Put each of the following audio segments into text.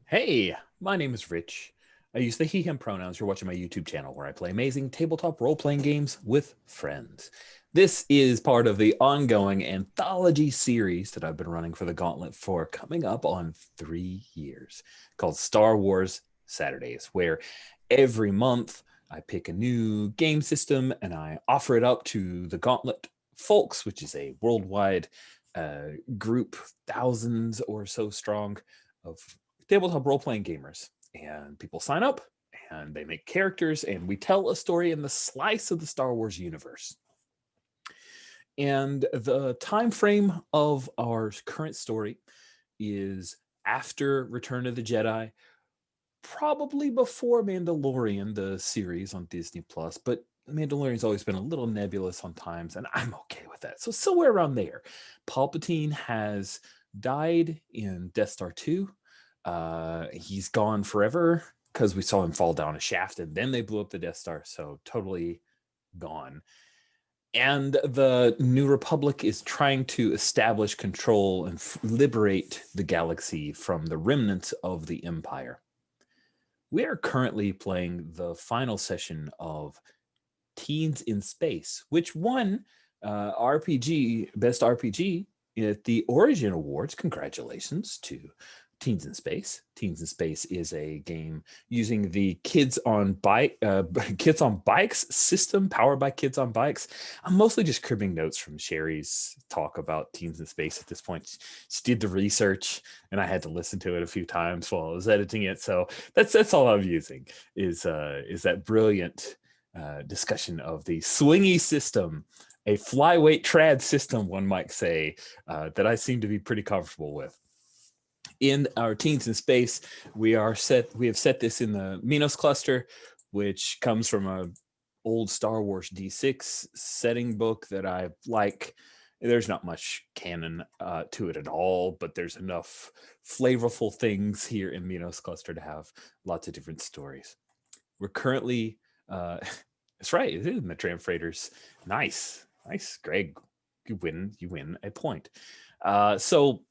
Hey, my name is Rich. I use the he, him pronouns. You're watching my YouTube channel where I play amazing tabletop role-playing games with friends. This is part of the ongoing anthology series that I've been running for the Gauntlet for coming up on 3 years, called Star Wars Saturdays, where every month I pick a new game system and I offer it up to the Gauntlet folks, which is a worldwide group, thousands or so strong, of tabletop role-playing gamers. And people sign up and they make characters and we tell a story in the slice of the Star Wars universe. And the time frame of our current story is after Return of the Jedi, probably before Mandalorian, the series on Disney Plus, but Mandalorian's always been a little nebulous on times, and I'm okay with that. So somewhere around there. Palpatine has died in Death Star 2. He's gone forever because we saw him fall down a shaft and then they blew up the Death Star, so totally gone. And the New Republic is trying to establish control and liberate the galaxy from the remnants of the Empire. We are currently playing the final session of Teens in Space, which won Best RPG at the Origin Awards. Congratulations to Teens in Space. Teens in Space is a game using the Kids on Bikes system, powered by Kids on Bikes. I'm mostly just cribbing notes from Sherry's talk about Teens in Space at this point. She did the research, and I had to listen to it a few times while I was editing it. So that's all I'm using is that brilliant discussion of the swingy system, a flyweight trad system, one might say, that I seem to be pretty comfortable with. In our Teens in Space, we have set this in the Minos cluster, which comes from a old Star Wars D6 setting book that I like. There's not much canon to it at all, but there's enough flavorful things here in Minos cluster to have lots of different stories. We're currently that's right, it is Metram Freighters. Nice, Greg. You win a point. So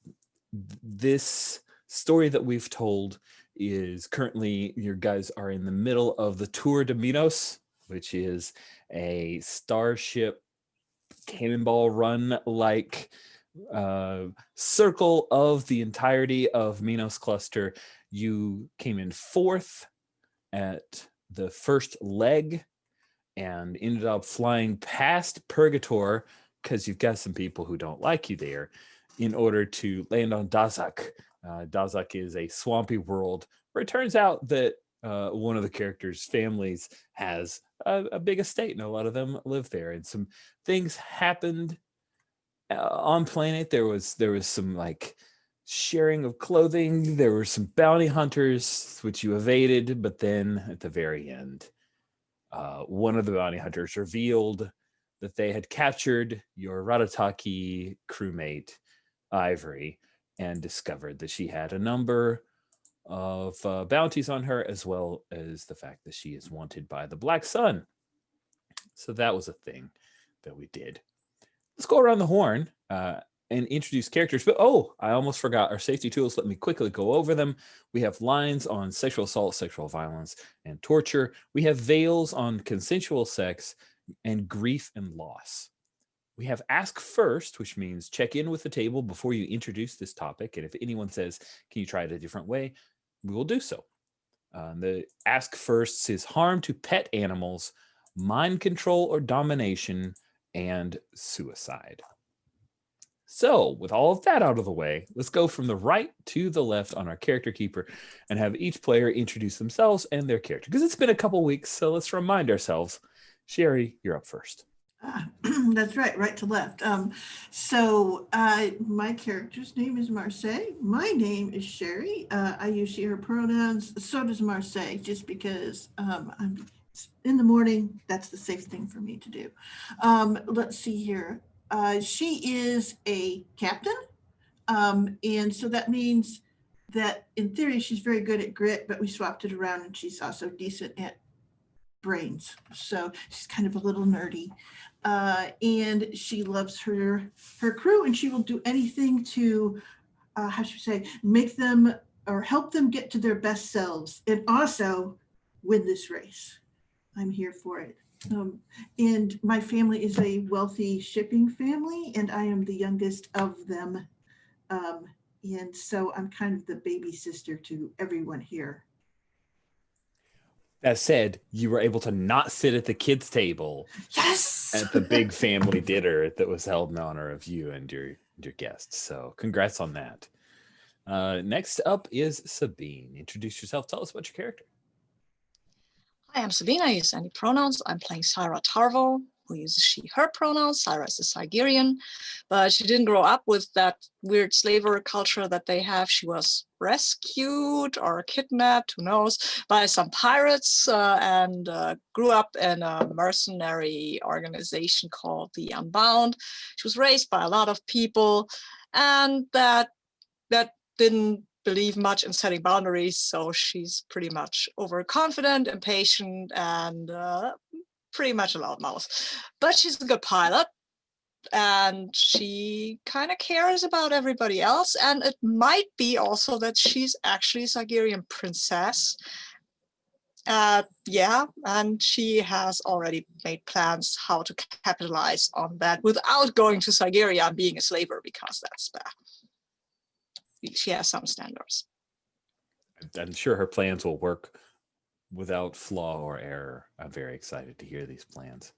this story that we've told is currently, your guys are in the middle of the Tour de Minos, which is a starship cannonball run like circle of the entirety of Minos cluster. You came in fourth at the first leg and ended up flying past Purgator, because you've got some people who don't like you there, in order to land on Dazak. Dazak is a swampy world where it turns out that one of the characters' families has a big estate, and a lot of them live there. And some things happened on planet. There was some like sharing of clothing. There were some bounty hunters which you evaded, but then at the very end, one of the bounty hunters revealed that they had captured your Ratataki crewmate, Ivory, and discovered that she had a number of bounties on her, as well as the fact that she is wanted by the Black Sun. So that was a thing that we did. Let's go around the horn and introduce characters. But I almost forgot our safety tools. Let me quickly go over them. We have lines on sexual assault, sexual violence, and torture. We have veils on consensual sex and grief and loss. We have ask first, which means check in with the table before you introduce this topic. And if anyone says, can you try it a different way, we will do so. The ask first is harm to pet animals, mind control or domination, and suicide. So with all of that out of the way, let's go from the right to the left on our character keeper and have each player introduce themselves and their character, because it's been a couple weeks. So let's remind ourselves. Sherry, you're up first. That's right to left. My character's name is Marseille. My name is Sherry. I use she, her pronouns. So does Marseille, just because I'm in the morning. That's the safe thing for me to do. Let's see here. She is a captain. And so that means that in theory, she's very good at grit, but we swapped it around and she's also decent at brains. So she's kind of a little nerdy. And she loves her crew, and she will do anything to how should we say, make them or help them get to their best selves and also win this race. I'm here for it. And my family is a wealthy shipping family, and I am the youngest of them. Um, and so I'm kind of the baby sister to everyone here. That said, you were able to not sit at the kids' table Yes! at the big family dinner that was held in honor of you and your guests. So congrats on that. Next up is Sabine. Introduce yourself. Tell us about your character. Hi, I'm Sabine. I use any pronouns. I'm playing Syra Tarvo, who uses she, her pronouns. Syra is a Sigerian, but she didn't grow up with that weird slavery culture that they have. She was rescued or kidnapped, who knows, by some pirates and grew up in a mercenary organization called the Unbound. She was raised by a lot of people, and that didn't believe much in setting boundaries, so she's pretty much overconfident, impatient, and pretty much a loudmouth. But she's a good pilot, and she kind of cares about everybody else, and it might be also that she's actually a Sigerian princess. Yeah, and she has already made plans how to capitalize on that without going to Sigeria and being a slaver, because that's bad. She has some standards. I'm sure her plans will work without flaw or error. I'm very excited to hear these plans.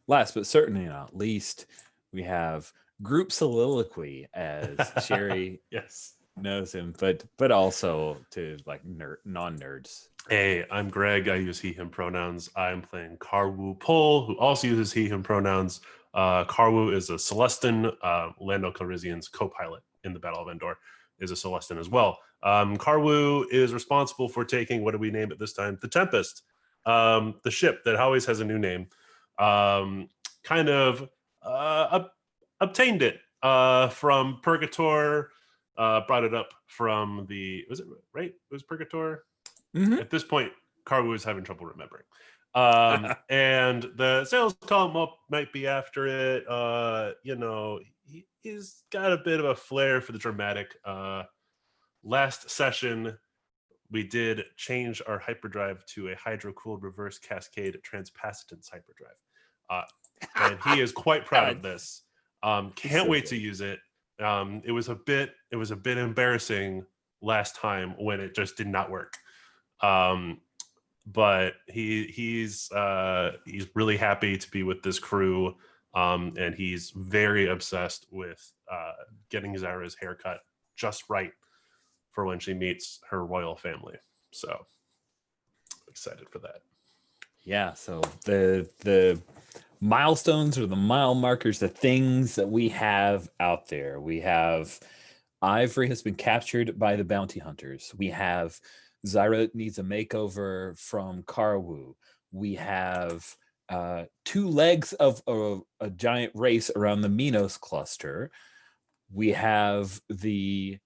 Last but certainly not least, we have Group Soliloquy, as Sherry Yes. knows him, but also to like non-nerds. Hey, I'm Greg. I use he, him pronouns. I'm playing Karwu Pol, who also uses he, him pronouns. Karwu is a Celestin, Lando Calrissian's co-pilot in the Battle of Endor, is a Celestin as well. Karwu is responsible for taking, what do we name it this time? The Tempest, the ship that always has a new name. Kind of obtained it from Purgator, brought it up from the, was it right? It was Purgator? Mm-hmm. At this point, Karwu is having trouble remembering. And the sales column might be after it. He's got a bit of a flair for the dramatic. Last session, we did change our hyperdrive to a hydro-cooled reverse cascade transpassitance hyperdrive. And he is quite proud of this. Can't wait to use it. It was a bit embarrassing last time when it just did not work. But he's really happy to be with this crew, and he's very obsessed with getting Zyra's haircut just right for when she meets her royal family. So I'm excited for that. Yeah, so the milestones or the mile markers, the things that we have out there. We have Ivory has been captured by the bounty hunters. We have Zyra needs a makeover from Karwu. We have 2 legs of a giant race around the Minos cluster. We have the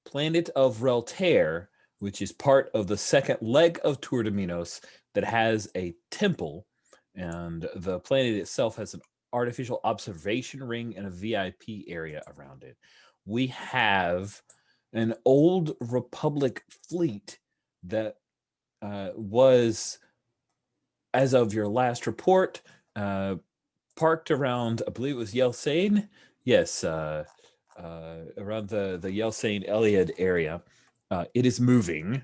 planet of Reltair, which is part of the second leg of Tour de Minos that has a temple, and the planet itself has an artificial observation ring and a VIP area around it. We have an old Republic fleet that was, as of your last report, parked around, I believe it was Yelsain. Yes, around the Yelsain Eliad area. It is moving.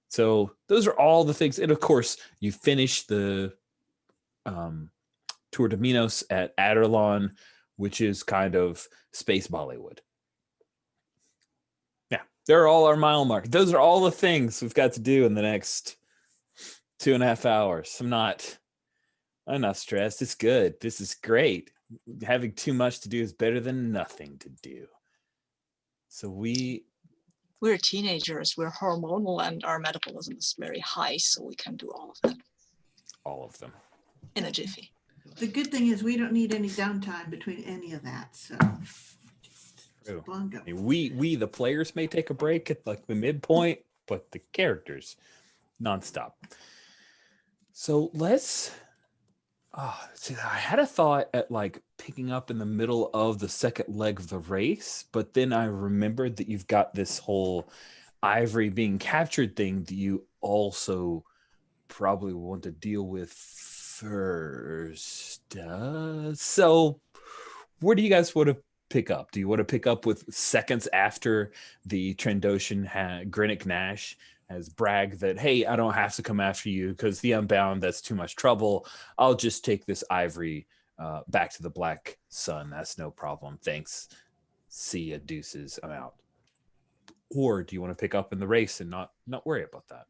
So those are all the things. And of course, you finish the Tour de Minos at Aderlon, which is kind of space Bollywood. Yeah, they're all our mile mark. Those are all the things we've got to do in the next 2.5 hours. I'm not stressed. It's good. This is great. Having too much to do is better than nothing to do. So we're teenagers, we're hormonal, and our metabolism is very high, so we can do all of that. All of them. In a jiffy. The good thing is we don't need any downtime between any of that, so True. Blanco. I mean, we the players may take a break at like the midpoint, but the characters nonstop. So let's Oh, see, I had a thought at like picking up in the middle of the second leg of the race, but then I remembered that you've got this whole ivory being captured thing that you also probably want to deal with first. So, where do you guys want to pick up? Do you want to pick up with seconds after the Trandoshan Grinnick Nash has bragged that, hey, I don't have to come after you because the Unbound, that's too much trouble. I'll just take this ivory back to the Black Sun. That's no problem. Thanks. See ya, deuces. I'm out. Or do you want to pick up in the race and not worry about that?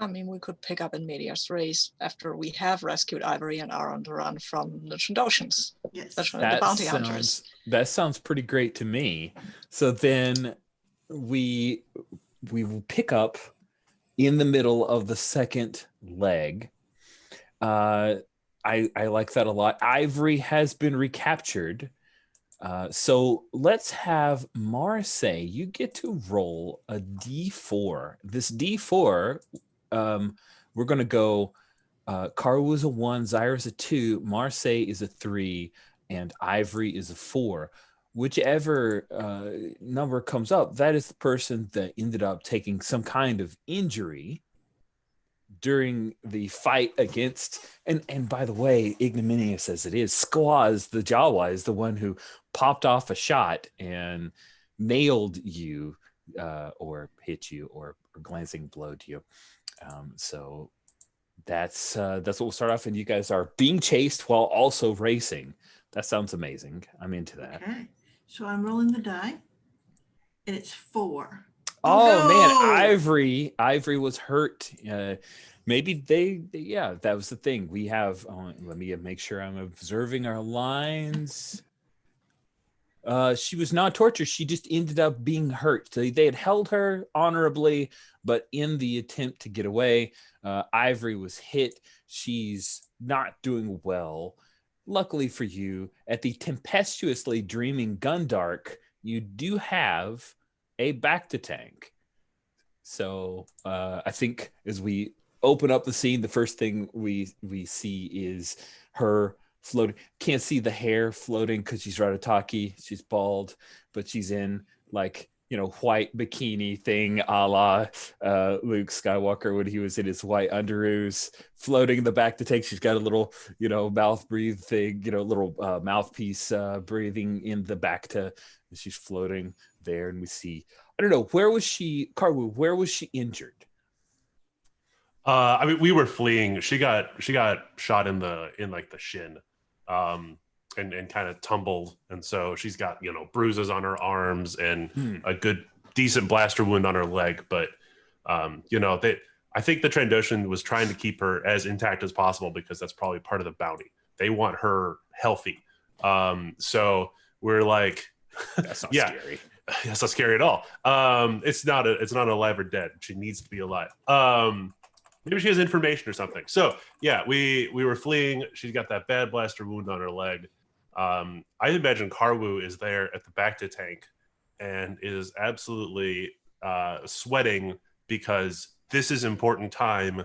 I mean, we could pick up in medias res after we have rescued Ivory and are on the run from the Trandoshans, Yes. especially the bounty hunters. That sounds pretty great to me. So then we will pick up in the middle of the second leg. I like that a lot. Ivory has been recaptured. So let's have Marseille. You get to roll a D4. This D4, we're going to go Karu is a 1, Zyra is a 2, Marseille is a 3, and Ivory is a 4. Whichever number comes up, that is the person that ended up taking some kind of injury during the fight against, and by the way, ignominious as it is, Squaz the Jawa is the one who popped off a shot and nailed you or hit you or glancing blowed you. So that's what we'll start off, and you guys are being chased while also racing. That sounds amazing. I'm into that. Okay. So I'm rolling the die, and it's 4. Oh no! Man, Ivory was hurt. Maybe yeah, that was the thing. We have, let me make sure I'm observing our lines. She was not tortured. She just ended up being hurt. So they had held her honorably, but in the attempt to get away, Ivory was hit. She's not doing well. Luckily for you, at the tempestuously dreaming Gundark, you do have a back to tank. So I think as we open up the scene, the first thing we see is her floating. Can't see the hair floating because she's Ratataki. She's bald, but she's in like, white bikini thing a la Luke Skywalker when he was in his white underoos, floating in the back to tank. She's got a little, mouth breathe thing, little mouthpiece breathing in the back to, she's floating there. And we see, I don't know, where was she injured? I mean, we were fleeing. She got shot in the shin, and kind of tumbled, and so she's got bruises on her arms and a good decent blaster wound on her leg. But I think the Trandoshan was trying to keep her as intact as possible because that's probably part of the bounty. They want her healthy. So we're like, that's not scary. That's not scary at all. It's not alive or dead. She needs to be alive. Maybe she has information or something. So yeah, we were fleeing. She's got that bad blaster wound on her leg. I imagine Karwu is there at the back to tank and is absolutely sweating because this is important time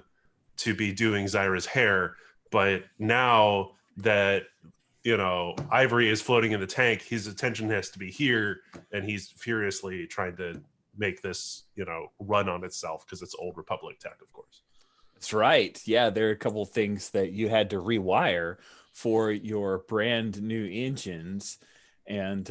to be doing Zyra's hair. But now that Ivory is floating in the tank, his attention has to be here, and he's furiously trying to make this run on itself because it's Old Republic tech, of course. That's right. Yeah, there are a couple of things that you had to rewire for your brand new engines, and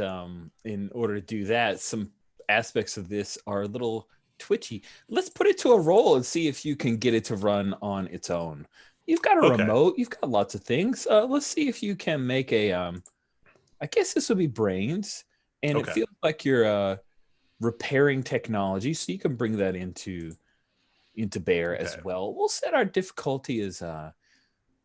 in order to do that, some aspects of this are a little twitchy. Let's put it to a roll and see if you can get it to run on its own. You've got a remote. You've got lots of things. Let's see if you can make a. I guess this would be brains, and it feels like you're repairing technology, so you can bring that into bear as well. We'll set our difficulty as a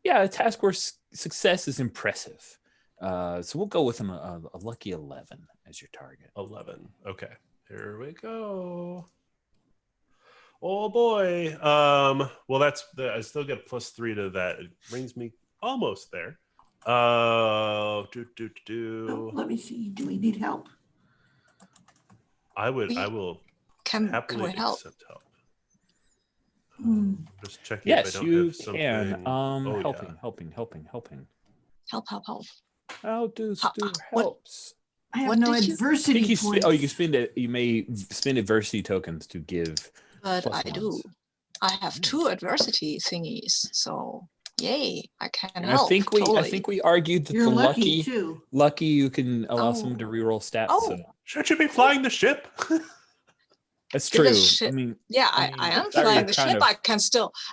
task where success is impressive. So we'll go with a lucky 11 as your target. 11. Okay, here we go. Oh boy. Well, I still get +3 to that. It brings me almost there. Oh, let me see. Do we need help? I will can happily we help? accept help. Just checking Yes, if I don't you have something. can. Oh, Helping. Help, help, help. How do How- Stu what- helps? I have What no did you- I adversity think you points. you can spend it. You may spend adversity tokens to give. But plus I ones. do. I have 2 adversity thingies, so yay, I can And help. I think we argued that You're the lucky too. lucky you can allow Oh. someone to reroll stats. Oh. So Shouldn't you be flying the ship? that's Give us true. I shit. mean, Yeah, I I mean, am it's already flying the kind ship. of-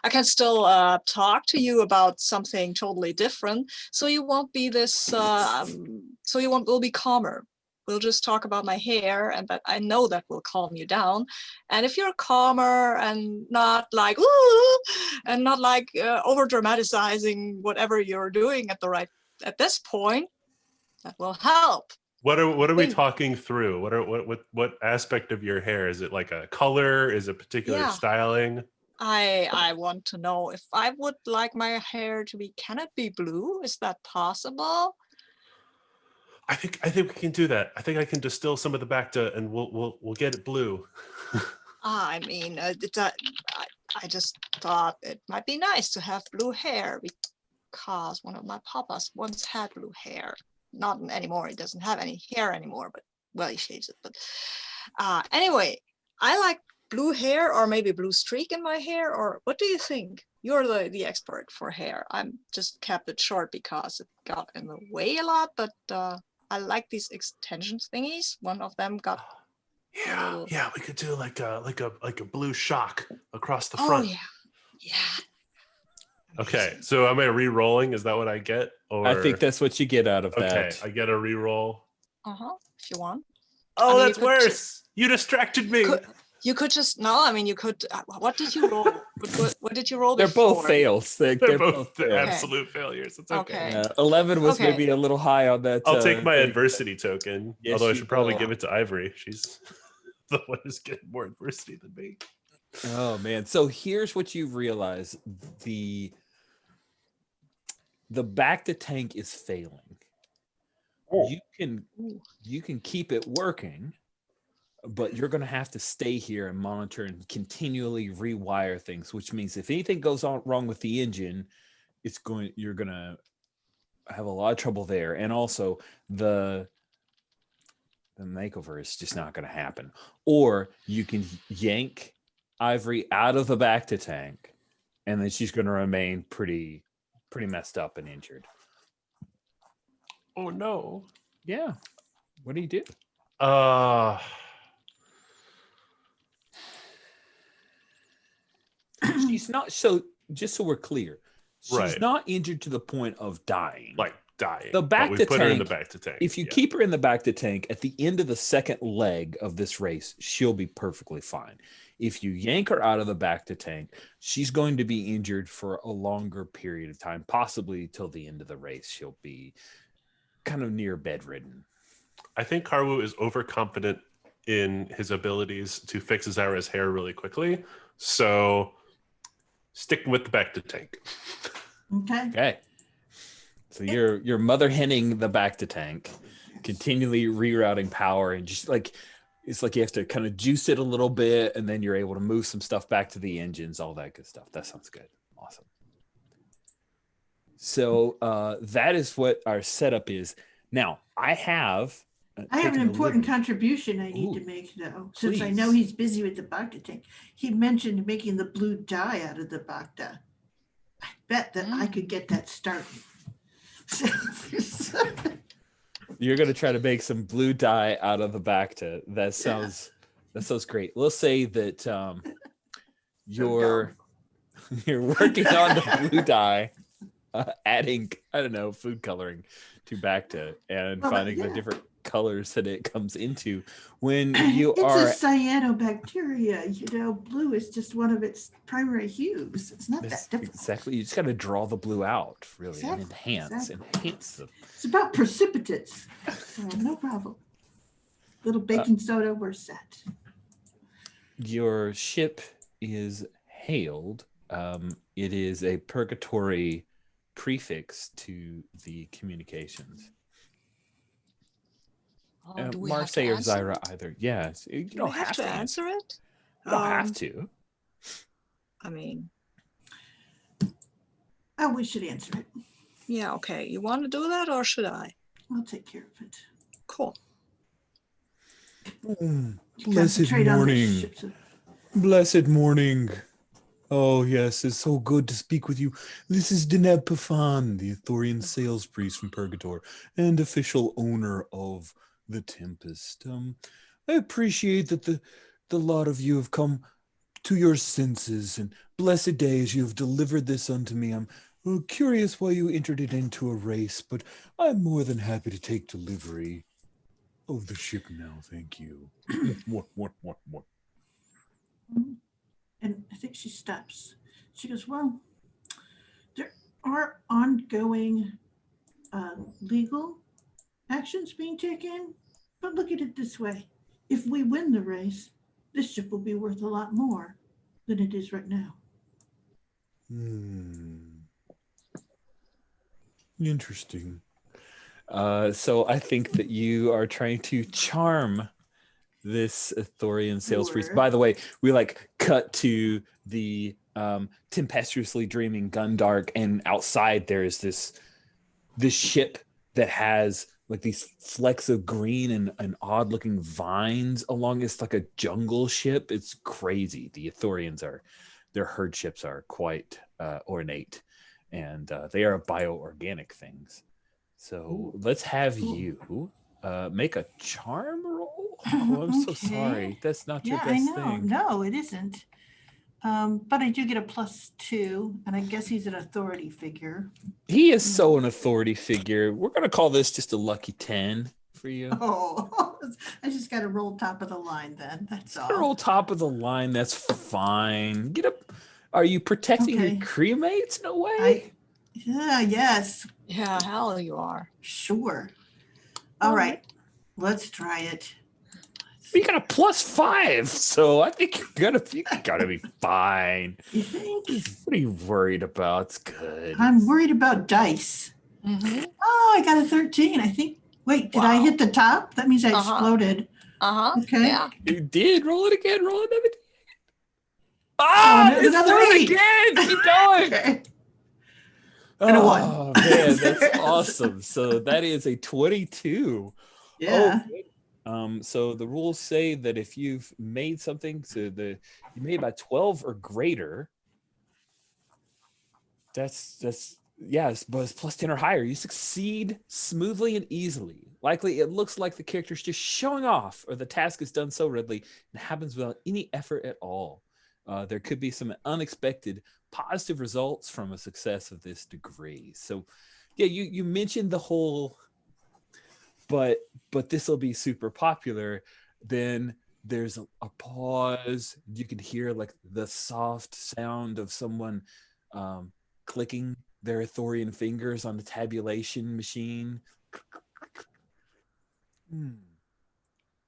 I can still talk to you about something totally different. So you won't be this. So you won't. We'll be calmer. We'll just talk about my hair, and that I know that will calm you down. And if you're calmer and not like ooh, and not like over dramatizing whatever you're doing at this point, that will help. What are we Think. talking through? What aspect of your hair? Is it like a color? Is it particular Yeah. styling? I want to know if I would like my hair to be, can it be blue? Is that possible? I think we can do that. I think I can distill some of the Bacta and we'll get it blue. I mean, I just thought it might be nice to have blue hair because one of my papas once had blue hair. Not anymore. He doesn't have any hair anymore, but well, he shaves it. But anyway, I like blue hair or maybe blue streak in my hair. Or what do you think? You're the expert for hair. I'm just kept it short because it got in the way a lot. But I like these extension thingies. One of them got. Yeah, we could do like a blue shock across the Oh front. yeah. Okay, so am I re-rolling? Is that what I get? Or I think that's what you get out of okay, that. I get a re-roll. If you want. Oh, mean, you that's could worse. You distracted me. You could just no. I mean, you could. What did you roll? What did you roll? They're both before? fails. They're both fails. absolute failures. It's okay. Okay. 11 was Okay. maybe a little high on that. I'll take my thing. adversity token. Yes, although I you should probably will. give it to Ivory. She's the one who's getting more adversity than me. Oh man! So here's what you realize: the back to tank is failing. You can keep it working, but you're going to have to stay here and monitor and continually rewire things. Which means if anything goes on wrong with the engine, you're going to have a lot of trouble there. And also the makeover is just not going to happen. Or you can yank Ivory out of the back to tank, and then she's going to remain pretty messed up and injured. Oh no. Yeah. What do you do? She's not, so just so we're clear, she's Right. not injured to the point of dying. Like dying. The back but we to put her in the tank, back to tank. if you keep her in the back to tank, at the end of the second leg of this race, she'll be perfectly fine. If you yank her out of the back to tank, she's going to be injured for a longer period of time, possibly till the end of the race. She'll be kind of near bedridden. I think Karwu is overconfident in his abilities to fix Zara's hair really quickly. So sticking with the back to tank. Okay. So you're mother henning the back to tank, continually rerouting power, and just like it's like you have to kind of juice it a little bit, and then you're able to move some stuff back to the engines, all that good stuff. That sounds good. Awesome. So that is what our setup is. Now I have an important contribution I need to make, though, since I know he's busy with the Bacta tank. He mentioned making the blue dye out of the Bacta. I bet that I could get that started. You're gonna try to make some blue dye out of the Bacta. That sounds great. We'll say that you're working on the blue dye, adding food coloring to Bacta and finding the different colors that it comes into when you are. It's a cyanobacteria. Blue is just one of its primary hues. It's not that difficult. Exactly. You just got to draw the blue out, really, and Exactly. enhance them. It's about precipitates, so no problem. Little baking soda, we're set. Your ship is hailed. It is a purgatory prefix to the communications. Do we Marseille have or to answer Zyra it? either. Yes. You Do don't we have to answer it? You don't have to. I mean, Oh, we should answer it. yeah, okay. You want to do that or should I? I'll take care of it. Cool. Blessed Concentrate on the morning. ships of- Blessed morning. Oh, yes, it's so good to speak with you. This is Deneb Pafan, the Ithorian sales priest from Purgator and official owner of the Tempest. I appreciate that the lot of you have come to your senses, and blessed day as you have delivered this unto me. I'm curious why you entered it into a race, but I'm more than happy to take delivery of the ship now. Thank you. What? And I think she stops. She goes, well, there are ongoing legal actions being taken, but look at it this way. If we win the race, this ship will be worth a lot more than it is right now. Interesting. So I think that you are trying to charm this Thorian sales priest. Sure. By the way, we like cut to the tempestuously dreaming Gundark, and outside there is this ship that has like these flecks of green and odd looking vines along. It's like a jungle ship. It's crazy. The Ithorians their herd ships are quite ornate, and they are bioorganic things. So let's have you make a charm roll. Oh, I'm so Okay. sorry. That's not your Yeah, best I know. thing. No, it isn't. But I do get a +2, and I guess he's an authority figure. He is so an authority figure. We're going to call this just a lucky 10 for you. Oh, I just got to roll top of the line then. That's all. Roll top of the line. That's fine. Get up. Are you protecting your Okay. crewmates? No way. Yes, Yeah, hell you are. sure. All right, let's try it. You got a +5, so I think you gotta be fine. You think? What are you worried about? It's good. I'm worried about dice. Mm-hmm. Oh, I got a 13. I think. Wait, did I Wow. hit the top? That means I Uh-huh. exploded. Uh-huh. Okay. Yeah. You did. Roll it again. Roll it again. Oh, It's another doing it 8. again. Keep going. Okay. And a 1. Oh man, that's awesome. So that is a 22. Yeah. So the rules say that if you've made something you made by 12 or greater, that's yes, but it's +10 or higher. You succeed smoothly and easily. Likely, it looks like the character's just showing off, or the task is done so readily and happens without any effort at all. There could be some unexpected positive results from a success of this degree. So, yeah, you mentioned the whole, but this will be super popular. Then there's a pause. You can hear like the soft sound of someone clicking their Ithorian fingers on the tabulation machine.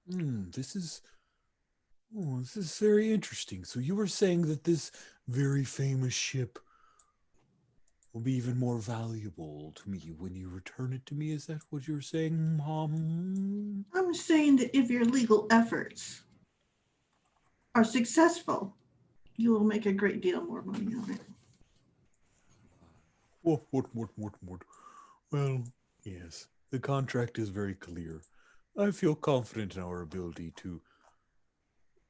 This is very interesting. So you were saying that this very famous ship will be even more valuable to me when you return it to me. Is that what you're saying, Mom? I'm saying that if your legal efforts are successful, you will make a great deal more money on it. What? Well, yes, the contract is very clear. I feel confident in our ability to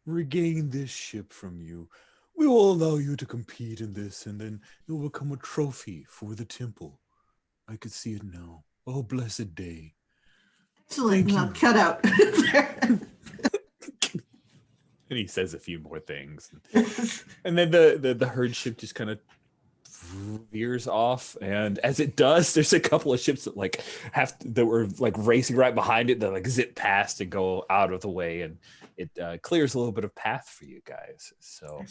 regain this ship from you. We will allow you to compete in this, and then it will become a trophy for the temple. I could see it now. Oh, blessed day. Excellent. Thank Well, you. cut out. And he says a few more things. And then the herd ship just kind of veers off, and as it does, there's a couple of ships that that were like racing right behind it that like zip past and go out of the way, and it clears a little bit of path for you guys. So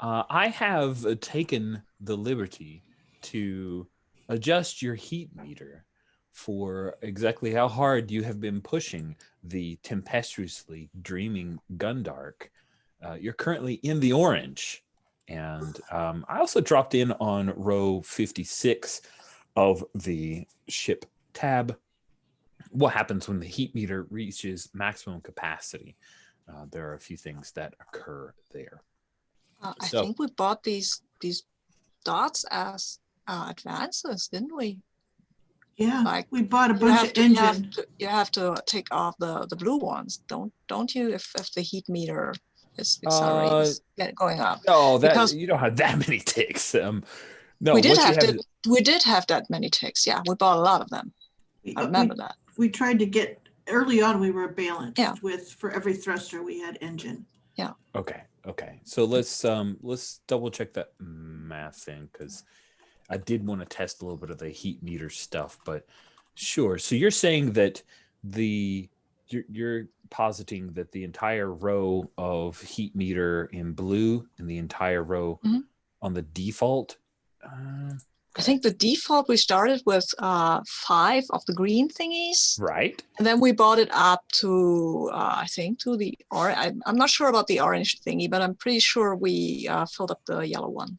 I have taken the liberty to adjust your heat meter for exactly how hard you have been pushing the tempestuously dreaming Gundark. You're currently in the orange. And I also dropped in on row 56 of the ship tab. What happens when the heat meter reaches maximum capacity? There are a few things that occur there. I So- think we bought these dots as advances, didn't we? Yeah, Like, we bought a You bunch have, of to, you, have engine. to, you have to take off the blue ones, don't you? If the heat meter is accelerating, is going up. No, that Because- you don't have that many ticks. No, we did once you have we did have that many ticks. Yeah, we bought a lot of them. I remember that. We tried to get, early on, we were balanced Yeah. with, for every thruster, we had engine. Okay. So let's double check that math thing, because I did want to test a little bit of the heat meter stuff, but sure. So you're saying that you're positing that the entire row of heat meter in blue and the entire row Mhm. on the default. I think the default, we started with 5 of the green thingies, Right. and then we bought it up to I think to the orange. I'm not sure about the orange thingy, but I'm pretty sure we filled up the yellow one.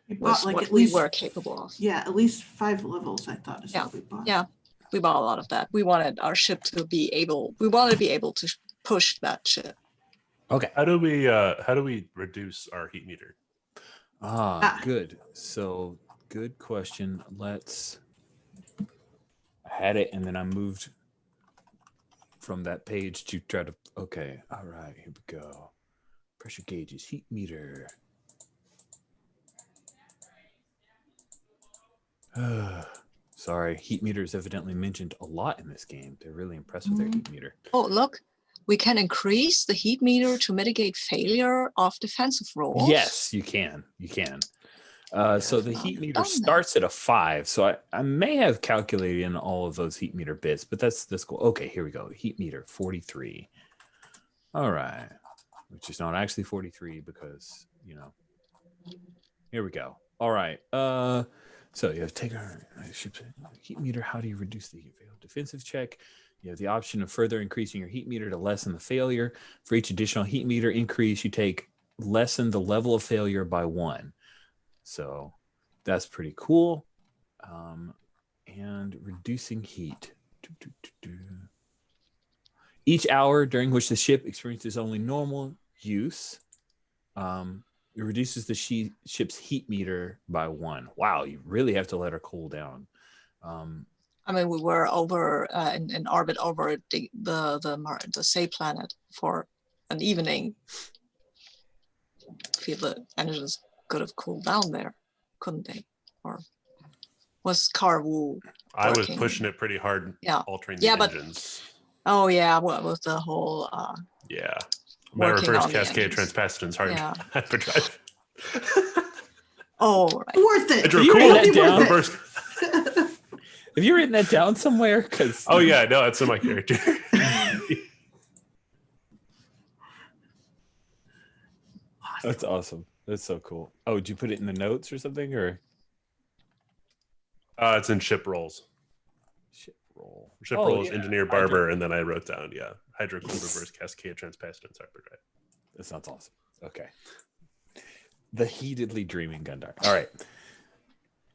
We Was bought like what at we least, were capable of. yeah, at least 5 levels, I thought is what we bought. Yeah. We bought a lot of that. We wanted our ship to be able. We wanted to be able to push that ship. Okay. How do we reduce our heat meter? Good. So good question. I had it and then I moved from that page to try to, okay. All right, here we go. Pressure gauges, heat meter. Sorry, heat meter is evidently mentioned a lot in this game. They're really impressed with their heat meter. Oh, look, we can increase the heat meter to mitigate failure of defensive rolls. Yes, you can. So the I've heat not meter done that. starts at a 5. So I may have calculated in all of those heat meter bits, but that's cool. Okay, here we go. Heat meter 43. All right. Which is not actually 43 because, here we go. All right. So you have to take our ship's heat meter. How do you reduce the failed defensive check? You have the option of further increasing your heat meter to lessen the failure. For each additional heat meter increase, you take lessen the level of failure by 1. So that's pretty cool. And reducing heat. Each hour during which the ship experiences only normal use, it reduces the ship's heat meter by 1. Wow, you really have to let her cool down. I mean, we were over in orbit over the Say planet for an evening. I feel the engines could have cooled down there, couldn't they? Or was Carwu? I was working? pushing it pretty hard, Yeah. altering the Yeah, but- engines. Oh yeah, what was the whole? Yeah. My Working reverse on the cascade engines. transpassence hard Yeah. hyperdrive. Oh right. Worth it. Hydro you cool write that down? reverse. Have you written that down somewhere? Because Oh yeah, no, that's in my character. that's awesome. That's so cool. Oh, did you put it in the notes or something, or It's in ship rolls. ship roll? Ship Oh, rolls, yeah. engineer barber, and then I wrote down, hydro cool reverse cascade transpacience hyperdrive. That sounds awesome. Okay. The heatedly dreaming Gundar. All right.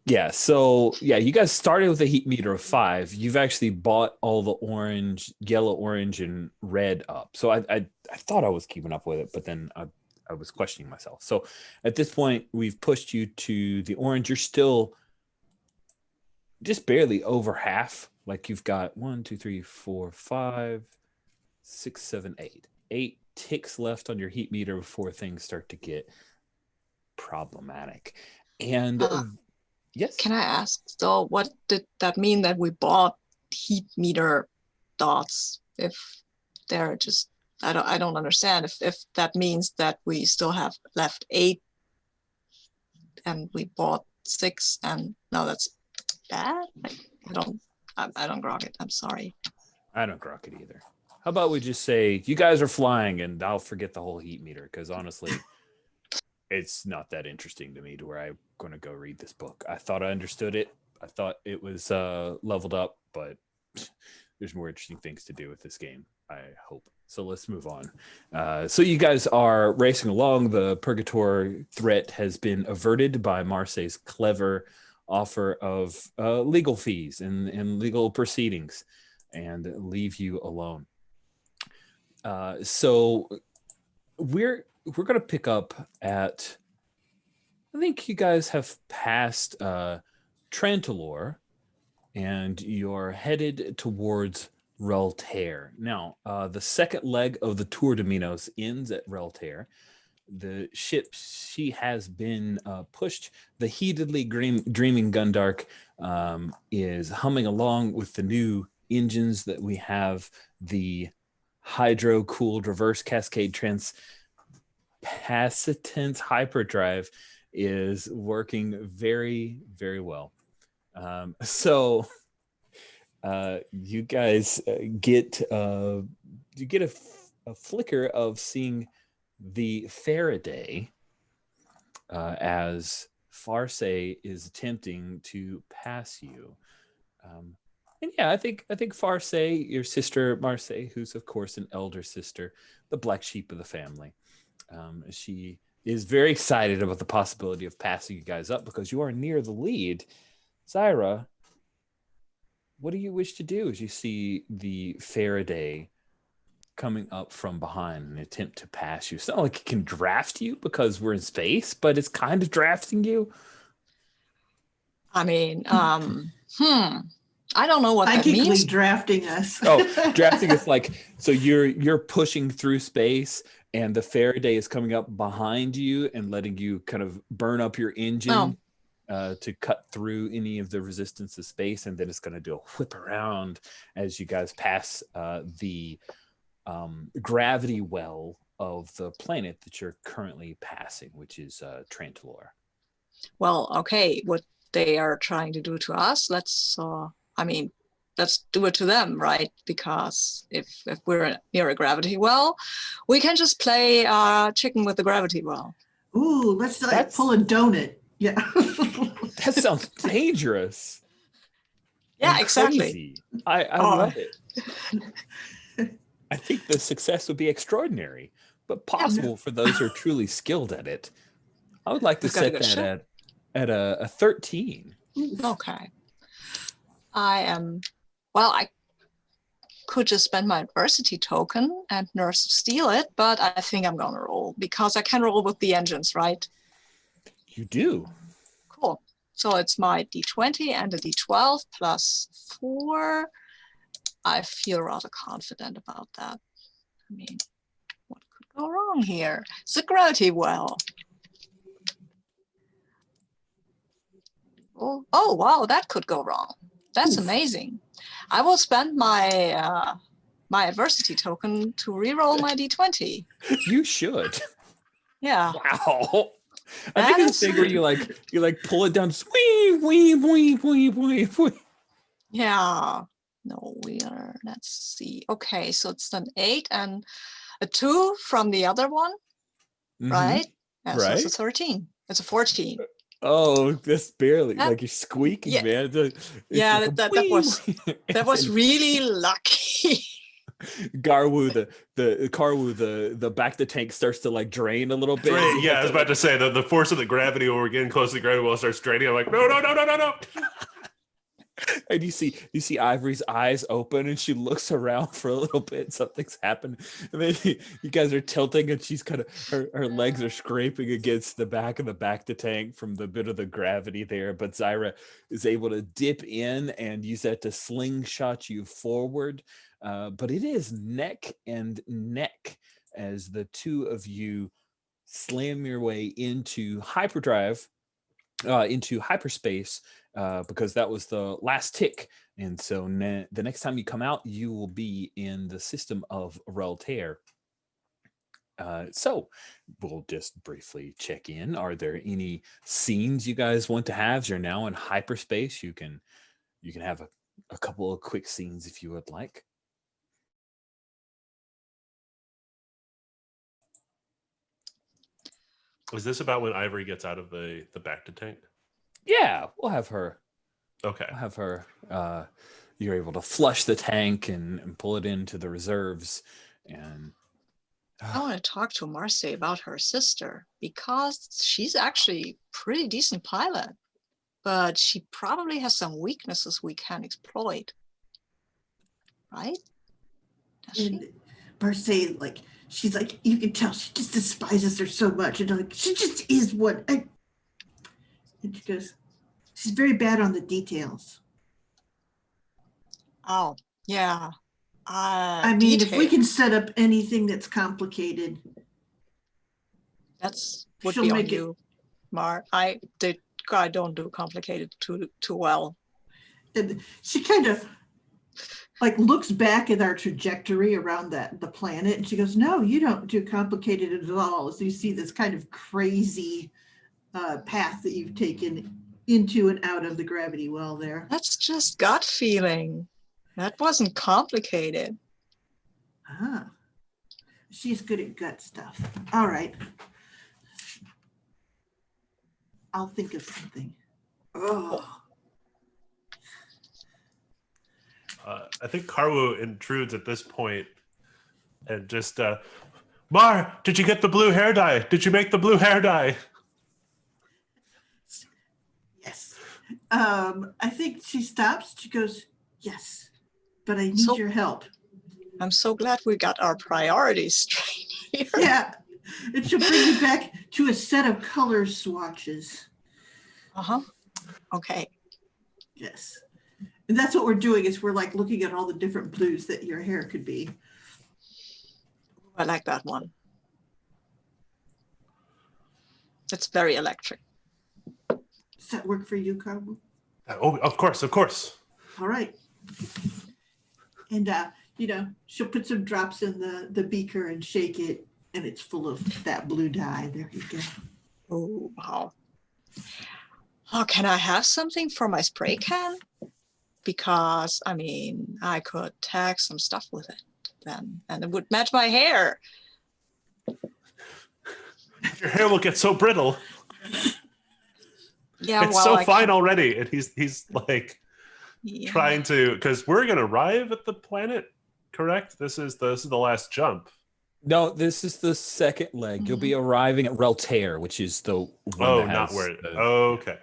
Yeah. So you guys started with a heat meter of 5. You've actually bought all the orange, yellow, orange, and red up. So I thought I was keeping up with it, but then I was questioning myself. So at this point, we've pushed you to the orange. You're still just barely over half. Like you've got 1, 2, 3, 4, 5, 6, 7, 8. 8 ticks left on your heat meter before things start to get problematic. And yes, Can I ask? So, what did that mean that we bought heat meter dots? If they're just, I don't understand. If that means that we still have left 8, and we bought 6, and no, that's bad. I don't grok it. I'm sorry. I don't grok it either. How about we just say you guys are flying, and I'll forget the whole heat meter, because honestly, it's not that interesting to me to where I'm going to go read this book. I thought I understood it. I thought it was leveled up, but there's more interesting things to do with this game, I hope. So let's move on. So you guys are racing along. The Purgator threat has been averted by Marseille's clever offer of legal fees and legal proceedings, and leave you alone. So we're going to pick up at, I think you guys have passed Trantalor, and you're headed towards Reltair. Now, the second leg of the Tour de Minos ends at Reltair. The ship, she has been pushed. The heatedly dreaming Gundark is humming along with the new engines that we have. The hydro-cooled reverse cascade transpassitance hyperdrive is working very, very well. So you guys get a flicker of seeing the Faraday as Farse is attempting to pass you. And yeah, I think Farse, your sister Marse, who's of course an elder sister, the black sheep of the family, she is very excited about the possibility of passing you guys up because you are near the lead. Zyra, what do you wish to do as you see the Faraday coming up from behind in an attempt to pass you? It's not like it can draft you because we're in space, but it's kind of drafting you. I mean, I don't know what that Psychically means. drafting us. Oh, drafting is like, so you're pushing through space and the Faraday is coming up behind you and letting you kind of burn up your engine to cut through any of the resistance of space, and then it's going to do a whip around as you guys pass the gravity well of the planet that you're currently passing, which is Trantalor. Well, okay, what they are trying to do to us, let's do it to them, right? Because if we're near a gravity well, we can just play chicken with the gravity well. Ooh, let's like pull a donut. Yeah. That sounds dangerous. Yeah, and exactly. Crazy. I love it. I think the success would be extraordinary, but possible for those who are truly skilled at it. I would like to set that at a 13. Okay. I could just spend my adversity token and nurse steal it, but I think I'm gonna roll because I can roll with the engines, right? You do. Cool. So it's my d20 and a d12 plus 4. I feel rather confident about that. I mean, what could go wrong here? It's a gravity well. Oh, wow, that could go wrong. That's amazing. I will spend my my adversity token to reroll my d20. You should. Yeah. Wow. I think it's a thing where you like pull it down. Wee, wee, wee, wee, wee, wee. Yeah. No, let's see. Okay, so it's an 8 and a 2 from the other one, right? Yeah, right. So it's a 13. It's a 14. Oh, that's barely like you're squeaking, man. Yeah, that was really lucky. Garwu, the back the tank starts to like drain a little bit. Yeah, I was about to say the force of the gravity when we're getting close to the gravity well starts draining. I'm like, no. And you see Ivory's eyes open and she looks around for a little bit. Something's happened. And then you guys are tilting and she's kind of, her legs are scraping against the back of the tank from the bit of the gravity there. But Zyra is able to dip in and use that to slingshot you forward. But it is neck and neck as the two of you slam your way into hyperdrive, into hyperspace, because that was the last tick. And so the next time you come out, you will be in the system of Reltair. So we'll just briefly check in. Are there any scenes you guys want to have? You're now in hyperspace. You can have a couple of quick scenes if you would like. Is this about when Ivory gets out of the back to tank? Yeah, we'll have her. Okay. We'll have her. You're able to flush the tank and pull it into the reserves. And I want to talk to Marce about her sister because she's actually pretty decent pilot, but she probably has some weaknesses we can exploit. Right? Does she? Marce like she's like, you can tell she just despises her so much. And I'm like, she just is one. And she goes, she's very bad on the details. Oh, yeah. I mean, if we can set up anything that's complicated, That's would she'll be on make it. you, Mar. I don't do complicated too well. And she kind of like looks back at our trajectory around the planet, and she goes, no, you don't do complicated at all. So you see this kind of crazy path that you've taken into and out of the gravity well there. That's just gut feeling. That wasn't complicated. Ah, she's good at gut stuff. All right, I'll think of something. Oh, I think Karwu intrudes at this point and just, Mar, did you get the blue hair dye? Did you make the blue hair dye? yes. I think she stops. She goes, yes, but I need So- your help. I'm so glad we got our priorities straight here. Yeah, and she'll bring you back to a set of color swatches. Uh-huh. Okay. Yes. And that's what we're doing is we're like looking at all the different blues that your hair could be. I like that one. It's very electric. Does that work for you, Carmen? Oh, of course, of course. All right. And, she'll put some drops in the beaker and shake it, and it's full of that blue dye. There you go. Oh, wow. Oh, can I have something for my spray can? Because, I mean, I could tag some stuff with it then, and it would match my hair. Your hair will get so brittle. Yeah, It's well, so I fine can- already. And he's like Yeah. trying to, because we're going to arrive at the planet, correct? This is the last jump. No, this is the second leg. You'll be arriving at Reltair, which is the one Oh, that not has where. the- Okay.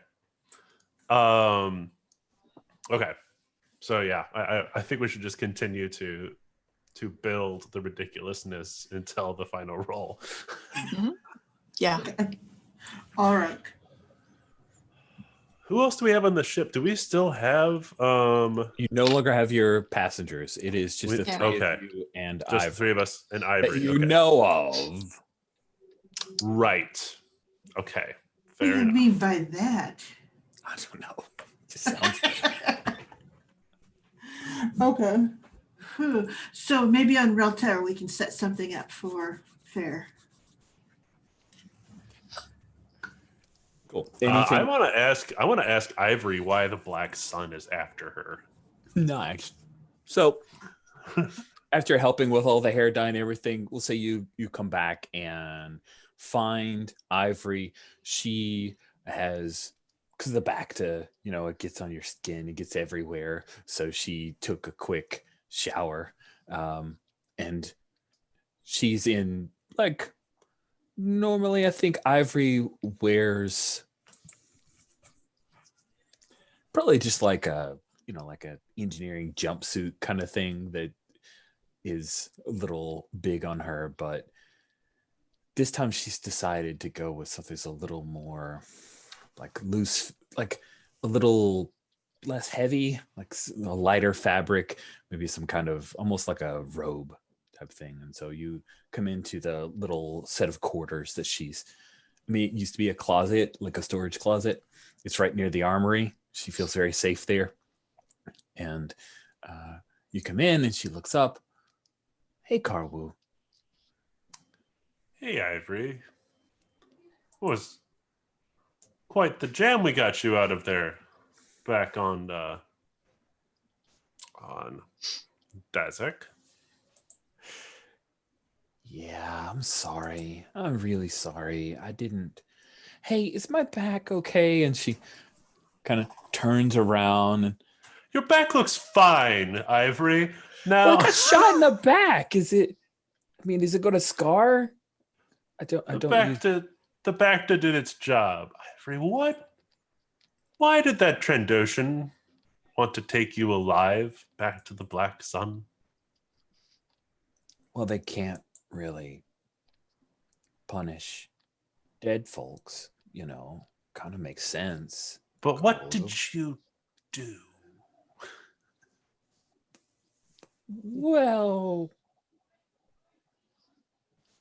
Okay. So yeah, I think we should just continue to build the ridiculousness until the final roll. Yeah. All right. Who else do we have on the ship? Do we still have You no longer have your passengers. It is just the Yeah. three Okay. of you and just the Ivory three of us and that Ivory? you Okay. know of. Right. Okay. What do Fair you enough. mean by that? I don't know. Just sounds Okay. Whew. So maybe on Reltair we can set something up for fair. cool. I Anything want to ask Ivory why the Black Sun is after her. nice. So after helping with all the hair dye and everything, we'll say you come back and find Ivory. She has, because the Bacta, it gets on your skin, it gets everywhere. So she took a quick shower, and she's in like, normally I think Ivory wears probably just like a like a engineering jumpsuit kind of thing that is a little big on her, but this time she's decided to go with something that's a little more like loose, like a little less heavy, like a lighter fabric, maybe some kind of almost like a robe type thing. And so you come into the little set of quarters that it used to be a closet, like a storage closet. It's right near the armory. She feels very safe there. And you come in and she looks up. Hey, Karwu. Hey, Ivory. It was quite the jam we got you out of there back on Dazek. Yeah, I'm sorry. I'm really sorry. I didn't. Hey, is my back okay? And she kind of turns around and Your back looks fine, Ivory. Now, well, I got shot in the back. Is it going to scar? I don't the Bacta did its job. Ivory, why did that Trandoshan want to take you alive back to the Black Sun? Well, they can't really punish dead folks, kind of makes sense. But what Cole. did you do? Well,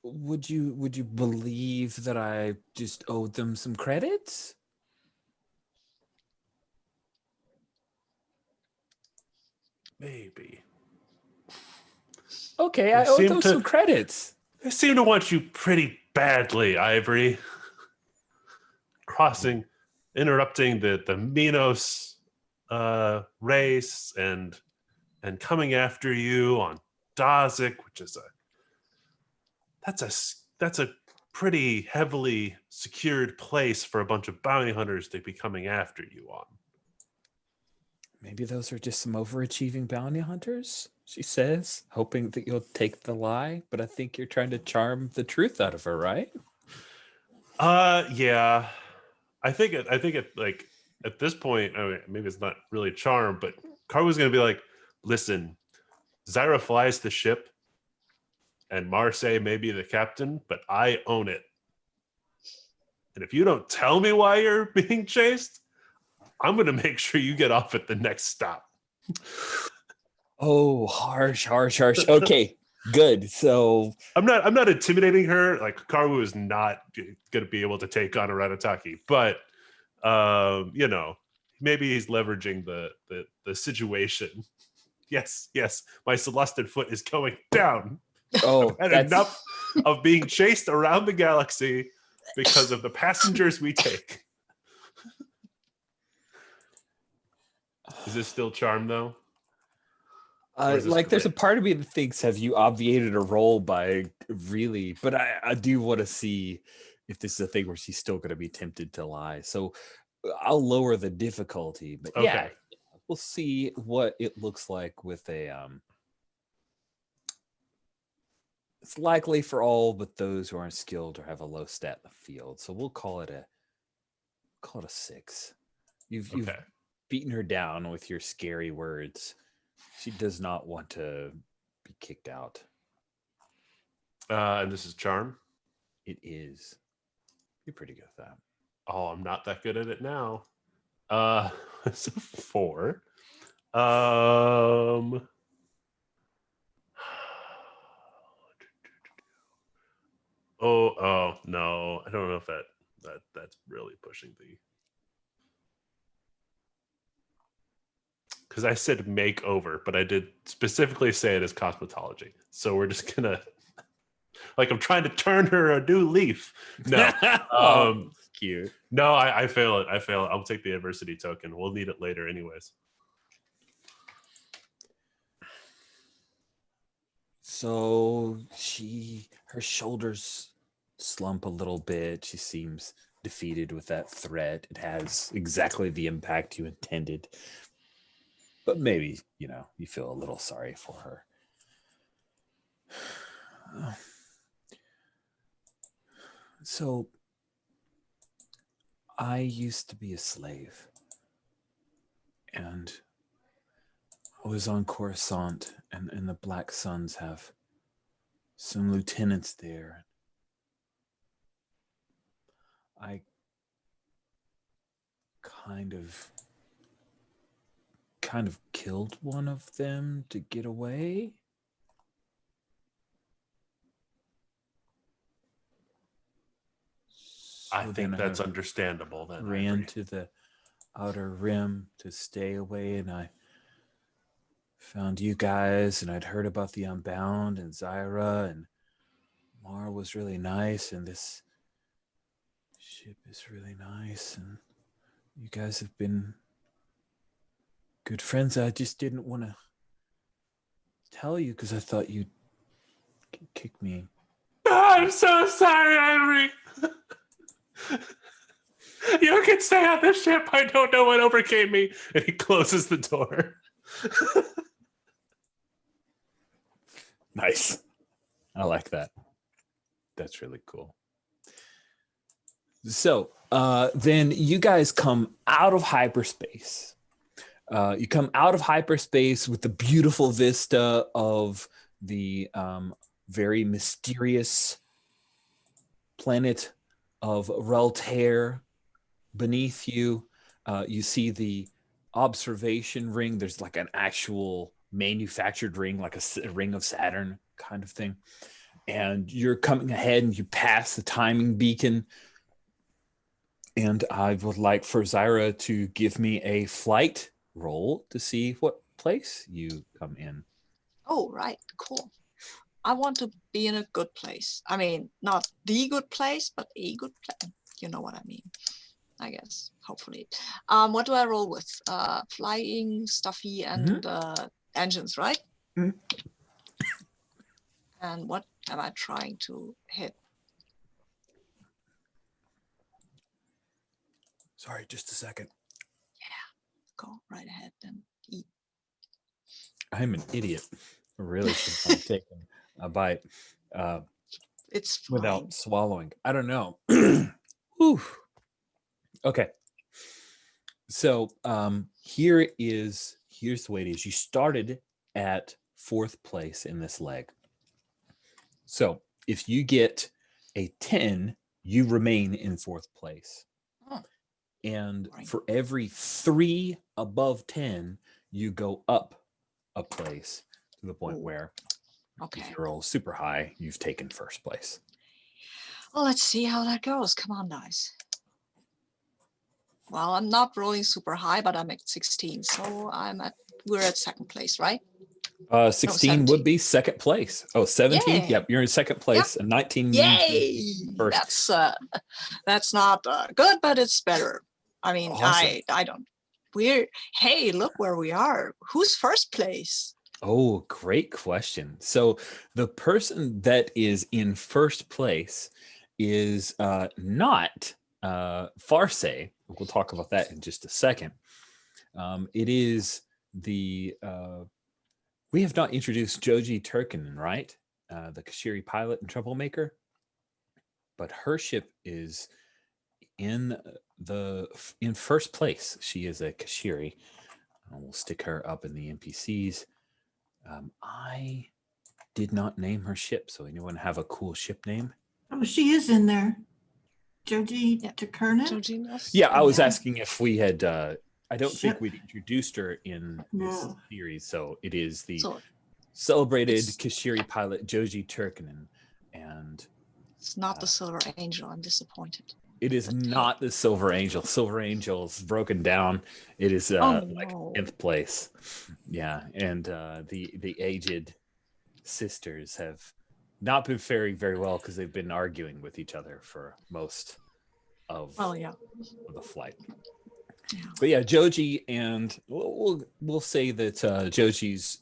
would you believe that I just owed them some credits? Maybe. Okay, I owe them some credits. They seem to want you pretty badly, Ivory. Interrupting the Minos race and coming after you on Dazik, which is that's a pretty heavily secured place for a bunch of bounty hunters to be coming after you on. Maybe those are just some overachieving bounty hunters, she says, hoping that you'll take the lie. But I think you're trying to charm the truth out of her, right? Yeah. I think it like at this point, I mean, maybe it's not really charm, but Carwoo's gonna be like, listen, Zyra flies the ship and Marseille may be the captain, but I own it. And if you don't tell me why you're being chased, I'm gonna make sure you get off at the next stop. Oh, harsh. Okay, good. So I'm not intimidating her. Like Carwoo is not gonna be able to take on Arataki, but maybe he's leveraging the situation. Yes, my Celestin foot is going down. Oh, I've had enough of being chased around the galaxy because of the passengers we take. Is this still charm though? There's a part of me that thinks, have you obviated a role by really? But I do want to see if this is a thing where she's still going to be tempted to lie. So I'll lower the difficulty. But yeah, we'll see what it looks like with a. It's likely for all but those who aren't skilled or have a low stat in the field. So we'll call it a 6. You've beaten her down with your scary words. She does not want to be kicked out. And this is charm? It is. You're pretty good at that. Oh, I'm not that good at it now. It's a 4. Oh no. I don't know if that's really pushing the. Because I said make over, but I did specifically say it as cosmetology. So we're just gonna, like, I'm trying to turn her a new leaf. No, cute. No, I fail it. I'll take the adversity token. We'll need it later, anyways. So her shoulders slump a little bit. She seems defeated with that threat. It has exactly the impact you intended. But maybe, you feel a little sorry for her. So, I used to be a slave. And I was on Coruscant, and the Black Suns have some lieutenants there. I kind of killed one of them to get away. I think that's understandable then. Ran to the outer rim to stay away, and I found you guys, and I'd heard about the Unbound and Zyra, and Mar was really nice, and this ship is really nice, and you guys have been good friends. I just didn't want to tell you because I thought you'd kick me. Oh, I'm so sorry, Ivory. You can stay on the ship. I don't know what overcame me. And he closes the door. Nice. I like that. That's really cool. So then you guys come out of hyperspace. You come out of hyperspace with the beautiful vista of the very mysterious planet of Reltair. Beneath you, you see the observation ring. There's like an actual manufactured ring, like a ring of Saturn kind of thing. And you're coming ahead and you pass the timing beacon. And I would like for Zyra to give me a flight roll to see what place you come in. Oh, right. Cool. I want to be in a good place. I mean, not the good place, but a good place. You know what I mean, I guess, hopefully. What do I roll with? Flying, stuffy, and engines, right? Mhm. And what am I trying to hit? Sorry, just a second. Go right ahead and eat. I'm an idiot. I really should have taken a bite It's fine. without swallowing. I don't know. Whew. Okay. So here's the way it is. You started at 4th place in this leg. So if you get a 10, you remain in 4th place. Oh. And Right. for every 3 above 10, you go up a place to the point Ooh. where Okay. if you roll super high, you've taken 1st place. Well, let's see how that goes. Come on, guys. Well, I'm not rolling super high, but I'm at 16. So we're at 2nd place, right? 16 would be 2nd place. Oh, 17. Yay. Yep, you're in 2nd place. And 19. Yay! First. That's not good, but it's better. I mean, Awesome. I don't. Hey, look where we are. Who's 1st place? Oh, great question. So the person that is in 1st place is not Farse. We'll talk about that in just a second. It is the we have not introduced Joji Turkinen, right? The Kashiri pilot and troublemaker. But her ship is in 1st place. She is a Kashiri. We'll stick her up in the NPCs. I did not name her ship, so anyone have a cool ship name? Oh, she is in there. Joji Turkinen? Georgina's? Yeah, I was Yeah. asking if we had. I don't think Ship. we'd introduced her in this No. series, so it is the So celebrated it's- Kashiri pilot Joji Turkinen, and it's not the Silver Angel. I'm disappointed. it is But hey. not the Silver Angel. Silver Angel's broken down. It is Oh, like no. 10th place. Yeah, and the aged sisters have not been faring very well because they've been arguing with each other for most of, Well, yeah. of the flight. Yeah. But yeah, Joji, and we'll say that Joji's.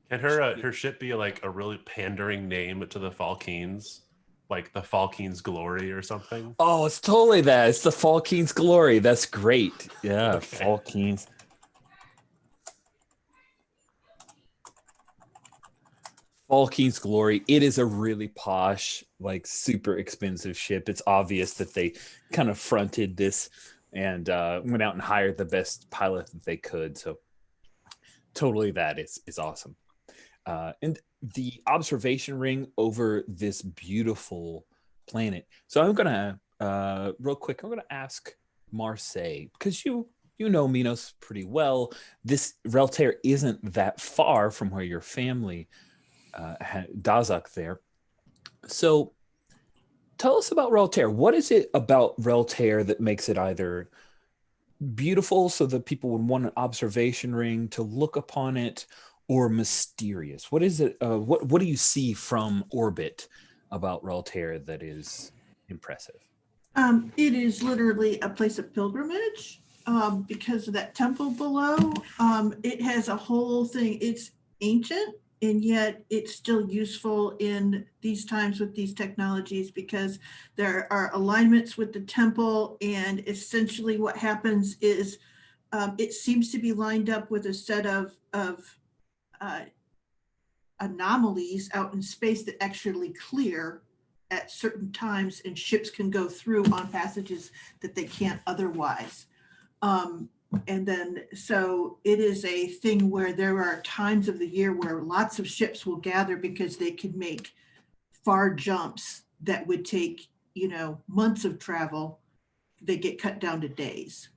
Can her ship be like a really pandering name to the Falkines? Like the Falkines Glory or something? Oh, it's totally that. It's the Falkines Glory. That's great. Yeah, Okay. Falkines. Falkines Glory. It is a really posh, like super expensive ship. It's obvious that they kind of fronted this and went out and hired the best pilot that they could. So totally that is awesome. And the observation ring over this beautiful planet. So I'm gonna real quick. I'm gonna ask Marseille, because you know Minos pretty well. This Reltair isn't that far from where your family Dazak there. So tell us about Reltair. What is it about Reltair that makes it either beautiful so that people would want an observation ring to look upon it, or mysterious? What is it? What do you see from orbit about Reltair that is impressive? It is literally a place of pilgrimage because of that temple below. It has a whole thing. It's ancient, and yet it's still useful in these times with these technologies, because there are alignments with the temple, and essentially what happens is it seems to be lined up with a set of anomalies out in space that actually clear at certain times, and ships can go through on passages that they can't otherwise. And then, so it is a thing where there are times of the year where lots of ships will gather because they can make far jumps that would take, months of travel, they get cut down to days.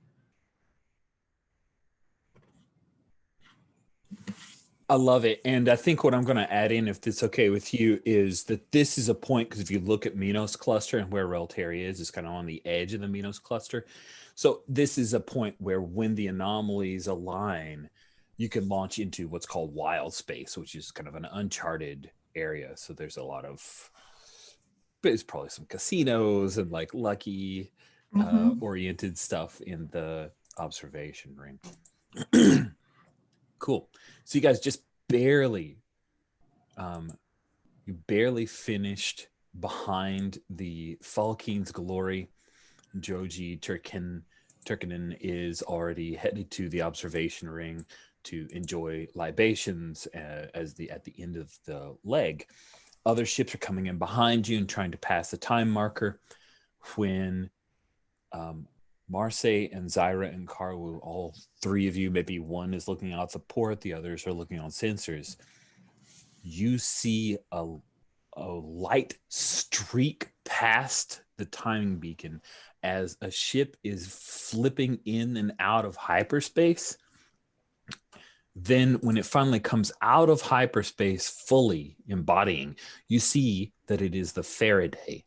I love it. And I think what I'm going to add in, if it's okay with you, is that this is a point, because if you look at Minos cluster and where Reltari is, it's kind of on the edge of the Minos cluster. So this is a point where when the anomalies align, you can launch into what's called wild space, which is kind of an uncharted area. So there's a lot of, there's probably some casinos and like lucky oriented stuff in the observation ring. Cool. So you guys just barely, you barely finished behind the Falkeen's glory. Joji Turkinen is already headed to the observation ring to enjoy libations at the end of the leg. Other ships are coming in behind you and trying to pass the time marker when Marseille and Zyra and Karwu, all three of you, maybe one is looking out the port, the others are looking on sensors. You see a light streak past the timing beacon as a ship is flipping in and out of hyperspace. Then when it finally comes out of hyperspace, fully embodying, you see that it is the Faraday.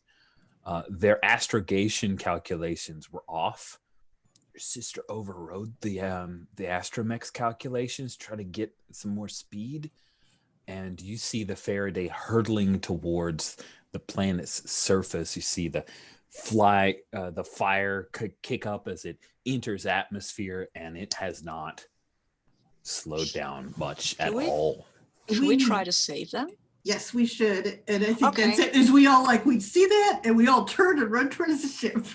Their astrogation calculations were off. Your sister overrode the astromech's calculations, try to get some more speed, and you see the Faraday hurtling towards the planet's surface. You see the fire kick up as it enters atmosphere, and it has not slowed down much at all. Should we try to save them? Yes, we should. And I think that's it. Is we all we see that and we all turn and run towards the ship.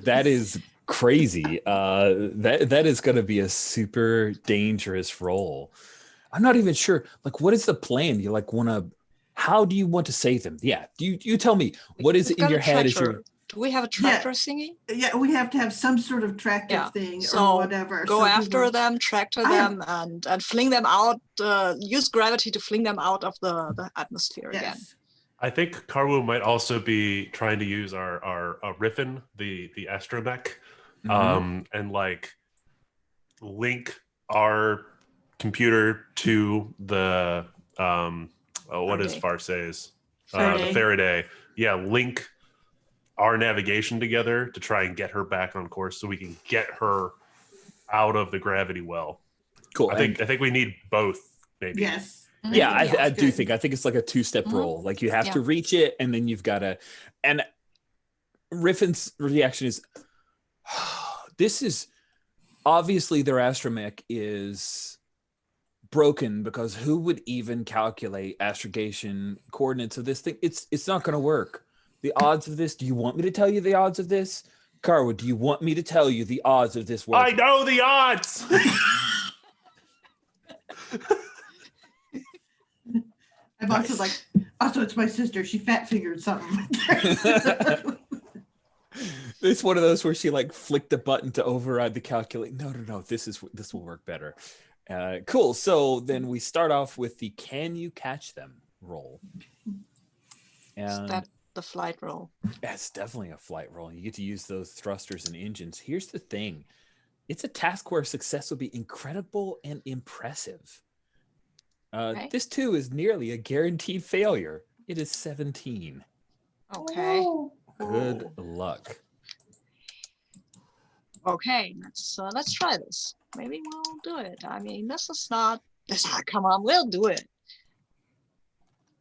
That is crazy. That is going to be a super dangerous role. I'm not even sure. What is the plan? You how do you want to save them? Yeah. You tell me. What is it in your head? Do we have a tractor thingy? Yeah, we have to have some sort of tractor thing or whatever. Go after them, tractor them, and fling them out. Use gravity to fling them out of the atmosphere again. I think Karwu might also be trying to use our Riffin, the astromech, and link our computer to the what is Farse's the Faraday. Yeah, link our navigation together to try and get her back on course so we can get her out of the gravity well. Cool. I think we need both, maybe. Yes. Yeah, I do think it's like a two-step roll. You have to reach it, and then you've got to. And Riffin's reaction is, this is obviously their astromech is broken, because who would even calculate astrogation coordinates of this thing? It's not going to work. The odds of this, do you want me to tell you the odds of this? Karwu, do you want me to tell you the odds of this working? I know the odds! I'm also it's my sister. She fat fingered something. It's one of those where she flicked the button to override the calculate. No, this will work better. Cool. So then we start off with the can you catch them roll. And is that the flight roll? That's definitely a flight roll. You get to use those thrusters and engines. Here's the thing. It's a task where success will be incredible and impressive. This too is nearly a guaranteed failure. It is 17. Okay. Good luck. Okay, let's try this. Maybe we'll do it. I mean, this is not. Come on, we'll do it.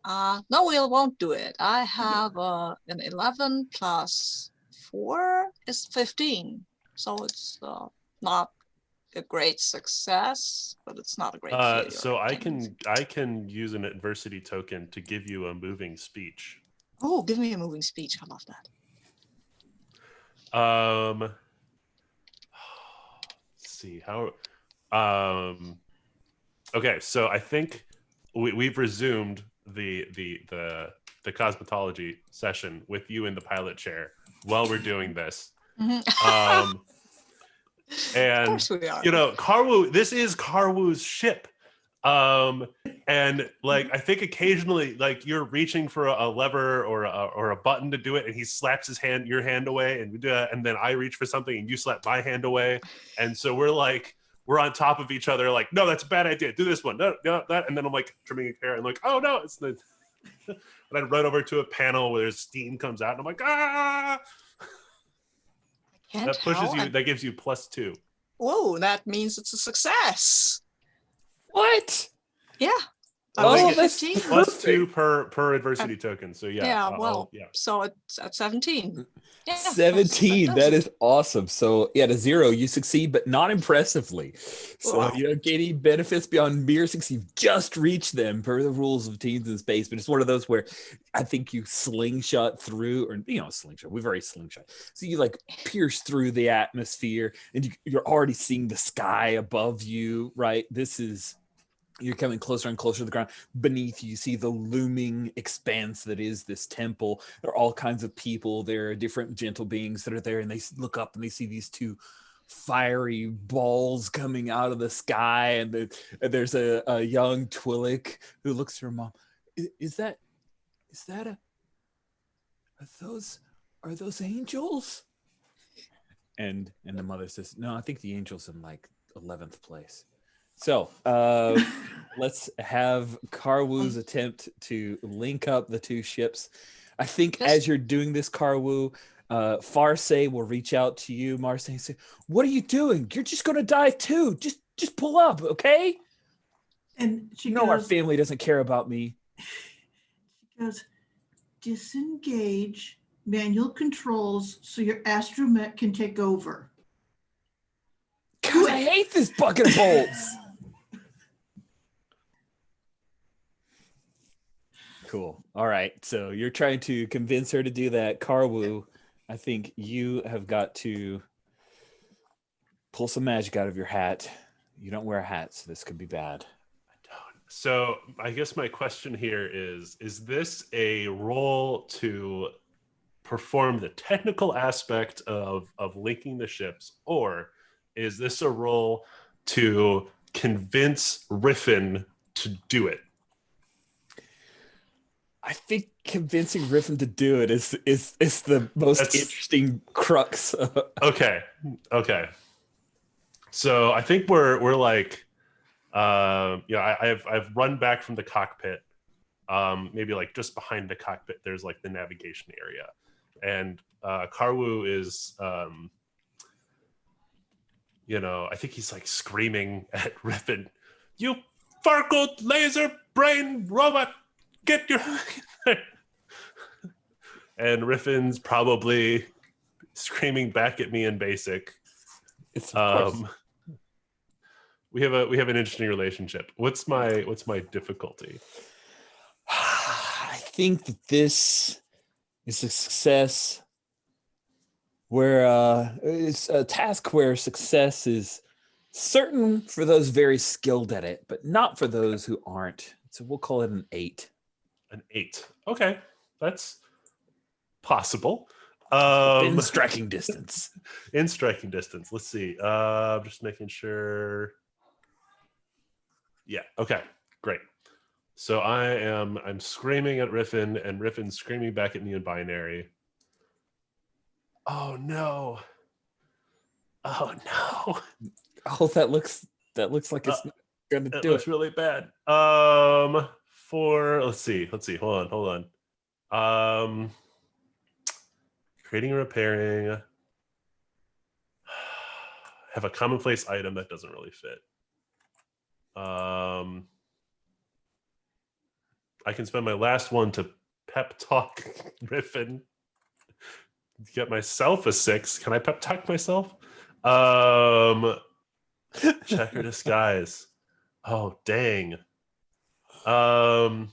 No, we won't do it. I have an 11 plus 4 is 15, so it's not a great success, but it's not a great failure. So I can use an adversity token to give you a moving speech. Oh, give me a moving speech. I love that. Let's see how. Okay, so I think we've resumed the cosmetology session with you in the pilot chair while we're doing this. And of course we are. Karwu, this is Karwu's ship. And like I think occasionally like you're reaching for a lever or a button to do it, and he slaps your hand away, and we do that, and then I reach for something and you slap my hand away, and so we're on top of each other, like, no, that's a bad idea. Do this one, no, that, and then I'm like trimming a hair and like, oh no, it's the. And I run over to a panel where steam comes out, and I'm like, ah! Can't That pushes tell. you. That gives you +2. Whoa, that means it's a success. What? Yeah. Well, I they was get at 15. +2 per adversity token. So yeah. Yeah, I'll- so it's at 17. Yeah, 17. does That it. is awesome. So yeah, to 0, you succeed, but not impressively. So Wow. you don't get any benefits beyond mere success. You've just reached them per the rules of Teens in Space. But it's one of those where I think you slingshot through, or slingshot. We've already slingshot. So you like pierce through the atmosphere, and you're already seeing the sky above you. Right. You're coming closer and closer to the ground. Beneath you see the looming expanse that is this temple. There are all kinds of people. There are different gentle beings that are there, and they look up and they see these two fiery balls coming out of the sky. And there's a young Twillick who looks at her mom. Are those angels? And the mother says, no, I think the angel's in like 11th place. So let's have Karwoo's attempt to link up the two ships. I think as you're doing this, Karwoo, Farse will reach out to you, Marseille, and say, what are you doing? You're just going to die too. Just pull up, okay? And she No, our goes, family doesn't care about me. she goes, disengage manual controls so your astromech can take over. God, I hate this bucket of bolts. Cool. All right. So you're trying to convince her to do that. Karwoo, I think you have got to pull some magic out of your hat. You don't wear a hat, so this could be bad. I don't. So I guess my question here is this a role to perform the technical aspect of linking the ships, or is this a role to convince Riffin to do it? I think convincing Riffin to do it is the most interesting crux. Okay. So I think we're like, I've run back from the cockpit. Maybe like just behind the cockpit, there's like the navigation area, and Karwoo is, I think he's like screaming at Riffin, "You Farkled laser brain robot! Get your..." And Riffin's probably screaming back at me in basic. It's we have an interesting relationship. What's my difficulty? I think that this is a success where it's a task where success is certain for those very skilled at it, but not for those who aren't. So we'll call it an 8. An 8. Okay, that's possible. In striking distance. In striking distance. Let's see. Just making sure. Yeah. Okay. Great. So I'm screaming at Riffin, and Riffin's screaming back at me in binary. Oh no. Oh no. Oh, that looks like it's not gonna do it. Looks really bad. Let's see. Hold on. Creating and repairing. Have a commonplace item that doesn't really fit. I can spend my last one to pep talk Riffin. Get myself a 6. Can I pep talk myself? Check or disguise. Oh dang. And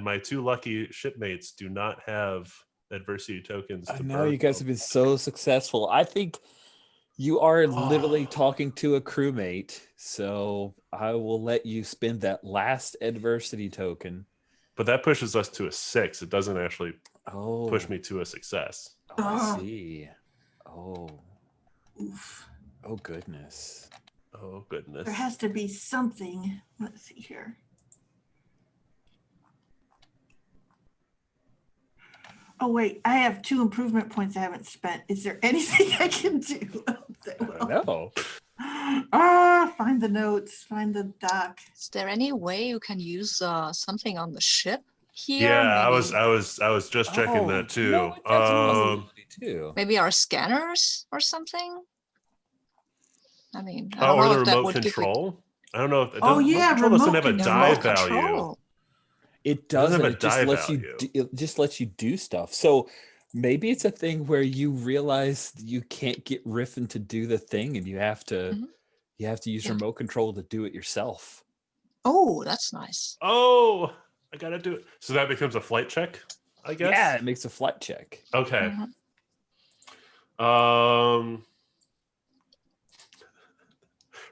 my 2 lucky shipmates do not have adversity tokens. I know you guys have been so successful. I think you are literally talking to a crewmate, so I will let you spend that last adversity token. But that pushes us to a 6. It doesn't actually push me to a success. Oh, I see. Oh. Oof. Oh goodness. Oh, goodness. There has to be something. Let's see here. Oh, wait, I have 2 improvement points I haven't spent. Is there anything I can do? No. Find the notes, find the doc. Is there any way you can use something on the ship here? Yeah, I Maybe, was just checking that too. No, that's a possibility too. maybe our scanners or something. I mean, I Oh, don't or know the if that remote would give you control. I don't know if Oh, yeah, control doesn't have a remote die remote value. control. It doesn't doesn't. have a It just die lets value. it just lets you do stuff. So maybe it's a thing where you realize you can't get Riffin to do the thing, and you have to Mhm. use Yeah. remote control to do it yourself. Oh, that's nice. Oh, I gotta do it. So that becomes a flight check, I guess. Yeah, it makes a flight check. Okay. Mhm.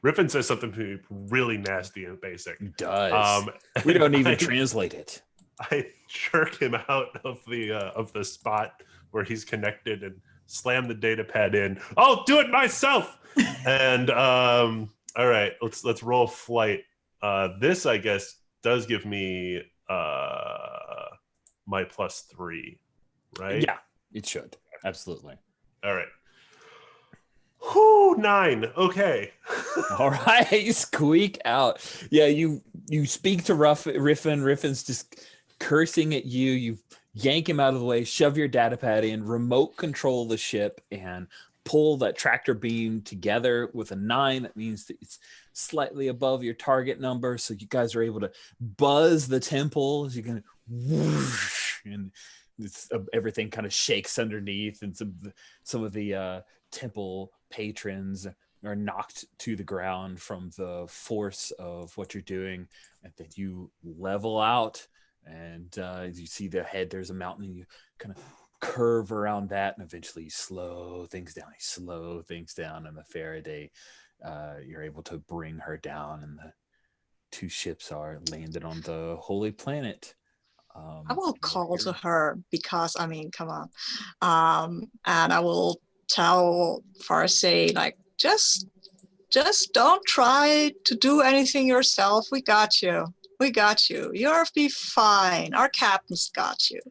Riffin says something really nasty and basic. It does. We and don't even I- translate it. I jerk him out of the spot where he's connected and slam the data pad in. I'll do it myself. And all right, let's roll flight. This I guess does give me my +3, right? Yeah, it should. Absolutely. All right. Whew, 9. Okay. All right, you squeak out. Yeah, you speak to Riffin. Riffin's just cursing at you. You yank him out of the way, shove your data pad in, remote control the ship, and pull that tractor beam together with a 9. That means that it's slightly above your target number, so you guys are able to buzz the temple as you can whoosh, and everything kind of shakes underneath, and some of the temple patrons are knocked to the ground from the force of what you're doing, and then you level out, and as you see the head, there's a mountain, and you kind of curve around that, and eventually you slow things down, and the Faraday, you're able to bring her down, and the 2 ships are landed on the holy planet. I will call to her because, I mean, come on. And I will tell Farsay, like, just don't try to do anything yourself. We got you. You'll be fine. Our captain's got you.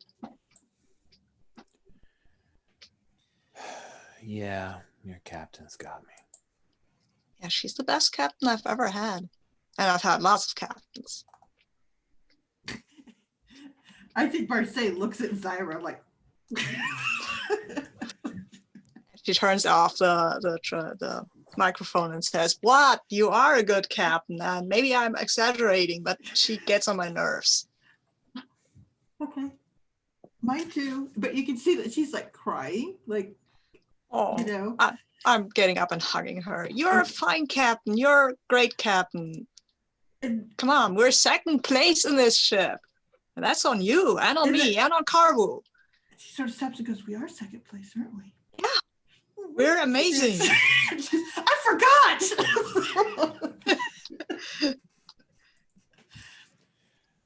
Yeah, your captain's got me. Yeah, she's the best captain I've ever had. And I've had lots of captains. I think Marseille looks at Zyra like. She turns off the microphone and says, "What? You are a good captain." And maybe I'm exaggerating, but she gets on my nerves. Okay. Mine too. But you can see that she's like crying, like, Oh, you know. I'm getting up and hugging her. You're a fine captain. You're a great captain. And Come on, we're 2nd place in this ship. And that's on you and on me and on Carwu. she sort of stops and goes, "We are 2nd place, aren't we?" Yeah. We're amazing. I forgot.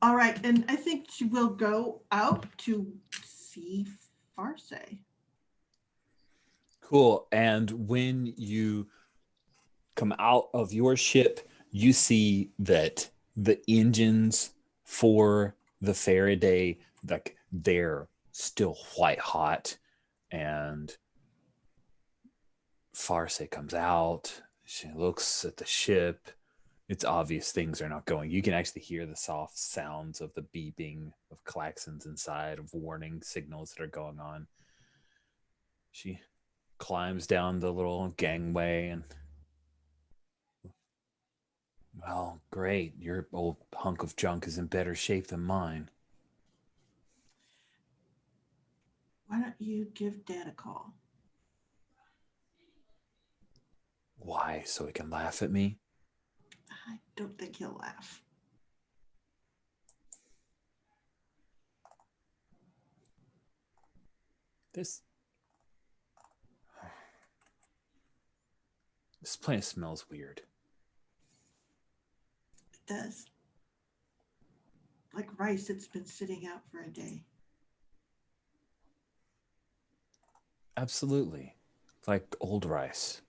All right, and I think she will go out to see Farsay. Cool. And when you come out of your ship, you see that the engines for the Faraday, like, they're still white hot, and Farsay comes out. She looks at the ship. It's obvious things are not going. You can actually hear the soft sounds of the beeping of klaxons inside, of warning signals that are going on. She climbs down the little gangway and, well, great. Your old hunk of junk is in better shape than mine. Why don't you give Dad a call? Why? So he can laugh at me? I don't think he'll laugh. This planet smells weird. It does. Like rice that's been sitting out for a day. Absolutely. Like old rice.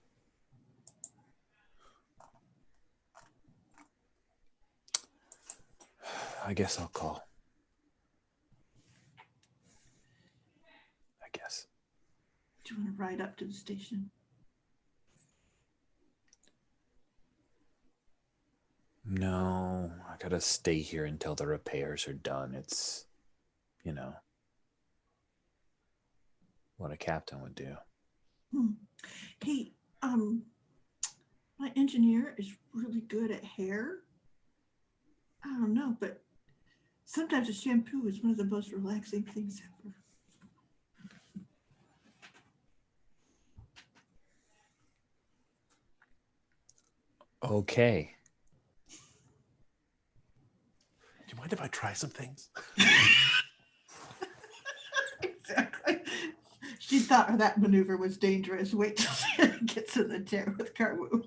I guess I'll call. I guess. Do you want to ride up to the station? No, I gotta stay here until the repairs are done. It's, you know, what a captain would do. Hey, my engineer is really good at hair. I don't know, but sometimes a shampoo is one of the most relaxing things ever. Okay. Do you mind if I try some things? Exactly. She thought that maneuver was dangerous. Wait till she gets in the chair with Karwoo.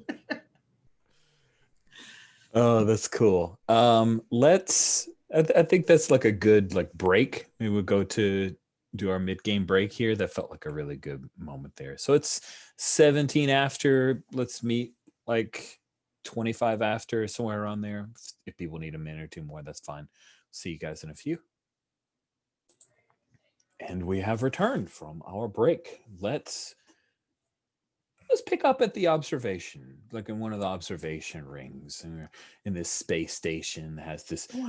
Oh, that's cool. Let's. I think that's like a good like break. Maybe we'll go to do our mid-game break here. That felt like a really good moment there. So it's 17 after. Let's meet like 25 after, somewhere around there. If people need a minute or two more, that's fine. See you guys in a few. And we have returned from our break. Let's pick up at the observation, like in one of the observation rings in this space station that has this. I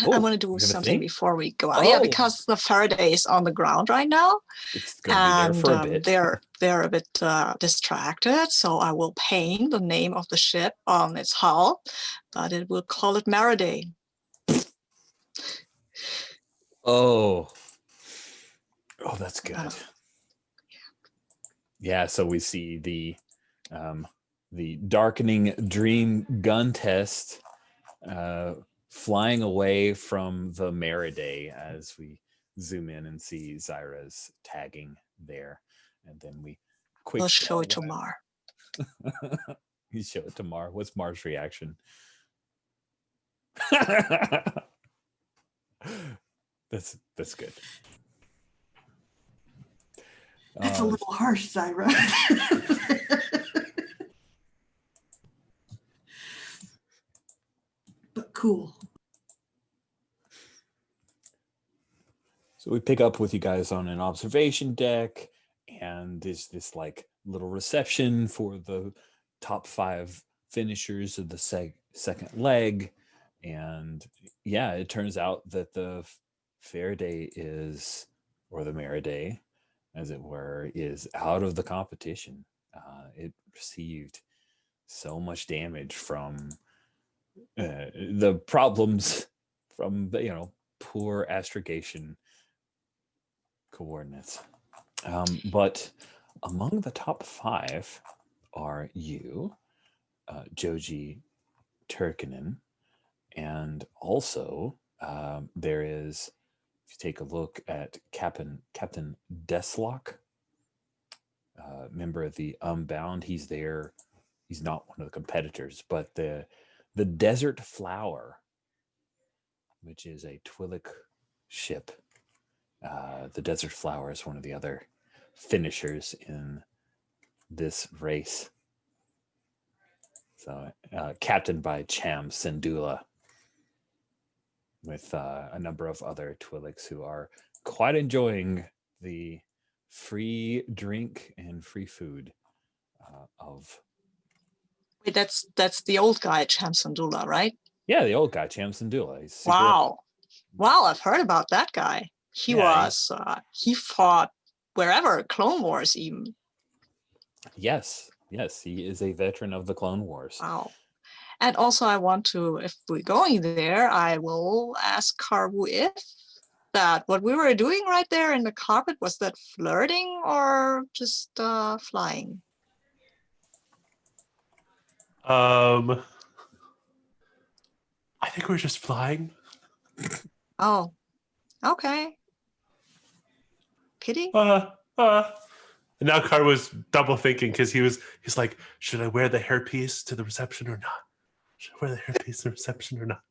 want to do you have a something thing? before we go out. Yeah, Oh. because the Faraday is on the ground right now, It's going to be there for a bit. they're a bit distracted. So I will paint the name of the ship on its hull, but it will call it Faraday. Oh, that's good. Yeah, so we see the darkening dream gun test flying away from the Faraday as we zoom in and see Zyra's tagging there, and then we quick. We'll show it to Mar. You show it to Mar. What's Mar's reaction? That's good. That's a little harsh, Zyra. But cool. So we pick up with you guys on an observation deck, and there's this like little reception for the top 5 finishers of the second leg. And yeah, it turns out that the Faraday is, or the Faraday, as it were, is out of the competition. It received so much damage from the problems from the poor astrogation coordinates. But among the top 5 are you, Joji Turkinen, and also there is, if you take a look at Captain Deslock, member of the Unbound, he's there. He's not one of the competitors, but the Desert Flower, which is a Twi'lek ship. The Desert Flower is one of the other finishers in this race. So, captained by Cham Syndulla, with a number of other Twi'leks who are quite enjoying the free drink and free food of. Wait, that's the old guy, Cham Syndulla, right? Yeah, the old guy, Cham Syndulla. Wow, I've heard about that guy. He fought wherever, Clone Wars even. Yes, he is a veteran of the Clone Wars. Wow. And also I want to, if we're going there, I will ask Karwoo if that what we were doing right there in the carpet, was that flirting or just flying? I think we're just flying. Oh, okay. Pity? And now Car was double thinking because he's like, should I wear the hairpiece to the reception or not? Should I wear the hairpiece to the reception or not?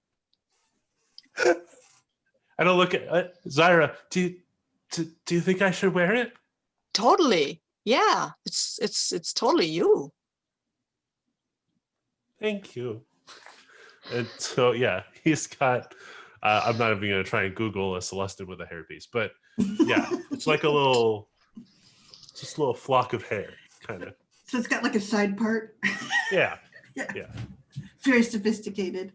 I don't look at Zyra. Do you think I should wear it? Totally. Yeah, it's totally you. Thank you. And so yeah, he's got I'm not even going to try and Google a Celestin with a hairpiece, but yeah, it's like just a little flock of hair, kind of. So it's got like a side part. Yeah, Yeah. yeah. Very sophisticated.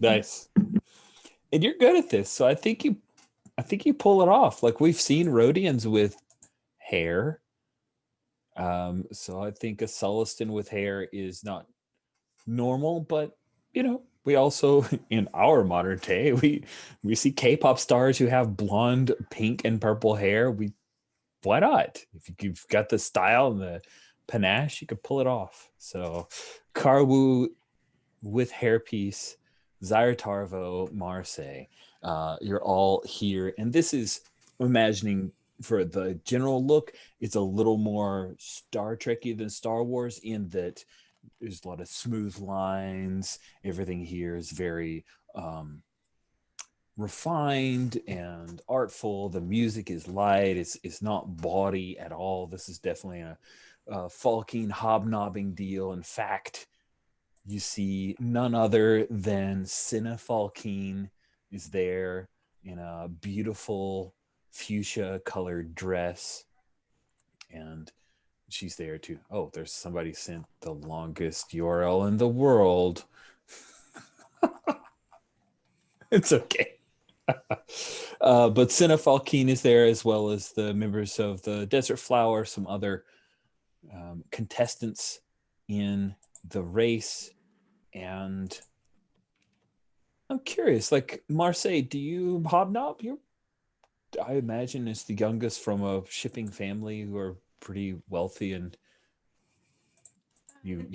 Nice. And you're good at this, so I think you pull it off. Like we've seen Rhodians with hair. So I think a Celestin with hair is not normal, but we also in our modern day we see K-pop stars who have blonde, pink, and purple hair. Why not? If you've got the style and the panache, you could pull it off. So Karwu with hairpiece, Zyra Tarvo, Marseille, you're all here. And this is, imagining for the general look, it's a little more Star Trekky than Star Wars in that there's a lot of smooth lines. Everything here is very refined and artful. The music is light. It's not bawdy at all. This is definitely a Falkine hobnobbing deal. In fact, you see none other than Cinna Falkine is there in a beautiful fuchsia colored dress, and she's there too. Oh, there's somebody sent the longest URL in the world. It's okay. But Cinna Falkine is there, as well as the members of the Desert Flower, some other contestants in the race. And I'm curious, like Marseille, do you hobnob? I imagine it's the youngest from a shipping family who are pretty wealthy, and you've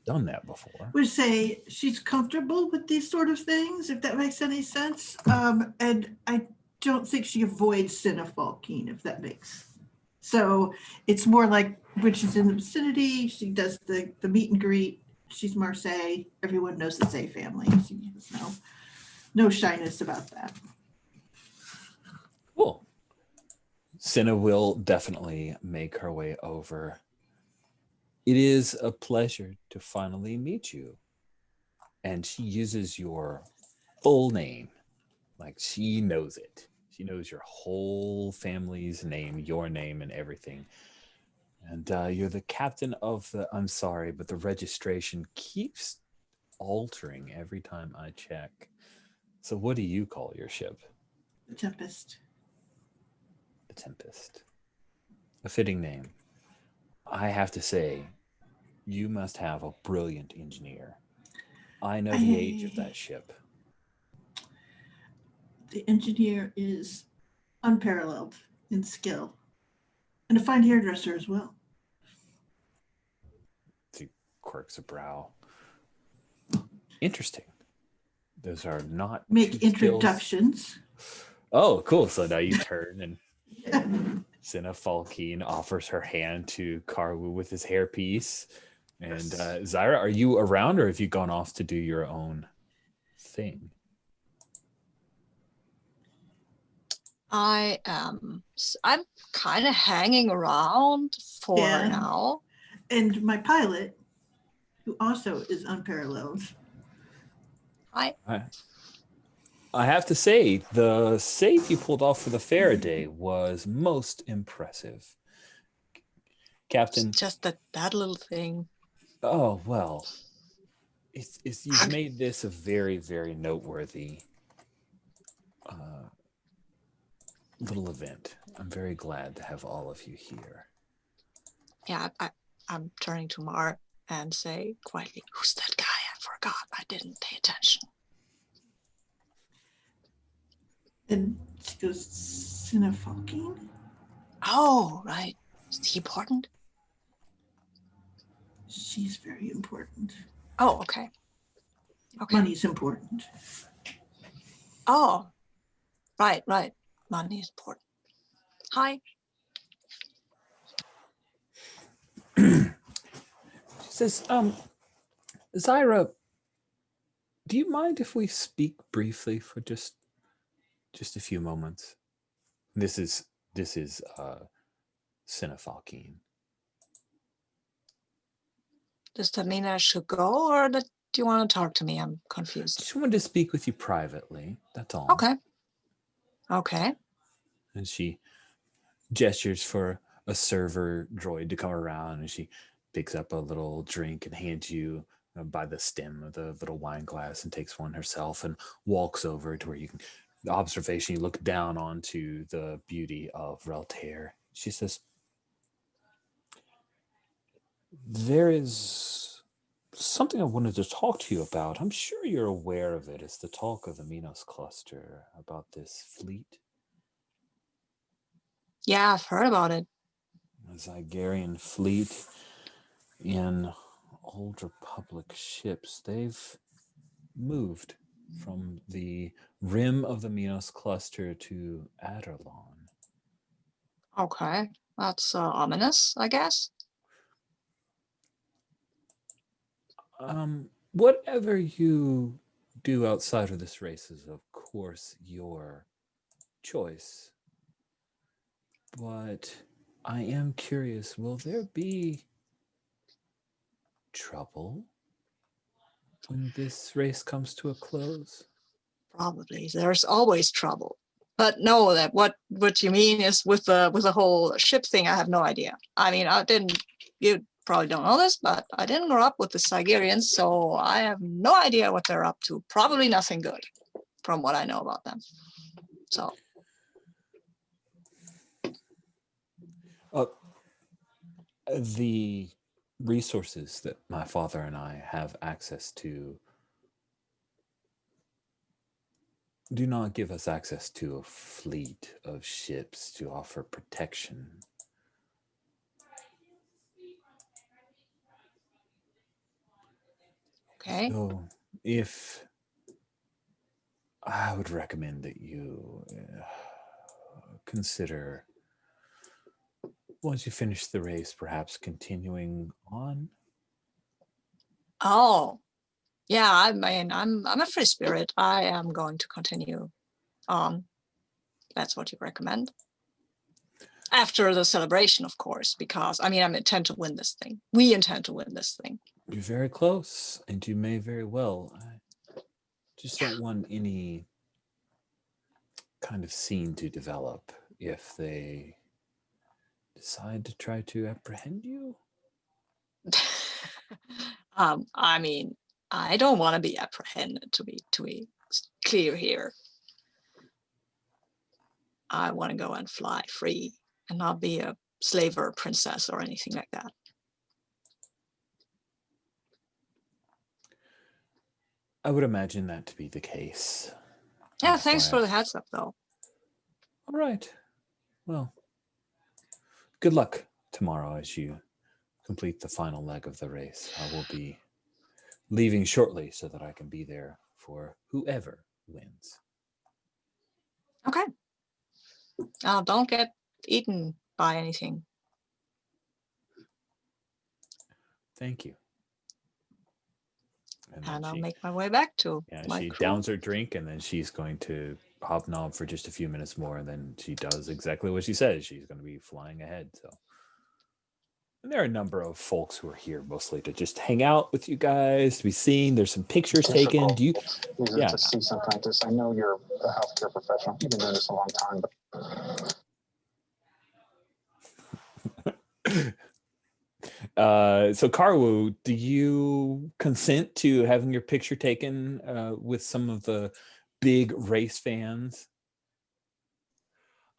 done that before. Would say she's comfortable with these sort of things, if that makes any sense. And I don't think she avoids Cinna Falkine, if that makes. So it's more like when she's in the vicinity, she does the meet and greet. She's Marseille. Everyone knows the Zay family. She has no shyness about that. Cool. Cinna will definitely make her way over. It is a pleasure to finally meet you. And she uses your full name. Like she knows it. She knows your whole family's name, your name, and everything. And you're the captain of the, I'm sorry, but the registration keeps altering every time I check. So what do you call your ship? The Tempest. The Tempest. A fitting name. I have to say, you must have a brilliant engineer. I know the age of that ship. The engineer is unparalleled in skill. And a fine hairdresser as well. He quirks a brow. Interesting. Those are not make introductions. Skills. Oh, cool. So now you turn and Cinna Falkine offers her hand to Karwu with his hairpiece. And Zyra, are you around, or have you gone off to do your own thing? I'm kind of hanging around for now. And my pilot, who also is unparalleled. I have to say, the save you pulled off for the Faraday was most impressive. Captain. Just that little thing. Oh, well. You've made this a very, very noteworthy little event. I'm very glad to have all of you here. Yeah, I'm turning to Mar and say quietly, "Who's that guy? I forgot. I didn't pay attention." And she goes, Cinna Falkine? Oh, right. Is he important? She's very important. Oh, okay. Okay. Money's important. Oh, right. Money is important. Hi. She says, Zyra, do you mind if we speak briefly for just a few moments? This is Cinna Falkine. Does that mean I should go, or that do you want to talk to me? I'm confused. Just wanted to speak with you privately. That's all. Okay. Okay. And she gestures for a server droid to come around, and she picks up a little drink and hands you by the stem of the little wine glass and takes one herself and walks over to where you can, the observation, you look down onto the beauty of Reltair. She says, there is something I wanted to talk to you about. I'm sure you're aware of it. It's the talk of the Minos cluster about this fleet. Yeah, I've heard about it. A Zygarian fleet in Old Republic ships. They've moved from the rim of the Minos cluster to Aderlon. Okay. That's ominous, I guess. Whatever you do outside of this race is, of course, your choice. But I am curious, will there be trouble when this race comes to a close? Probably. There's always trouble. But no, that what you mean is with the whole ship thing, I have no idea. I mean, you probably don't know this, but I didn't grow up with the Cygarians, so I have no idea what they're up to. Probably nothing good from what I know about them. So the resources that my father and I have access to do not give us access to a fleet of ships to offer protection. okay. So if I would recommend that you consider, once you finish the race, perhaps continuing on. Oh, yeah. I mean, I'm a free spirit. I am going to continue on. That's what you recommend. After the celebration, of course, because I mean, I intend to win this thing. We intend to win this thing. You're very close, and you may very well. I just don't want any kind of scene to develop if they decide to try to apprehend you. I mean, I don't want to be apprehended, to be clear here. I want to go and fly free and not be a slave or a princess or anything like that. I would imagine that to be the case. Yeah, That's thanks why for the heads up, though. All right. Well, good luck tomorrow as you complete the final leg of the race. I will be leaving shortly so that I can be there for whoever wins. Okay. Don't get eaten by anything. Thank you. And I'll make my way back to my she crew. downs her drink, and then she's going to hobnob for just a few minutes more, and then she does exactly what she says. She's going to be flying ahead. So, and there are a number of folks who are here mostly to just hang out with you guys, to be seen. There's some pictures taken. Do you? Yeah. To see something like this. I know you're a healthcare professional. You've been doing this a long time, but. So Karwu, do you consent to having your picture taken with some of the big race fans?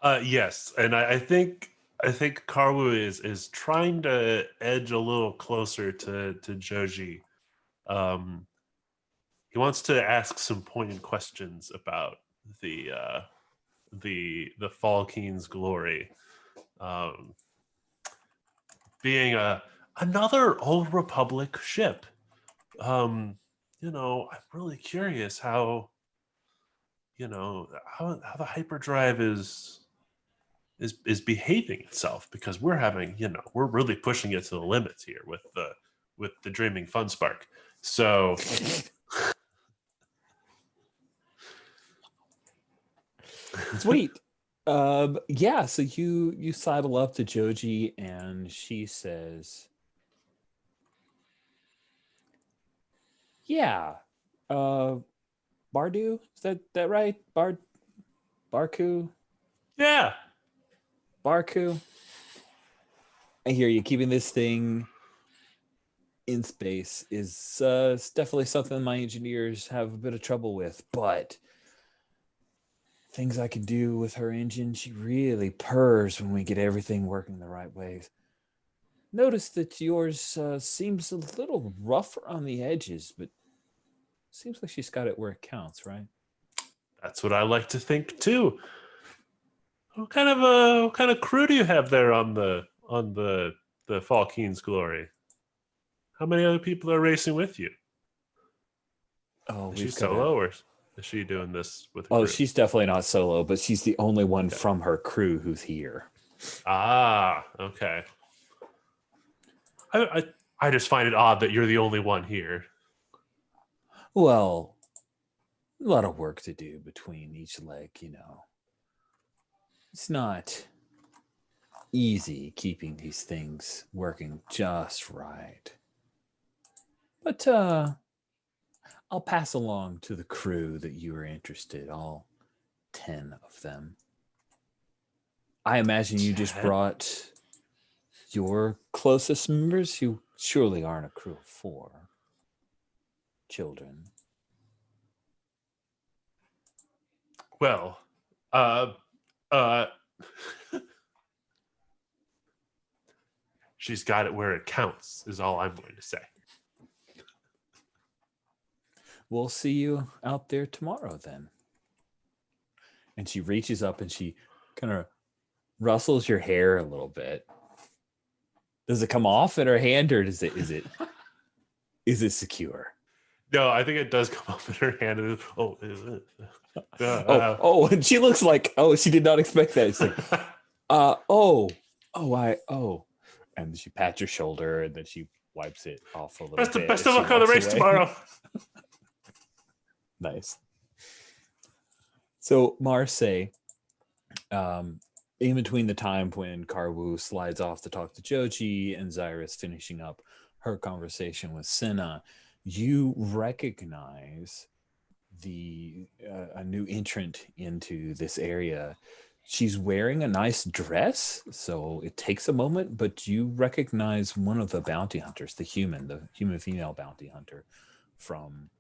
Yes, and I think Karwu is trying to edge a little closer to Joji. He wants to ask some pointed questions about the Falkeen's glory, being another Old Republic ship. I'm really curious how the hyperdrive is behaving itself, because we're having, we're really pushing it to the limits here with the Dreaming Fun Spark. So Sweet. Yeah, so you sidle up to Joji, and she says, Yeah. Bardu? Is that right? Barku? Yeah. Barku? I hear you. Keeping this thing in space is it's definitely something my engineers have a bit of trouble with, but things I can do with her engine, she really purrs when we get everything working the right ways. Notice that yours seems a little rougher on the edges, but seems like she's got it where it counts, right? That's what I like to think too. What kind of crew do you have there on the Falkeen's Glory? How many other people are racing with you? Oh, Is she we've got solo or is she doing this with a Oh, crew? she's definitely not solo, but she's the only one from her crew who's here. Ah, okay. I just find it odd that you're the only one here. Well, a lot of work to do between each leg, you know. It's not easy keeping these things working just right. But I'll pass along to the crew that you are interested, all 10 of them. I imagine you just 10? brought your closest members. You surely aren't a crew of 4 children. Well, uh, uh, she's got it where it counts, is all I'm going to say. We'll see you out there tomorrow then. And she reaches up and she kind of rustles your hair a little bit. Does it come off in her hand, or is it secure? No, I think it does come up in her hand. Is it? And she looks like, she did not expect that. It's like, and she pats your shoulder and then she wipes it off a little bit. Best as of she luck on the walks race away. tomorrow. Nice. So Marseille, in between the time when Karwu slides off to talk to Joji and Zyrus finishing up her conversation with Senna, you recognize a new entrant into this area. She's wearing a nice dress, so it takes a moment, but you recognize one of the bounty hunters, the human female bounty hunter from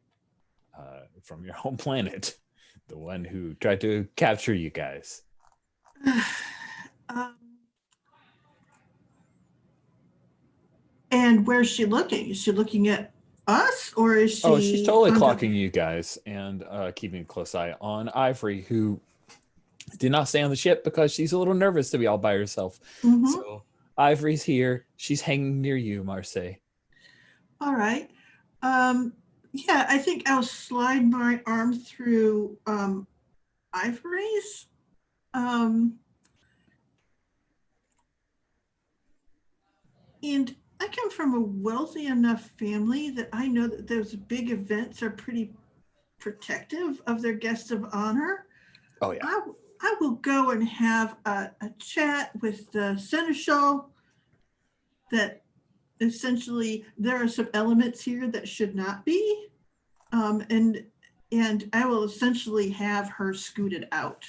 your home planet, the one who tried to capture you guys. And where's she looking? Is she looking at us, or is she? Oh, she's totally clocking you guys and keeping a close eye on Ivory, who did not stay on the ship because she's a little nervous to be all by herself. Mhm. So Ivory's here. She's hanging near you, Marseille. All right. Yeah, I think I'll slide my arm through Ivory's. And I come from a wealthy enough family that I know that those big events are pretty protective of their guests of honor. Oh, yeah. I will go and have a chat with the seneschal that essentially there are some elements here that should not be. And I will essentially have her scooted out.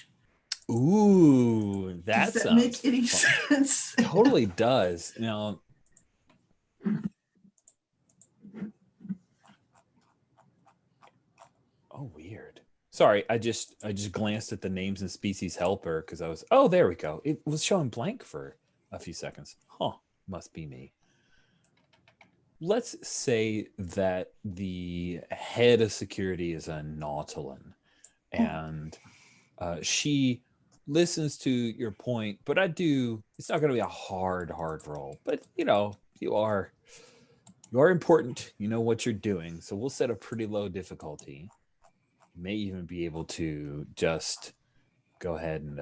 Ooh, that Does that sounds make any fun. sense? Totally does. Now, oh, weird. Sorry, I just glanced at the names and species helper because I was, there we go. It was showing blank for a few seconds. Huh, must be me. Let's say that the head of security is a Nautilin, and she listens to your point, but it's not going to be a hard roll, but you are important. You know what you're doing. So we'll set a pretty low difficulty. You may even be able to just go ahead and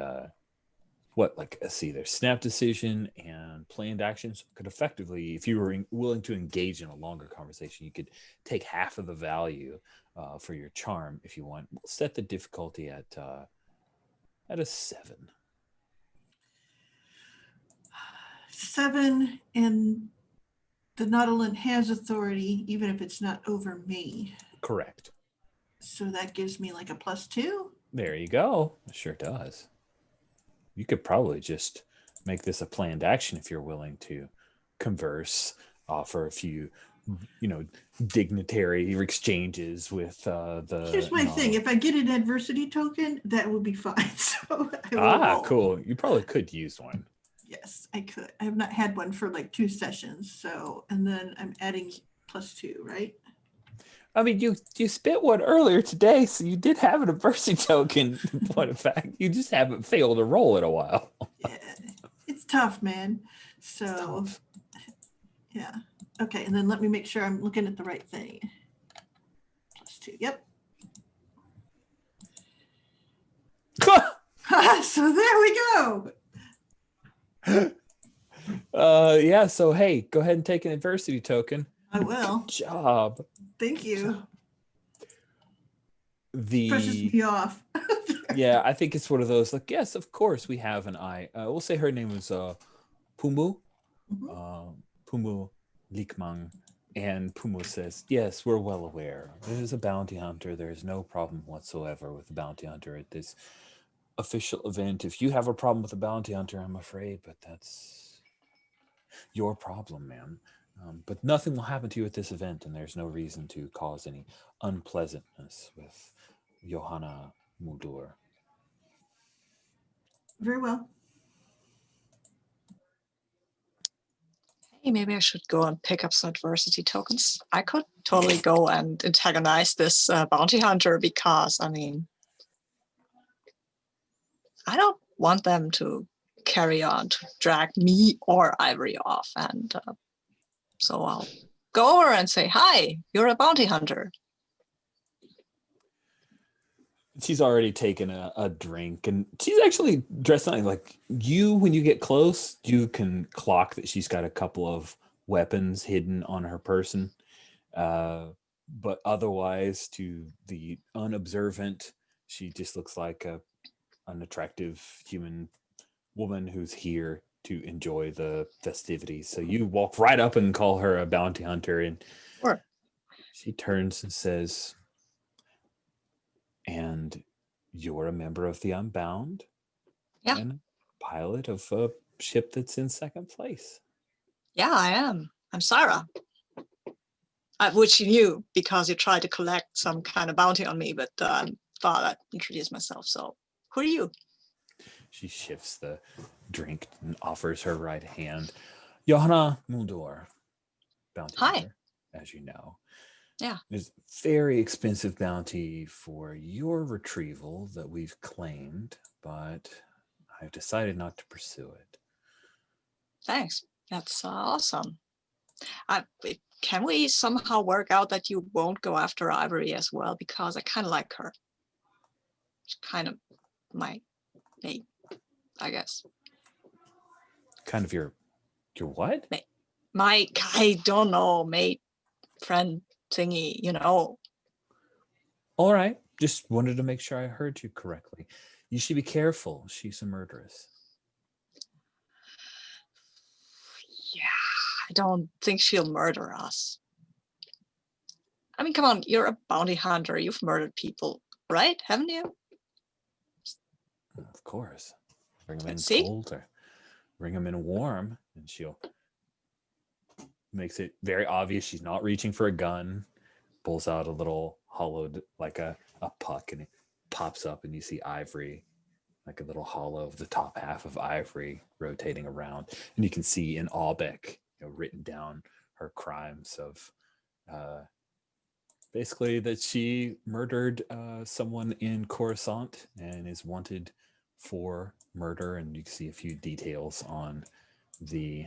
there's snap decision and planned actions could effectively, if you were willing to engage in a longer conversation, you could take half of the value for your charm if you want. We'll set the difficulty at a 7. 7, and The Nautilin has authority, even if it's not over me. Correct. So that gives me like a +2. There you go. It sure does. You could probably just make this a planned action if you're willing to converse, offer a few, dignitary exchanges with the. Here's my thing. If I get an adversity token, that would be fine. So I will roll. Cool. You probably could use one. Yes, I could. I have not had one for like 2 sessions. So, and then I'm adding +2, right? I mean, you spit one earlier today, so you did have an adversity token. In point of fact, you just haven't failed to roll in a while. Yeah, it's tough, man. So, Tough. yeah. Okay, and then let me make sure I'm looking at the right thing. +2. Yep. So there we go. Yeah. So hey, go ahead and take an adversity token. I will. Good job. Thank you. The Pushes me off. yeah, I think it's one of those like, yes, of course we have an eye. We'll say her name was Pumu. Mhm. Pumu Likmang. And Pumu says, yes, we're well aware. There's a bounty hunter. There's no problem whatsoever with the bounty hunter at this official event. If you have a problem with the bounty hunter, I'm afraid, but that's your problem, ma'am. But nothing will happen to you at this event, and there's no reason to cause any unpleasantness with Johanna Muldur. Very well. Hey, maybe I should go and pick up some adversity tokens. I could totally go and antagonize this bounty hunter because, I mean, I don't want them to carry on to drag me or Ivory off. And so I'll go over and say, hi, you're a bounty hunter. She's already taken a drink, and she's actually dressed like you. When you get close, you can clock that she's got a couple of weapons hidden on her person. But otherwise, to the unobservant, she just looks like an attractive human woman who's here to enjoy the festivities. So you walk right up and call her a bounty hunter, and Sure. she turns and says, and you're a member of the Unbound? Yeah. And a pilot of a ship that's in second place. Yeah, I am. I'm Sarah. Which you knew because you tried to collect some kind of bounty on me, but thought I'd introduce myself. So who are you? She shifts the drink and offers her right hand. Johanna Muldur, bounty Hi. hunter, as you know. Yeah. There's very expensive bounty for your retrieval that we've claimed, but I've decided not to pursue it. Thanks. That's awesome. Can we somehow work out that you won't go after Ivory as well? Because I kind of like her. She's kind of my mate, I guess. Kind of your what? My, I don't know, mate, friend thingy, you know. All right. Just wanted to make sure I heard you correctly. You should be careful. She's a murderess. Yeah, I don't think she'll murder us. I mean, come on, you're a bounty hunter. You've murdered people, right? Haven't you? Of course. Bring them in See? cold or bring them in warm, and she'll makes it very obvious she's not reaching for a gun, pulls out a little hollowed, like a puck, and it pops up, and you see Ivory, like a little hollow of the top half of Ivory rotating around. And you can see in Albeck, written down her crimes of basically that she murdered someone in Coruscant and is wanted for murder. And you can see a few details on the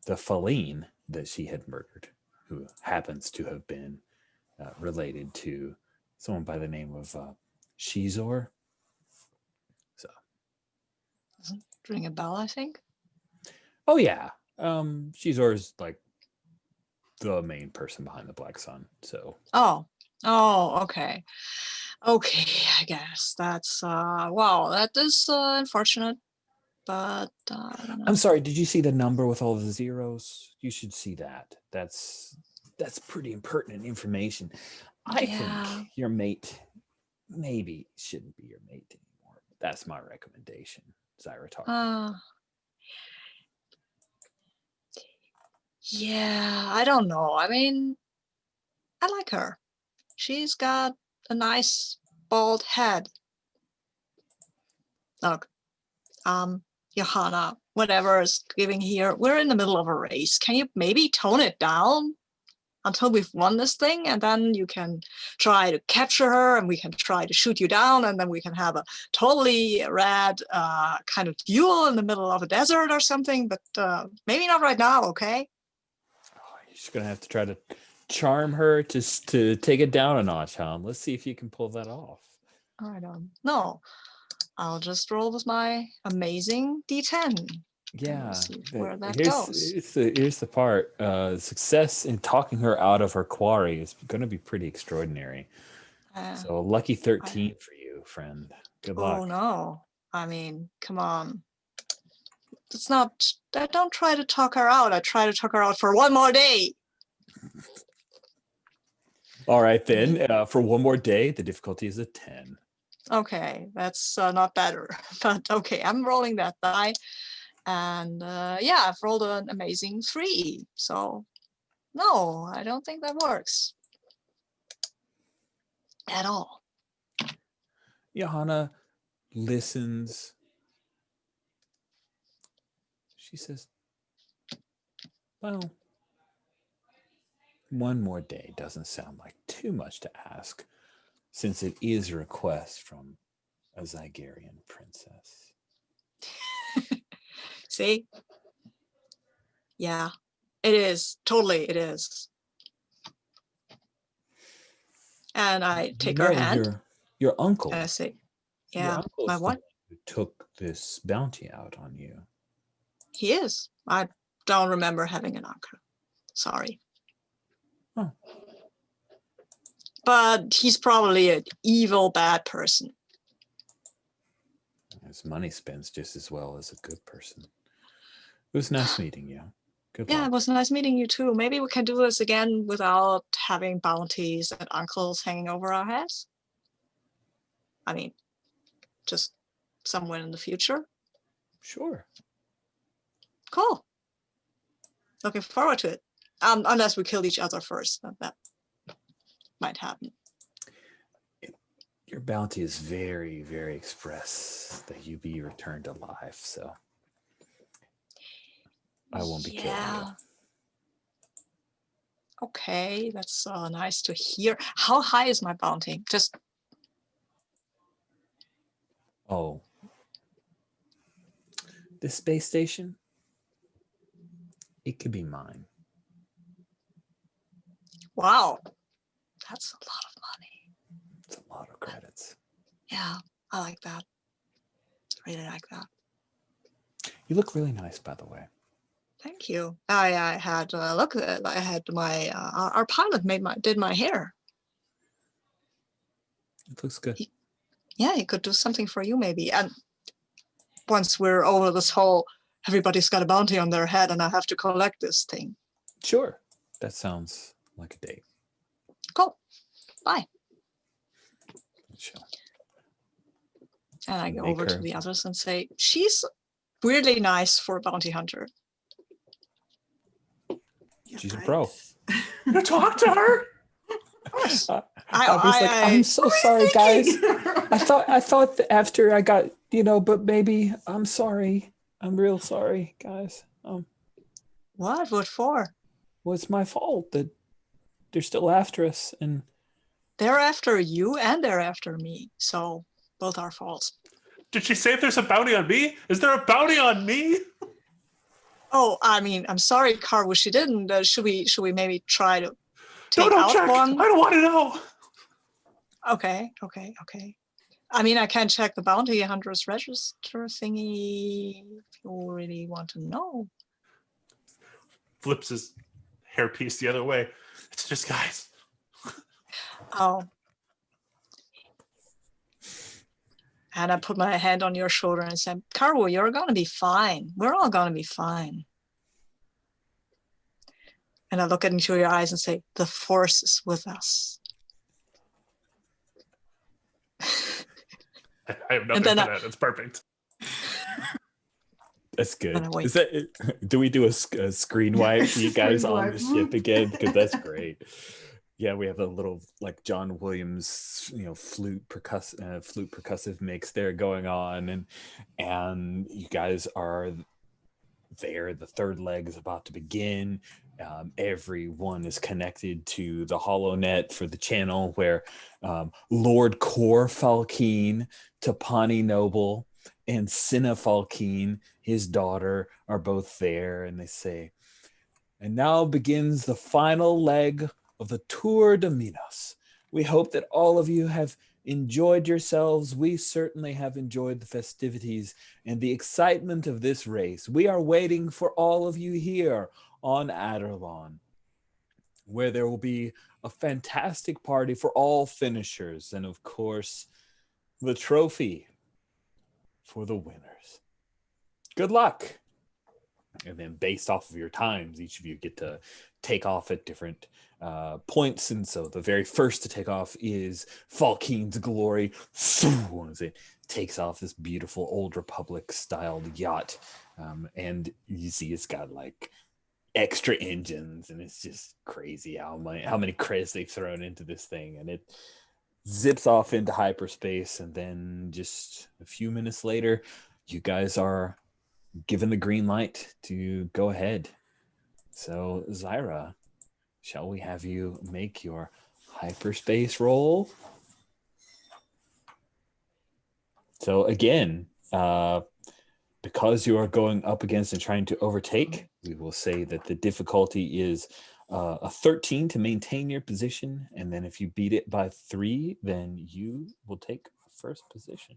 Faline that she had murdered, who happens to have been related to someone by the name of Shizor. So, Doesn't ring a bell, I think. oh yeah, Shizor is like the main person behind the Black Sun. So, Oh, okay. Okay, I guess that's wow, that is unfortunate. but I don't know. I'm sorry, did you see the number with all the zeros? You should see that. That's pretty impertinent information. I Yeah. think your mate maybe shouldn't be your mate anymore. That's my recommendation, Zyratar. Yeah, I don't know. I mean, I like her. She's got a nice bald head. Look, Johanna, whatever is giving here, we're in the middle of a race. Can you maybe tone it down until we've won this thing? And then you can try to capture her and we can try to shoot you down. And then we can have a totally rad kind of duel in the middle of a desert or something. But maybe not right now, okay? You're just going to have to try to charm her to take it down a notch, huh? Let's see if you can pull that off. I don't know. I'll just roll with my amazing D10. Yeah, We'll see where that here's, goes. Here's the part. Success in talking her out of her quarry is going to be pretty extraordinary. So lucky 13 for you, friend. Good luck. Oh no. I mean, come on. It's not, I don't try to talk her out. I try to talk her out for one more day. All right, then. For one more day, the difficulty is a 10. Okay, that's not better. But okay, I'm rolling that die. And yeah, I've rolled an amazing 3. So no, I don't think that works at all. Johanna listens. She says, well, one more day doesn't sound like too much to ask, since it is a request from a Zygerian princess. See? Yeah, it is. Totally, it is. And I take her hand. Your uncle. And I say, Your yeah, uncle my is the what? one who took this bounty out on you. He is. I don't remember having an uncle. Sorry. Oh. But he's probably an evil, bad person. His money spends just as well as a good person. It was nice meeting you. Good Yeah, luck. it was nice meeting you too. Maybe we can do this again without having bounties and uncles hanging over our heads. I mean, just somewhere in the future. Sure. Cool. Looking forward to it. Unless we killed each other first, that might happen. Your bounty is very, very express that you be returned alive, so I won't be killing you. Okay, that's nice to hear. How high is my bounty? Just. Oh. This space station? It could be mine. Wow. That's a lot of money. It's a lot of credits. Yeah, I like that. Really like that. You look really nice, by the way. Thank you. I had look. I had my our pilot did my hair. It looks good. He could do something for you maybe. And once we're over this whole, everybody's got a bounty on their head, and I have to collect this thing. Sure. That sounds like a date. Cool. Bye. Sure. And I go over to the others and say, she's weirdly nice for a bounty hunter. She's a pro. You talk to her? Of course. I'm so sorry, guys. I thought that after I got, but maybe I'm sorry. I'm real sorry, guys. What? What for? Well, it's my fault that they're still after us, and they're after you and they're after me. So both our faults. Did she say if there's a bounty on me? Is there a bounty on me? Oh, I mean, I'm sorry, Carwo, she didn't. Should we maybe try to take No, out check. one? I don't want to know. Okay. I mean, I can check the bounty hunter's register thingy if you really want to know. Flips his hairpiece the other way. It's just guys. Oh. And I put my hand on your shoulder and said, Karwo, you're going to be fine. We're all going to be fine. And I look into your eyes and say, the force is with us. I have nothing for that. That's perfect. That's good. And I wait. Is that? Do we do a screen wipe for you guys Screen on wipe. the ship again? Because that's great. Yeah, we have a little like John Williams, flute percussive mix there going on, and you guys are there. The third leg is about to begin. Everyone is connected to the HoloNet for the channel where Lord Cor Falkeen, Tapani Noble, and Cinna Falkeen, his daughter, are both there, and they say, and now begins the final leg of the Tour de Minos. We hope that all of you have enjoyed yourselves. We certainly have enjoyed the festivities and the excitement of this race. We are waiting for all of you here on Aderlon, where there will be a fantastic party for all finishers, and of course, the trophy for the winners. Good luck. And then based off of your times, each of you get to take off at different points. And so the very first to take off is Falkeen's Glory. As it takes off this beautiful Old Republic styled yacht. And you see it's got like extra engines, and it's just crazy how many credits they've thrown into this thing. And it zips off into hyperspace, and then just a few minutes later, you guys are given the green light to go ahead. So Zyra, shall we have you make your hyperspace roll? So again, because you are going up against and trying to overtake, we will say that the difficulty is a 13 to maintain your position. And then if you beat it by 3, then you will take first position.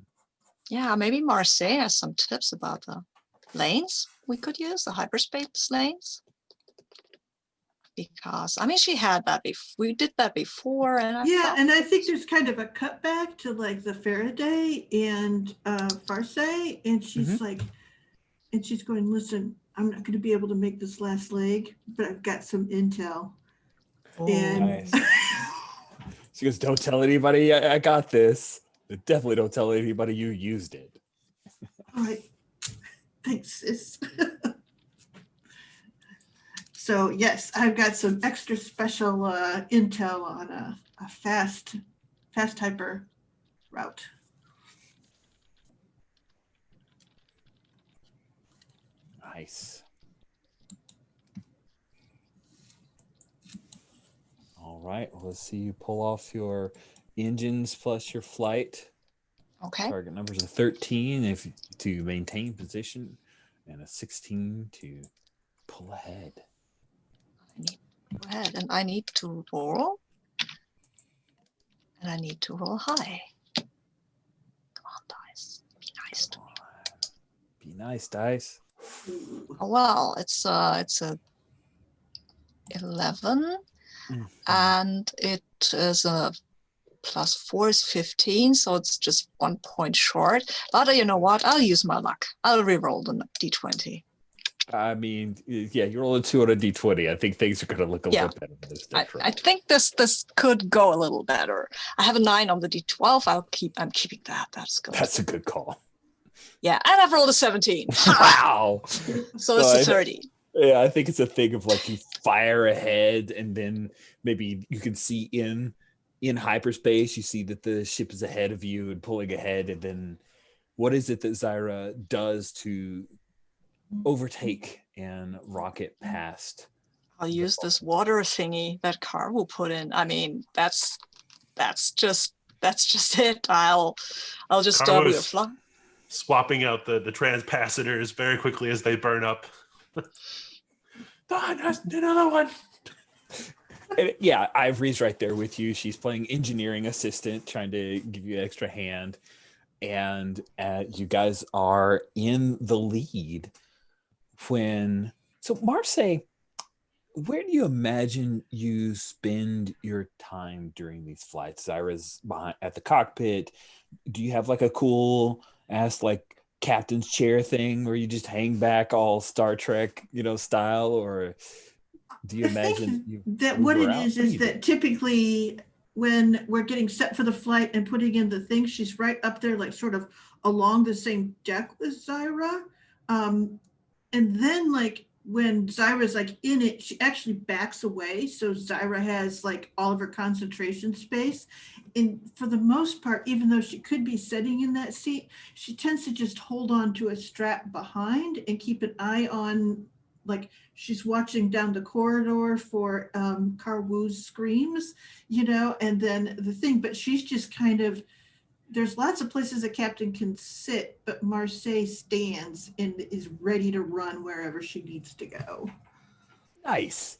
Yeah, maybe Marseille has some tips about the lanes we could use, the hyperspace lanes. Because, I mean, she had that before. We did that before. And I think there's kind of a cutback to like the Faraday and Farsi. And she's like, and she's going, listen, I'm not going to be able to make this last leg, but I've got some intel. Oh, and nice. She goes, don't tell anybody I got this. But definitely don't tell anybody you used it. all right. Thanks, sis. So yes, I've got some extra special intel on a fast hyper route. Nice. All right, well, let's see you pull off your engines plus your flight. okay. Target numbers are 13 to maintain position, and a 16 to pull ahead. Go ahead, and I need to roll. And I need to roll high. Come on, dice. Be nice to me. Be nice, dice. Oh, well, it's a 11, and it is a +4 is 15, so it's just 1 point short. But you know what? I'll use my luck. I'll re-roll the d20. I mean, yeah, you roll a 2 on a d20. I think things are going to look a little better than this. I think this could go a little better. I have a 9 on the d12. I'm keeping that. That's good. That's a good call. Yeah, and I've rolled a 17. Wow. So it's a 30. Yeah, I think it's a thing of like you fire ahead, and then maybe you can see in hyperspace, you see that the ship is ahead of you and pulling ahead, and then what is it that Zyra does to overtake and rocket past? I'll use this water thingy that Car will put in. I mean, that's just it. I'll just Car do a was fly. Swapping out the transpacitors very quickly as they burn up. Don has another one. And yeah, Ivory's right there with you. She's playing engineering assistant, trying to give you an extra hand. And you guys are in the lead when... So Marseille, Where do you imagine you spend your time during these flights? Zyra's behind at the cockpit. Do you have like a cool ass like captain's chair thing where you just hang back all Star Trek, style, or do you I imagine think you that what Uber it out? What do is you do? that typically when we're getting set for the flight and putting in the thing, she's right up there, like sort of along the same deck with Zyra. Um, and then like when Zyra's like in it, she actually backs away. So Zyra has like all of her concentration space. And for the most part, even though she could be sitting in that seat, she tends to just hold on to a strap behind and keep an eye on, like she's watching down the corridor for Karwoo's screams, and then the thing, but she's just kind of, there's lots of places a captain can sit, but Marseille stands and is ready to run wherever she needs to go. Nice.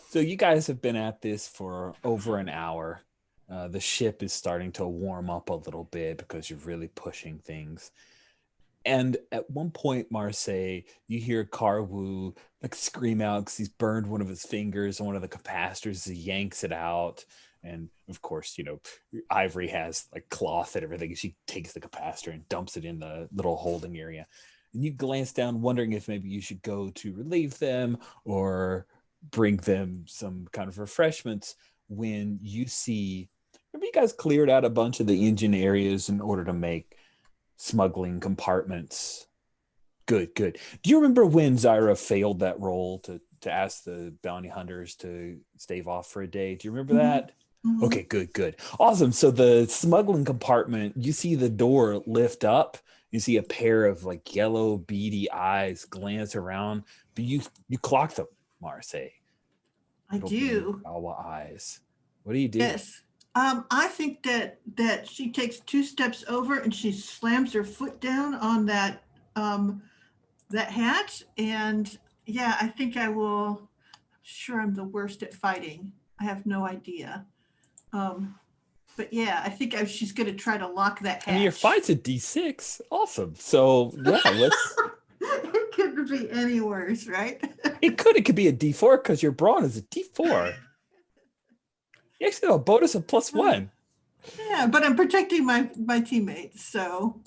So you guys have been at this for over an hour. The ship is starting to warm up a little bit because you're really pushing things. And at one point, Marseille, you hear Karwoo like scream out because he's burned one of his fingers on one of the capacitors. He yanks it out. And of course, Ivory has like cloth and everything. She takes the capacitor and dumps it in the little holding area. And you glance down, wondering if maybe you should go to relieve them or bring them some kind of refreshments when you see, remember you guys cleared out a bunch of the engine areas in order to make smuggling compartments. Good. Do you remember when Zyra failed that role to ask the bounty hunters to stave off for a day? Do you remember that? Mhm. Okay, good. Awesome. So the smuggling compartment, you see the door lift up. You see a pair of like yellow beady eyes glance around, but you clock them, Marseille. I do. Our eyes. What do you do? Yes. I think that she takes two steps over and she slams her foot down on that hatch. And yeah, I think I will. Sure, I'm the worst at fighting. I have no idea. But yeah, I think she's going to try to lock that hatch. I mean, your fight's a D6. Awesome. So yeah, let's. It couldn't be any worse, right? It could be a D4 because your brawn is a D4. You actually have a bonus of +1. Yeah, but I'm protecting my teammates, so.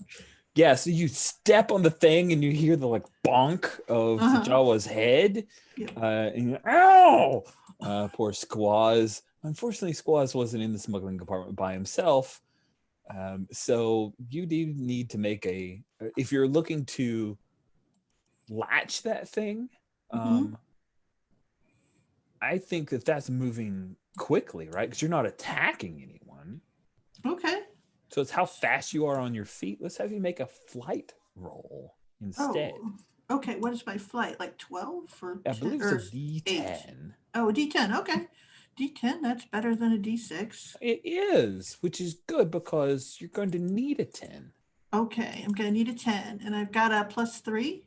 Yeah, so you step on the thing and you hear the like bonk of the Jawa's head. Yep. And you're, ow! Poor Squaz. Unfortunately, Squaz wasn't in the smuggling compartment by himself. So you do need to make if you're looking to latch that thing, I think that's moving quickly, right? Because you're not attacking anyone. Okay. So it's how fast you are on your feet. Let's have you make a flight roll instead. Oh, okay. What is my flight? Like 12 or 10? I believe it's a D10. 8? Oh, a D10. Okay. D10, that's better than a D6. It is, which is good because you're going to need a 10. Okay, I'm going to need a 10. And I've got a +3.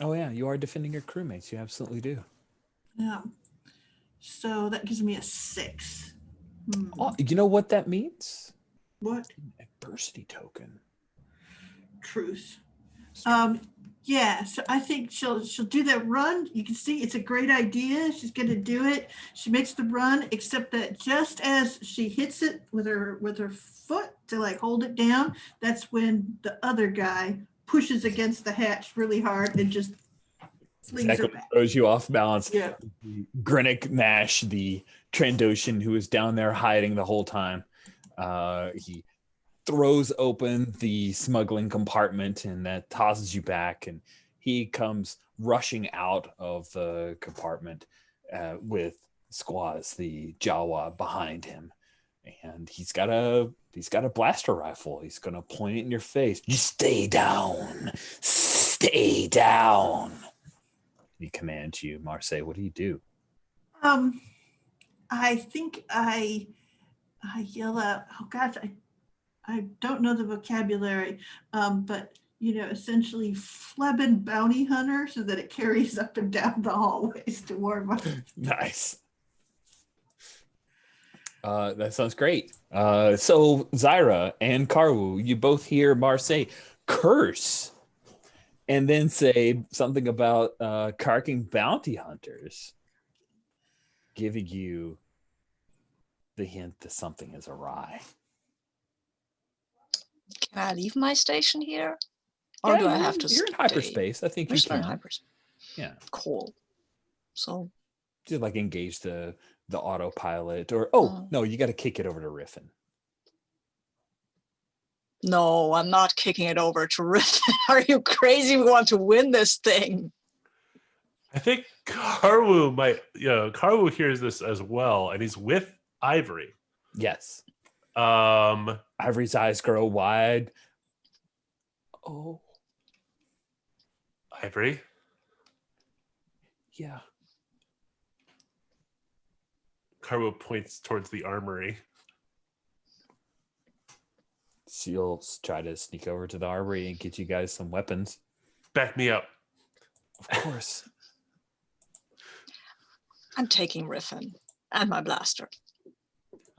Oh, yeah. You are defending your crewmates. You absolutely do. Yeah. So that gives me a 6. Oh, you know what that means? What? Adversity token. Truth. Yeah, so I think she'll do that run. You can see it's a great idea. She's going to do it. She makes the run, except that just as she hits it with her foot to like hold it down, that's when the other guy pushes against the hatch really hard and just flings her back. Throws you off balance. Yeah. Grinnick Nash, the Trandoshan who was down there hiding the whole time, he throws open the smuggling compartment and that tosses you back, and he comes rushing out of the compartment with Squaz, the Jawa, behind him, and he's got a blaster rifle. He's gonna point it in your face. You stay down. He commands you. Marseille, what do you do? I think I yell out, oh gosh, I don't know the vocabulary, but essentially Fleben bounty hunter, so that it carries up and down the hallways to warm up. Nice. That sounds great. So Zyra and Karwoo, you both hear Marseille curse and then say something about carking bounty hunters, giving you the hint that something is awry. Can I leave my station here? Or do I have to You're in stay? hyperspace. I think We're you still in can. hyperspace. Yeah. Cool. So Just like engage the autopilot or no, you got to kick it over to Riffin. no, I'm not kicking it over to Riff. Are you crazy? We want to win this thing. I think Karwu hears this as well, and he's with Ivory. Yes. Um, Ivory's eyes grow wide. Oh, Ivory. yeah. Karwu points towards the armory. She'll try to sneak over to the armory and get you guys some weapons. Back me up. Of course. I'm taking Riffin and my blaster.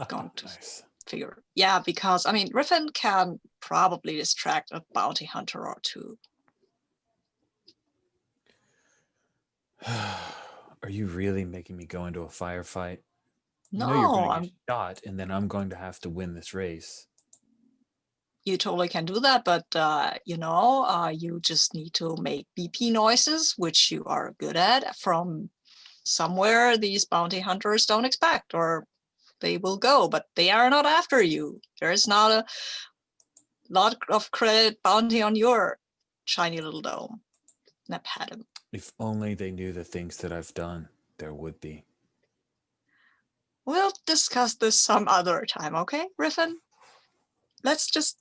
Going to Nice. figure. Yeah, because I mean, Riffin can probably distract a bounty hunter or two. Are you really making me go into a firefight? No, You know you're going to get shot, and then I'm going to have to win this race. you totally can do that, but you just need to make BP noises, which you are good at, from somewhere these bounty hunters don't expect, or they will go, but they are not after you. There is not a lot of credit bounty on your shiny little dome. And I pat him. If only they knew the things that I've done, there would be. We'll discuss this some other time, okay, Riffin? Let's just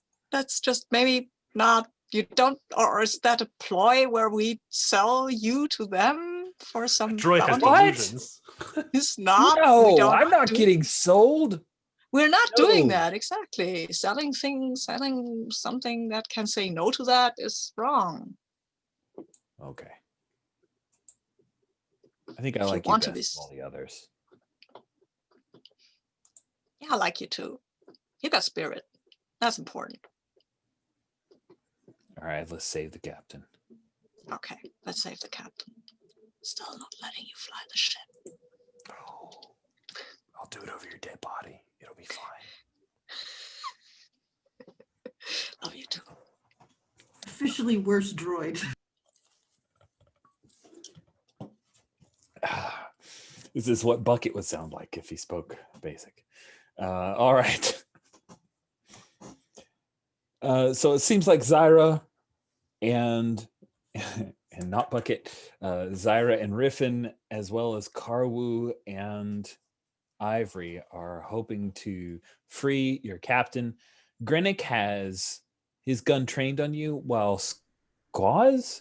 maybe not. You don't, or is that a ploy where we sell you to them for some Droid has bounty? delusions. It's not. No, I'm not getting sold. We're not doing No. that, exactly. Selling something that can say no to that is wrong. Okay. I think I If you like you want to best be than all the others. Yeah, I like you too. You got spirit. That's important. All right, let's save the captain. Okay, let's save the captain. Still not letting you fly the ship. Oh, I'll do it over your dead body. It'll be fine. Love you too. Officially worst droid. This is what Bucket would sound like if he spoke basic. All right. So it seems like Zyra and not Bucket, Zyra and Riffin, as well as Karwu and Ivory, are hoping to free your captain. Grenick has his gun trained on you, while Squaz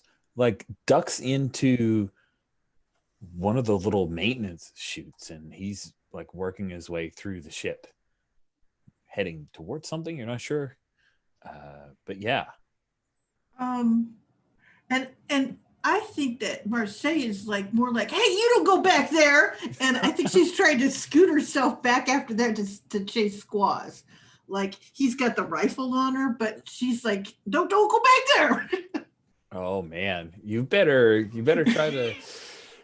ducks into one of the little maintenance chutes, and he's working his way through the ship, heading towards something. You're not sure, but yeah. And I think that Marseille is more like, hey, you don't go back there. And I think she's trying to scoot herself back after that to chase Squaws. He's got the rifle on her, but she's like, don't go back there. Oh man, you better try to.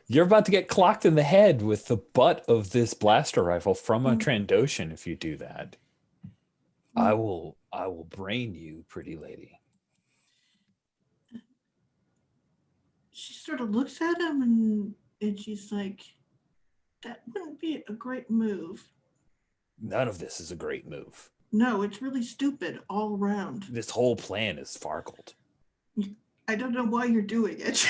You're about to get clocked in the head with the butt of this blaster rifle from a Trandoshan if you do that. I will brain you, pretty lady. She sort of looks at him and she's like, that wouldn't be a great move. None of this is a great move. No, it's really stupid all around. This whole plan is farkled. I don't know why you're doing it.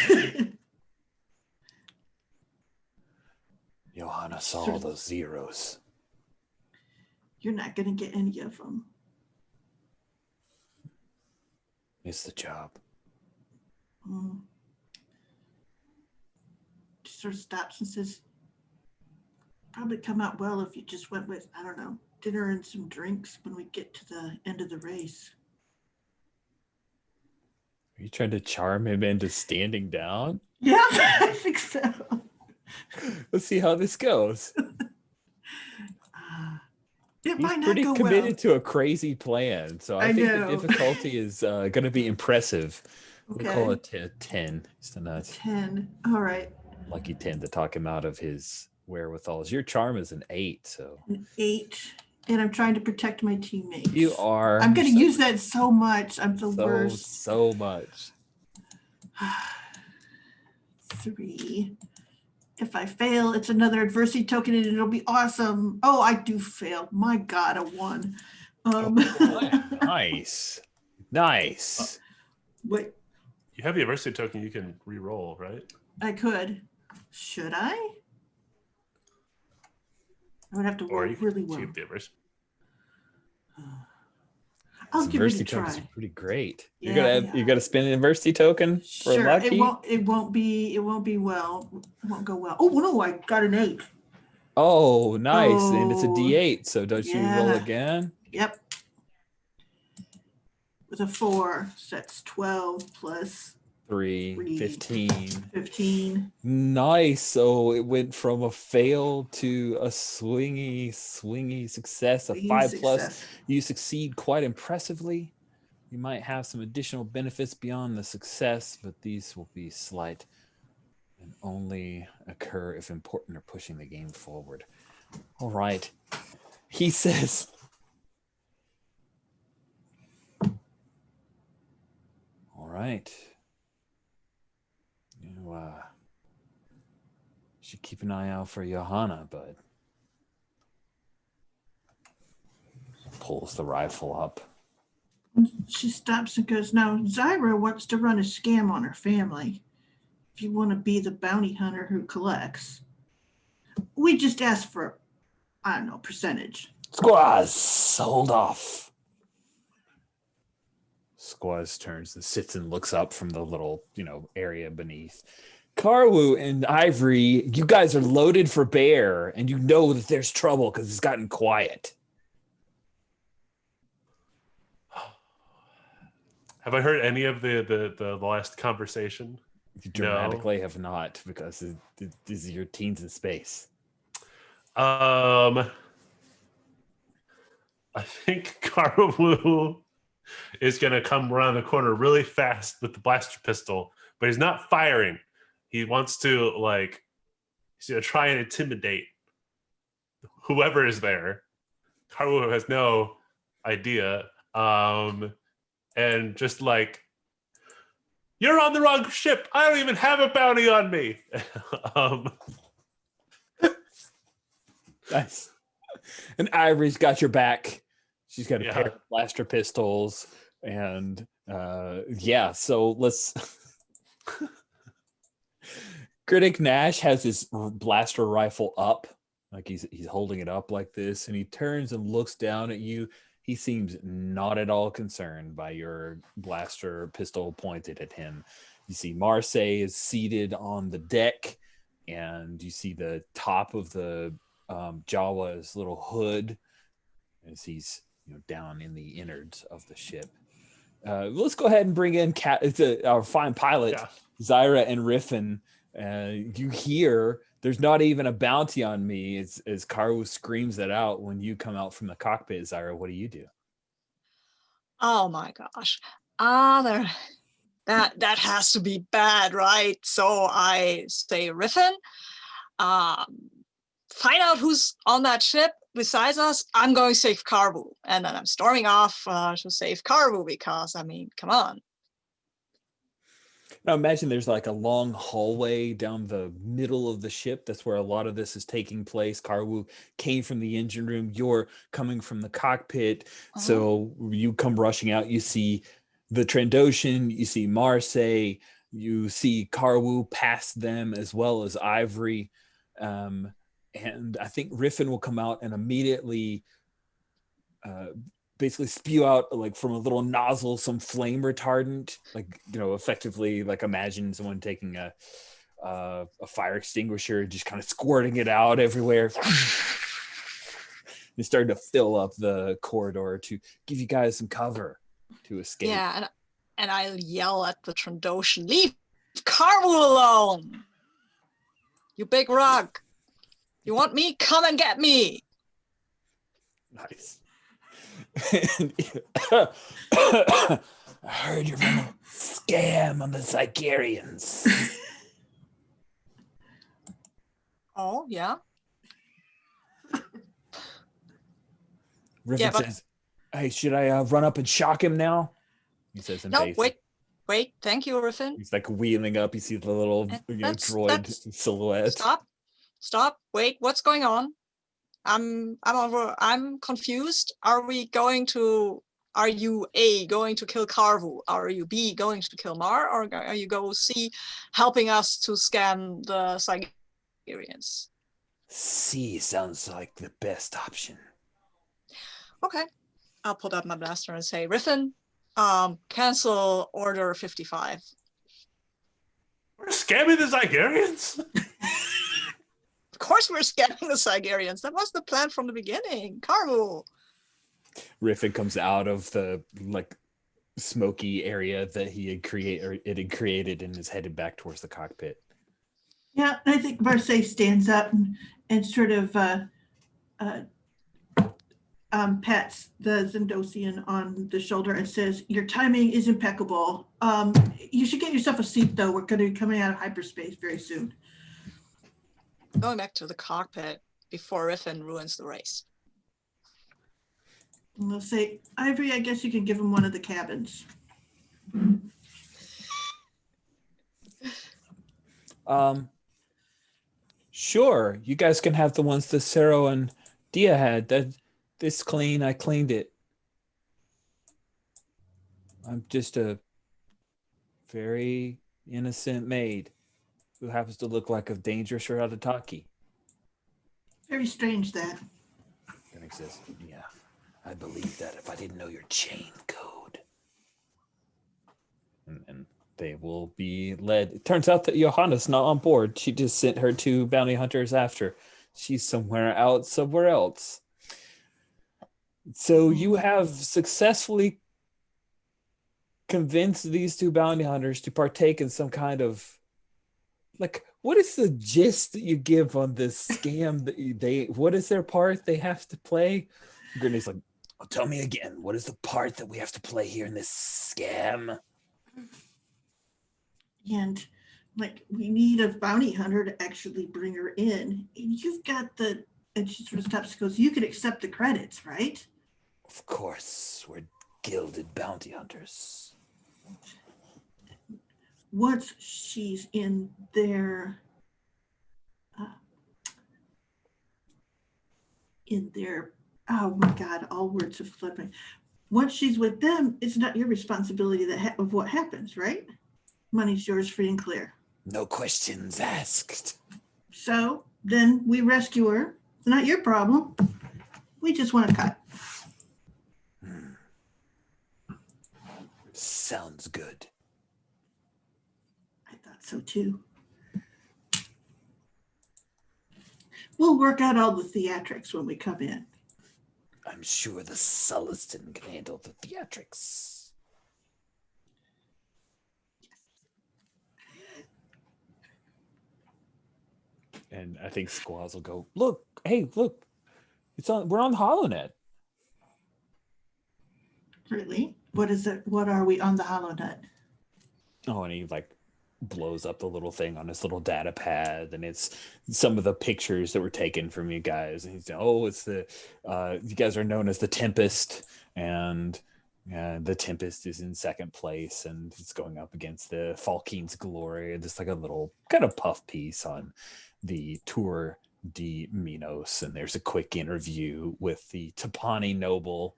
Johanna saw all those zeros. You're not going to get any of them. It's the job. She sort of stops and says, probably come out well if you just went with, I don't know, dinner and some drinks when we get to the end of the race. Are you trying to charm him into standing down? Yeah, I think so. Let's see how this goes. That He's might not pretty go committed well. to a crazy plan. So I I think know. the difficulty is going to be impressive. We'll call Okay. it 10. It's a nice 10. All right. lucky 10 to talk him out of his wherewithals. Your charm is an 8, so An 8. And I'm trying to protect my teammates. you are. I'm going to You're use that so much. I'm the worst. so much. 3. If I fail, it's another adversity token and it'll be awesome. Oh, I do fail. My God, a 1. Nice. Nice. Wait, You have the adversity token you can re-roll, right? I could. Should I? I would have to roll Or you really can well. keep the adversity. I'll These give it a adversity tokens try. are pretty great. Yeah, You're gonna spend an adversity token for Sure. lucky. It won't be well. It won't go well. Oh no, I got an 8. Oh, nice. And it's a Oh, D8, so don't you roll yeah. again? Yep. With a 4, so that's 12 plus 3, 15. 15. Nice. So it went from a fail to a swingy success, a Swinging 5+. success. You succeed quite impressively. You might have some additional benefits beyond the success, but these will be slight and only occur if important or pushing the game forward. All right. He says, all right. You should keep an eye out for Johanna, but pulls the rifle up. She stops and goes, now Zyra wants to run a scam on her family. If you want to be the bounty hunter who collects, we just ask for, I don't know, percentage. Squaz, hold off. Squaz turns and sits and looks up from the little, area beneath. Karwu and Ivory, you guys are loaded for bear, and you know that there's trouble because it's gotten quiet. Have I heard any of the last conversation? You dramatically have not, because these are your teens in space. I think Karwu is going to come around the corner really fast with the blaster pistol, but he's not firing. He wants to, he's going to try and intimidate whoever is there. Karwu has no idea. And just you're on the wrong ship. I don't even have a bounty on me. Nice. And Ivory's got your back. She's got a pair Yeah. of blaster pistols. And so let's... Critic Nash has his blaster rifle up. Like he's holding it up like this. And he turns and looks down at you. He seems not at all concerned by your blaster pistol pointed at him. You see Marseille is seated on the deck, and you see the top of the Jawa's little hood as he's down in the innards of the ship. Let's go ahead and bring in our fine pilot, Zyra and Riffin. You hear, there's not even a bounty on me, as Karwu screams that out when you come out from the cockpit. Zyra, what do you do? Oh my gosh. That has to be bad, right? So I say, Riffin, find out who's on that ship besides us. I'm going to save Karwu. And then I'm storming off to save Karwu because, come on. Now imagine there's a long hallway down the middle of the ship. That's where a lot of this is taking place. Karwu came from the engine room. You're coming from the cockpit. Uh-huh. So you come rushing out. You see the Trandoshan. You see Marseille. You see Karwu past them, as well as Ivory. And I think Riffin will come out and immediately basically spew out from a little nozzle some flame retardant, effectively imagine someone taking a fire extinguisher, just kind of squirting it out everywhere. They started to fill up the corridor to give you guys some cover to escape. Yeah, and I'll yell at the Trandoshan, leave Karwu alone. You big rug. You want me? Come and get me. Nice. I heard you're running a scam on the Zygerians. Oh, yeah. Riven Yeah, but- says, hey, should I run up and shock him now? He says in No, basic. wait. Thank you, Riffin. He's like wheeling up. You see the little droid silhouette. Stop. Wait, what's going on? I'm confused. Are you A, going to kill Carvu? Are you B, going to kill Mar? Or are you go C, helping us to scam the Cygerians? C sounds like the best option. Okay. I'll put up my blaster and say, Riffin, cancel order 55. We're scamming the Zygerians? Of course we're scamming the Cygerians. That was the plan from the beginning. Carvu. Riffin comes out of the smoky area that it had created and is headed back towards the cockpit. Yeah, I think Marseille stands up and sort of pats the Zendosian on the shoulder and says, your timing is impeccable. You should get yourself a seat, though. We're going to be coming out of hyperspace very soon. Going back to the cockpit before Riffin ruins the race. And they'll say, Ivory, I guess you can give him one of the cabins. Sure. You guys can have the ones that Cero and Dia had. This clean, I cleaned it. I'm just a very innocent maid who happens to look like a dangerous Ratataki. Very strange that. That says, yeah, I believe that if I didn't know your chain code. And they will be led. It turns out that Johanna's not on board. She just sent her 2 bounty hunters after. She's somewhere else. So you have successfully convinced these 2 bounty hunters to partake in some kind of what is the gist that you give on this scam that what is their part they have to play? Grenad's like, oh, tell me again, what is the part that we have to play here in this scam? And we need a bounty hunter to actually bring her in. And you've got and she sort of stops and goes, you could accept the credits, right? Of course, we're gilded bounty hunters. Once she's in their oh my God, all words are flipping. Once she's with them, it's not your responsibility of what happens, right? Money's yours free and clear. No questions asked. So then we rescue her. It's not your problem. We just want to cut. Sounds good. I thought so too. We'll work out all the theatrics when we come in. I'm sure the Sulliston can handle the theatrics. And I think Squaws will go, look, we're on the HoloNet. Really? What is it? What are we on the HoloNet? Oh, and he blows up the little thing on his little data pad, and it's some of the pictures that were taken from you guys. And he's it's you guys are known as the Tempest, and the Tempest is in second place, and it's going up against the Falkeen's Glory. Just a little kind of puff piece on the Tour de Minos, and there's a quick interview with the Tapani noble,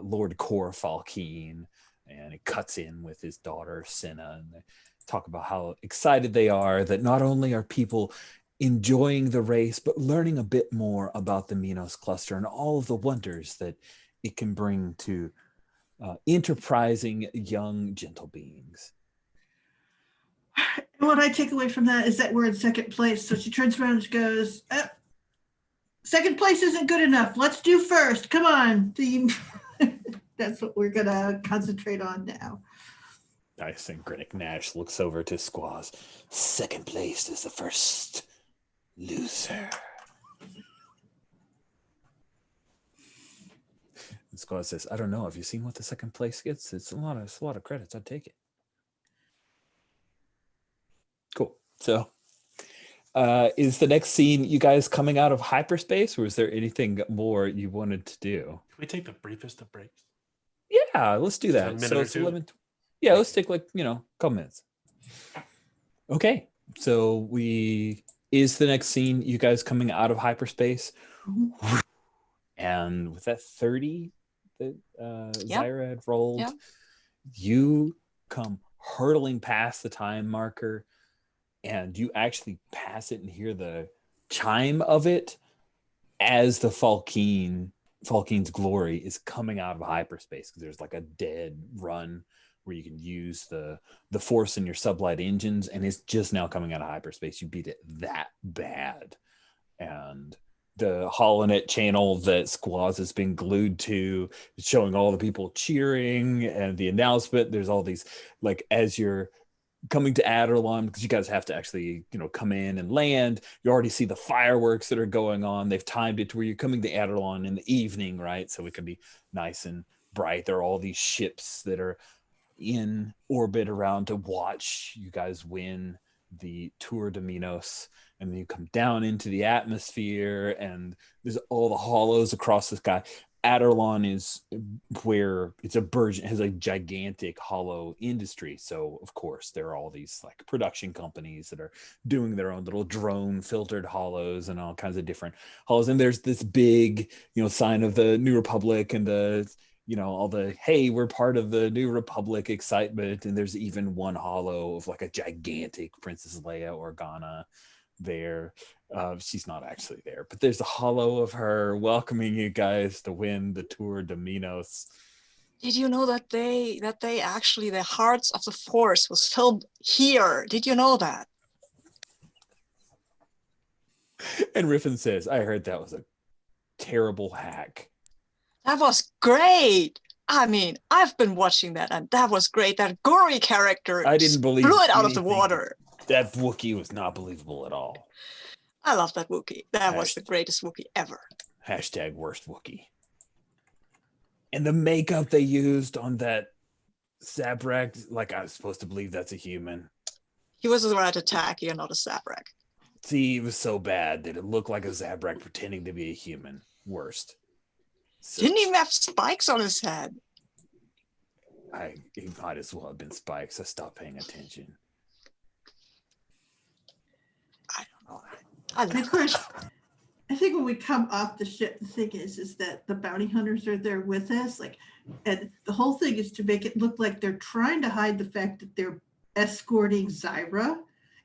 Lord Cor Falkeen, and it cuts in with his daughter Senna, and they talk about how excited they are that not only are people enjoying the race, but learning a bit more about the Minos cluster and all of the wonders that it can bring to enterprising young gentle beings. And what I take away from that is that we're in second place. So she turns around and goes, second place isn't good enough. Let's do first. Come on, team. That's what we're going to concentrate on now. Nice. And Grinnick Nash looks over to Squaws. Second place is the first loser. Squad says, I don't know. Have you seen what the second place gets? It's a lot of credits. I'd take it. Cool. So is the next scene you guys coming out of hyperspace, or is there anything more you wanted to do? Can we take the briefest of breaks? Yeah, let's do Just a that. minute So or it's two? 11. Yeah, let's take like, a couple minutes. Okay. So is the next scene you guys coming out of hyperspace? Mhm. And with that 30 that Yeah. Zyra had rolled, Yeah. you come hurtling past the time marker, and you actually pass it and hear the chime of it as the Falkene's glory is coming out of hyperspace, because there's like a dead run where you can use the force in your sublight engines, and it's just now coming out of hyperspace. You beat it that bad. And the holonet channel that Squaz has been glued to, showing all the people cheering and the announcement. There's all these, like, as you're coming to Aderlon, because you guys have to actually, come in and land. You already see the fireworks that are going on. They've timed it to where you're coming to Aderlon in the evening, right? So it can be nice and bright. There are all these ships that are in orbit around to watch you guys win the Tour de Minos. And then you come down into the atmosphere, and there's all the hollows across the sky. Aderlon is where it's a burgeon, has a gigantic hollow industry. So of course there are all these like production companies that are doing their own little drone filtered hollows and all kinds of different hollows. And there's this big, sign of the New Republic and the, all the, hey, we're part of the New Republic excitement. And there's even one hollow of like a gigantic Princess Leia Organa there. She's not actually there, but there's a hollow of her welcoming you guys to win the Tour de Minos. Did you know that they actually, the Hearts of the Force was filmed here? Did you know that? And Riffin says, I heard that was a terrible hack. That was great. I mean, I've been watching that, and that was great. That gory character, I didn't believe blew it out of the anything. water. That Wookiee was not believable at all. I love that Wookiee. That was the greatest Wookiee ever. Hashtag worst Wookiee. And the makeup they used on that Zabrak, like, I was supposed to believe that's a human. He was a rat attack. You're not a Zabrak. See, it was so bad that it looked like a Zabrak pretending to be a human. Worst. So, Didn't even have spikes on his head. He might as well have been spikes. I stopped paying attention. I don't know. And of course, I think when we come off the ship, the thing is that the bounty hunters are there with us. And the whole thing is to make it look like they're trying to hide the fact that they're escorting Zyra.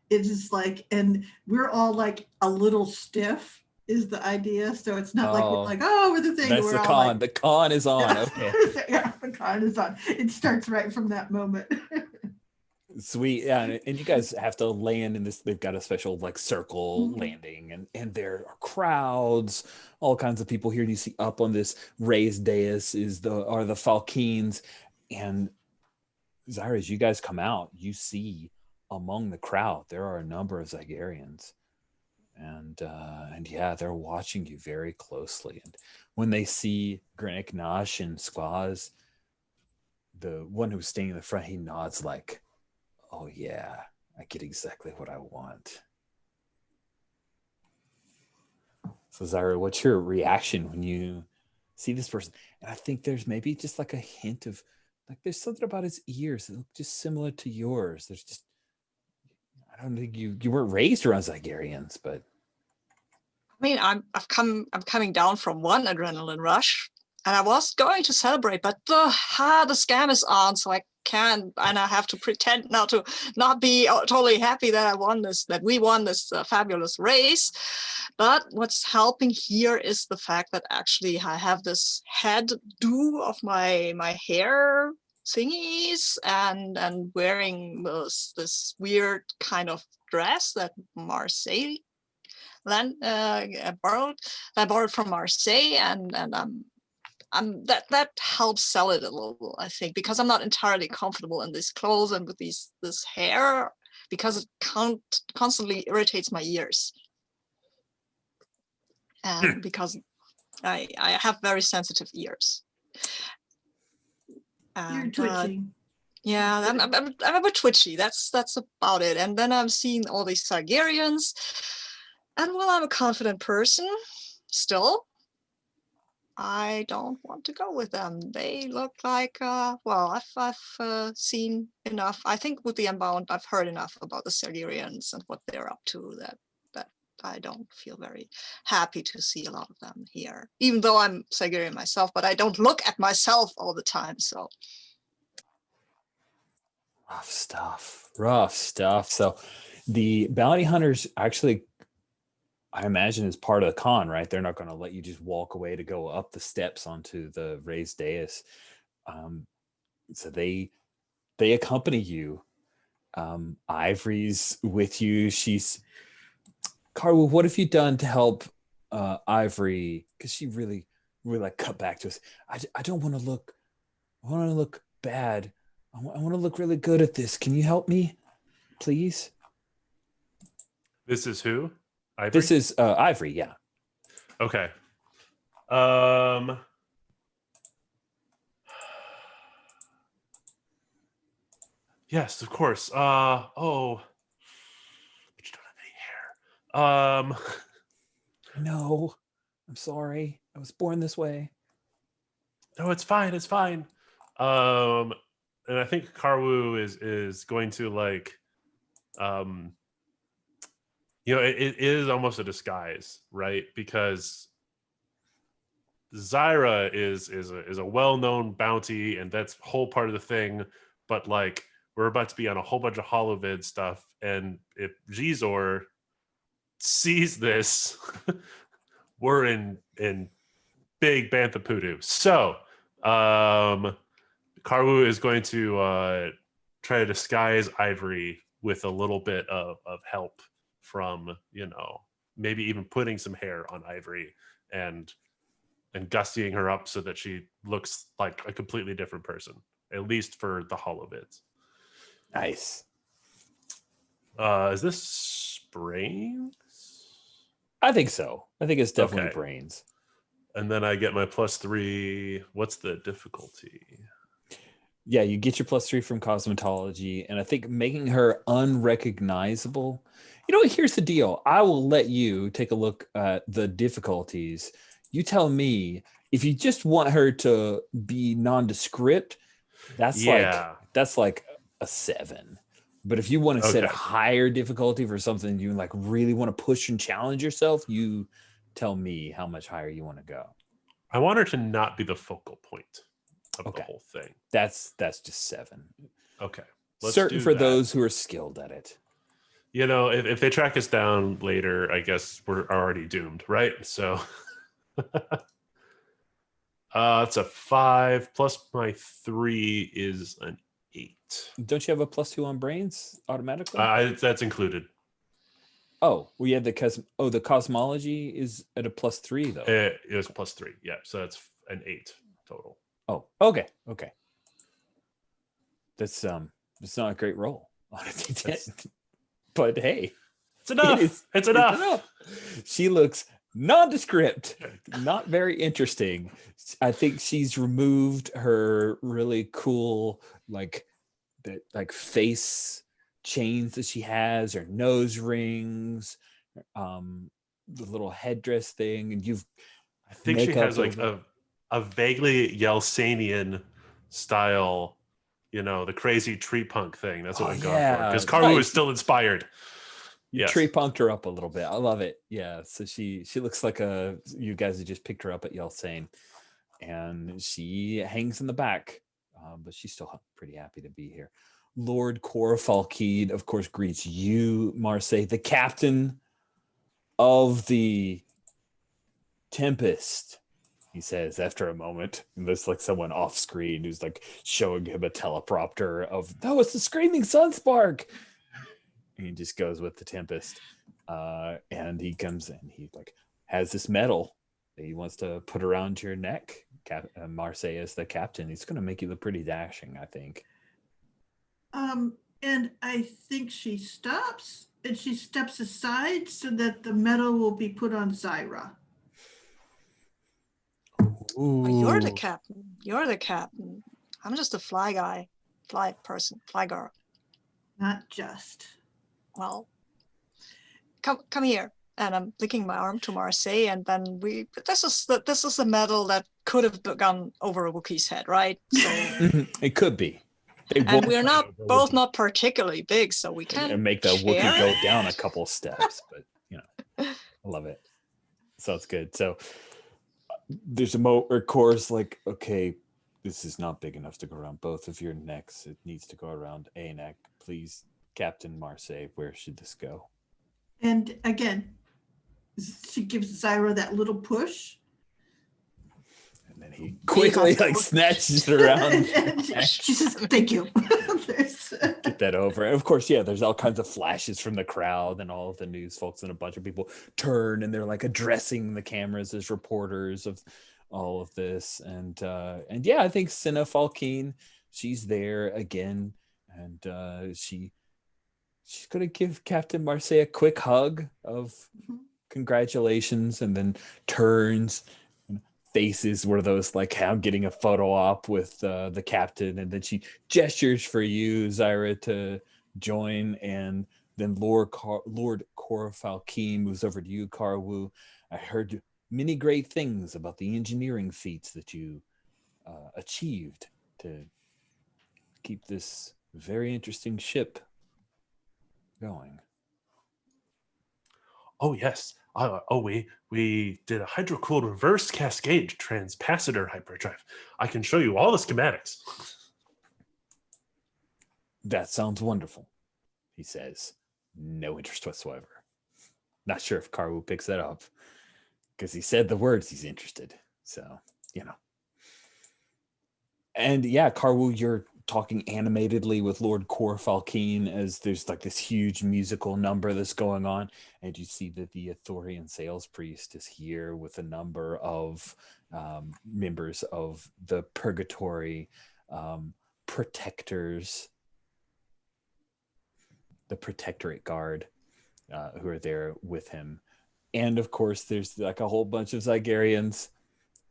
It's just like, and we're all like a little stiff is the idea. So it's not like we're like, oh, we're the thing. That's we're the all con. like, The con is on. Okay. Yeah, the con is on. It starts right from that moment. Sweet. Yeah, and you guys have to land in this. They've got a special like circle landing, and there are crowds, all kinds of people here. And you see up on this raised dais are the Falkenes. And Zyra, as you guys come out, you see among the crowd there are a number of Zygarians. And yeah, they're watching you very closely. And when they see Granick, Nosh, and Squaz, the one who's standing in the front, he nods like, oh yeah, I get exactly what I want. So Zyra, what's your reaction when you see this person? And I think there's maybe just like a hint of, like, there's something about his ears that look just similar to yours. There's just, I don't think you weren't raised around Zygarians, but I mean, I'm coming down from one adrenaline rush, and I was going to celebrate, but the scam is on, so I can't, and I have to pretend now to not be totally happy that we won this fabulous race. But what's helping here is the fact that actually I have this head do of my hair thingies and wearing this weird kind of dress that Marseille borrowed from Marseille, and that helps sell it a little, I think, because I'm not entirely comfortable in these clothes and with this hair, because it constantly irritates my ears, and because I have very sensitive ears. You're And, twitching. yeah, I'm a bit twitchy. That's about it. And then I'm seeing all these Targaryens, and while I'm a confident person, still, I don't want to go with them. They look like, well, I've seen enough. I think with the Unbound, I've heard enough about the Targaryens and what they're up to that I don't feel very happy to see a lot of them here. Even though I'm Targaryen myself, but I don't look at myself all the time. So Rough stuff. Rough stuff. So the bounty hunters actually, I imagine, is part of the con, right? They're not going to let you just walk away to go up the steps onto the raised dais. So they accompany you. Ivory's with you. She's Carl, what have you done to help Ivory? Because she really like cut back to us. I don't want to look. I want to look bad. I want to look really good at this. Can you help me, please? This is who? Ivory? This is Ivory. Yeah. Okay. Yes, of course. Oh, but you don't have any hair. No, I'm sorry. I was born this way. No, it's fine. It's fine. And I think Karwu is going to like, you know, it is almost a disguise, right? Because Zyra is a well-known bounty, and that's whole part of the thing. But like, we're about to be on a whole bunch of holovid stuff, and if Gizor sees this, we're in big bantha poodoo. So, Karwu is going to try to disguise Ivory with a little bit of help from, you know, maybe even putting some hair on Ivory and gustying her up so that she looks like a completely different person, at least for the holovids. Nice. Is this brains? I think so. I think it's definitely Okay. brains. And then I get my +3. What's the difficulty? Yeah, you get your +3 from cosmetology, and I think making her unrecognizable. You know, here's the deal. I will let you take a look at the difficulties. You tell me if you just want her to be nondescript, that's like a 7. But if you want to set a Okay. higher difficulty for something you like really want to push and challenge yourself, you tell me how much higher you want to go. I want her to not be the focal point of Okay. the whole thing. That's just 7. Okay. Let's Certain do for that. those who are skilled at it. You know, if they track us down later, I guess we're already doomed, right? So it's a 5 plus my 3 is an 8. Don't you have a +2 on brains automatically? That's included. Oh, we had the cosmology is at a +3 though. It is +3, yeah. So that's an 8 total. Oh, okay. That's it's not a great roll on a D10. But hey, it's enough. It's enough. She looks nondescript, not very interesting. I think she's removed her really cool like face chains that she has, her nose rings, the little headdress thing, and I think she has like a vaguely Yelsenian style, you know, the crazy tree punk thing. That's what we've gone for. Because Karwu is still inspired. You tree punked her up a little bit. I love it. Yeah. So she looks like you guys have just picked her up at Yelsane, and she hangs in the back, but she's still pretty happy to be here. Lord Corfalkid, of course, greets you, Marseille, the captain of the Tempest. He says after a moment, and there's like someone off screen who's like showing him a teleprompter of, that was the Screaming Sunspark. And he just goes with the Tempest. And he comes in, he like has this medal that he wants to put around your neck. Marseille is the captain. He's going to make you look pretty dashing, I think. And I think she stops and she steps aside so that the medal will be put on Zyra. You're the Ooh. captain. You're the captain. I'm just a fly guy, fly person, fly girl. Not just. Well, come here. And I'm linking my arm to Marseille, and then this is the medal that could have gone over a Wookiee's head, right? So It could be. They and won't we're fight not over both Wookiee not particularly big, so we can and make the share. Wookiee go down a couple steps, but I love it. Sounds good. So there's of course, like, okay, this is not big enough to go around both of your necks. It needs to go around a neck. Please, Captain Marseille, where should this go? And again, she gives Zyra that little push. And then he quickly like snatches it around. And she says, thank you. Get that over. And of course, yeah, there's all kinds of flashes from the crowd, and all of the news folks and a bunch of people turn and they're like addressing the cameras as reporters of all of this. And yeah, I think Cinna Falkeen, she's there again, and she's gonna give Captain Marseille a quick hug of congratulations, and then turns and faces one of those like, hey, I'm getting a photo op with the captain, and then she gestures for you, Zyra, to join, and then Lord Falkeen moves over to you, Karwu. I heard many great things about the engineering feats that you achieved to keep this very interesting ship going. Oh yes. We did a hydro-cooled reverse cascade transpacitor hyperdrive. I can show you all the schematics. That sounds wonderful, he says. No interest whatsoever. Not sure if Karwu picks that up, because he said the words he's interested. So, And yeah, Karwu, you're talking animatedly with Lord Falkeen as there's like this huge musical number that's going on, and you see that the Athorian sales priest is here with a number of members of the Purgatory protectors, the Protectorate Guard, who are there with him. And of course, there's like a whole bunch of Zygarians,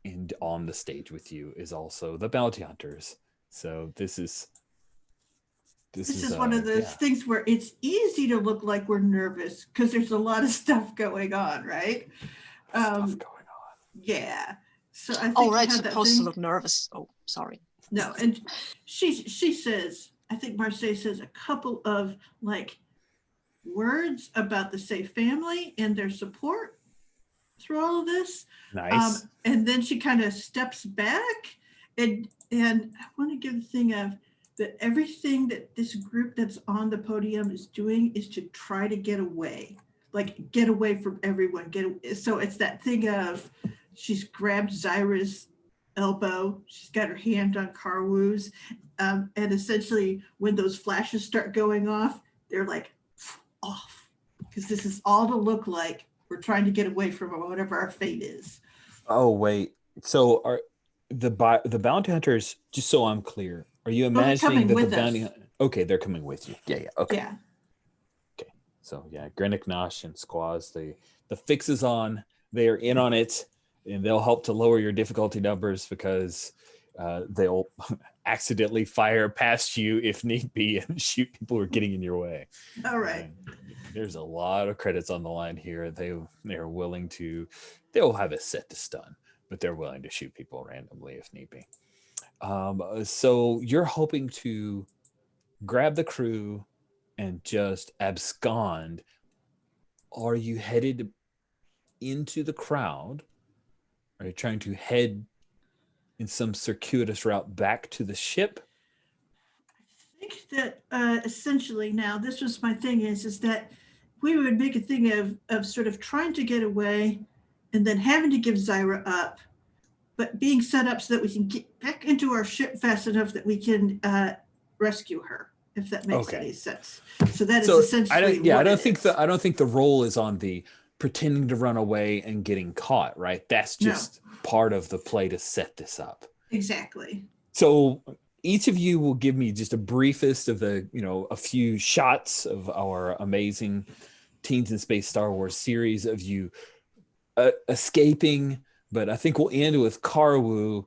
and on the stage with you is also the bounty hunters. So this is one of those things where it's easy to look like we're nervous because there's a lot of stuff going on, right? Stuff going on. Yeah. So I think oh, right, supposed to look nervous. Oh, sorry. No, and she says, I think Marseille says a couple of like words about the Safe family and their support through all of this. Nice. And then she kind of steps back, and I want to give the thing of that everything that this group that's on the podium is doing is to try to get away from everyone. So it's that thing of she's grabbed Zyra's elbow, she's got her hand on Karwu's, and essentially when those flashes start going off, they're like off, because this is all to look like we're trying to get away from whatever our fate is. Oh wait, so are the bounty hunters? Just so I'm clear, are you imagining that the bounty? Okay, they're coming with you. Yeah. Okay. Yeah. Okay. So yeah, Grenick, Nosh, and Squaws. The fix is on. They are in on it, and they'll help to lower your difficulty numbers because they'll accidentally fire past you if need be and shoot people who are getting in your way. All right. There's a lot of credits on the line here. They're willing to. They'll have it set to stun, but they're willing to shoot people randomly if need be. So you're hoping to grab the crew and just abscond. Are you headed into the crowd? Are you trying to head in some circuitous route back to the ship? I think that essentially now this was my thing is that we would make a thing of sort of trying to get away and then having to give Zyra up, but being set up so that we can get back into our ship fast enough that we can rescue her, if that makes any sense. So that is essentially I don't think the role is on the pretending to run away and getting caught, right? That's just part of the play to set this up. Exactly. So each of you will give me just a briefest of the, a few shots of our amazing Teens in Space Star Wars series of you escaping But I think we'll end with Karwu,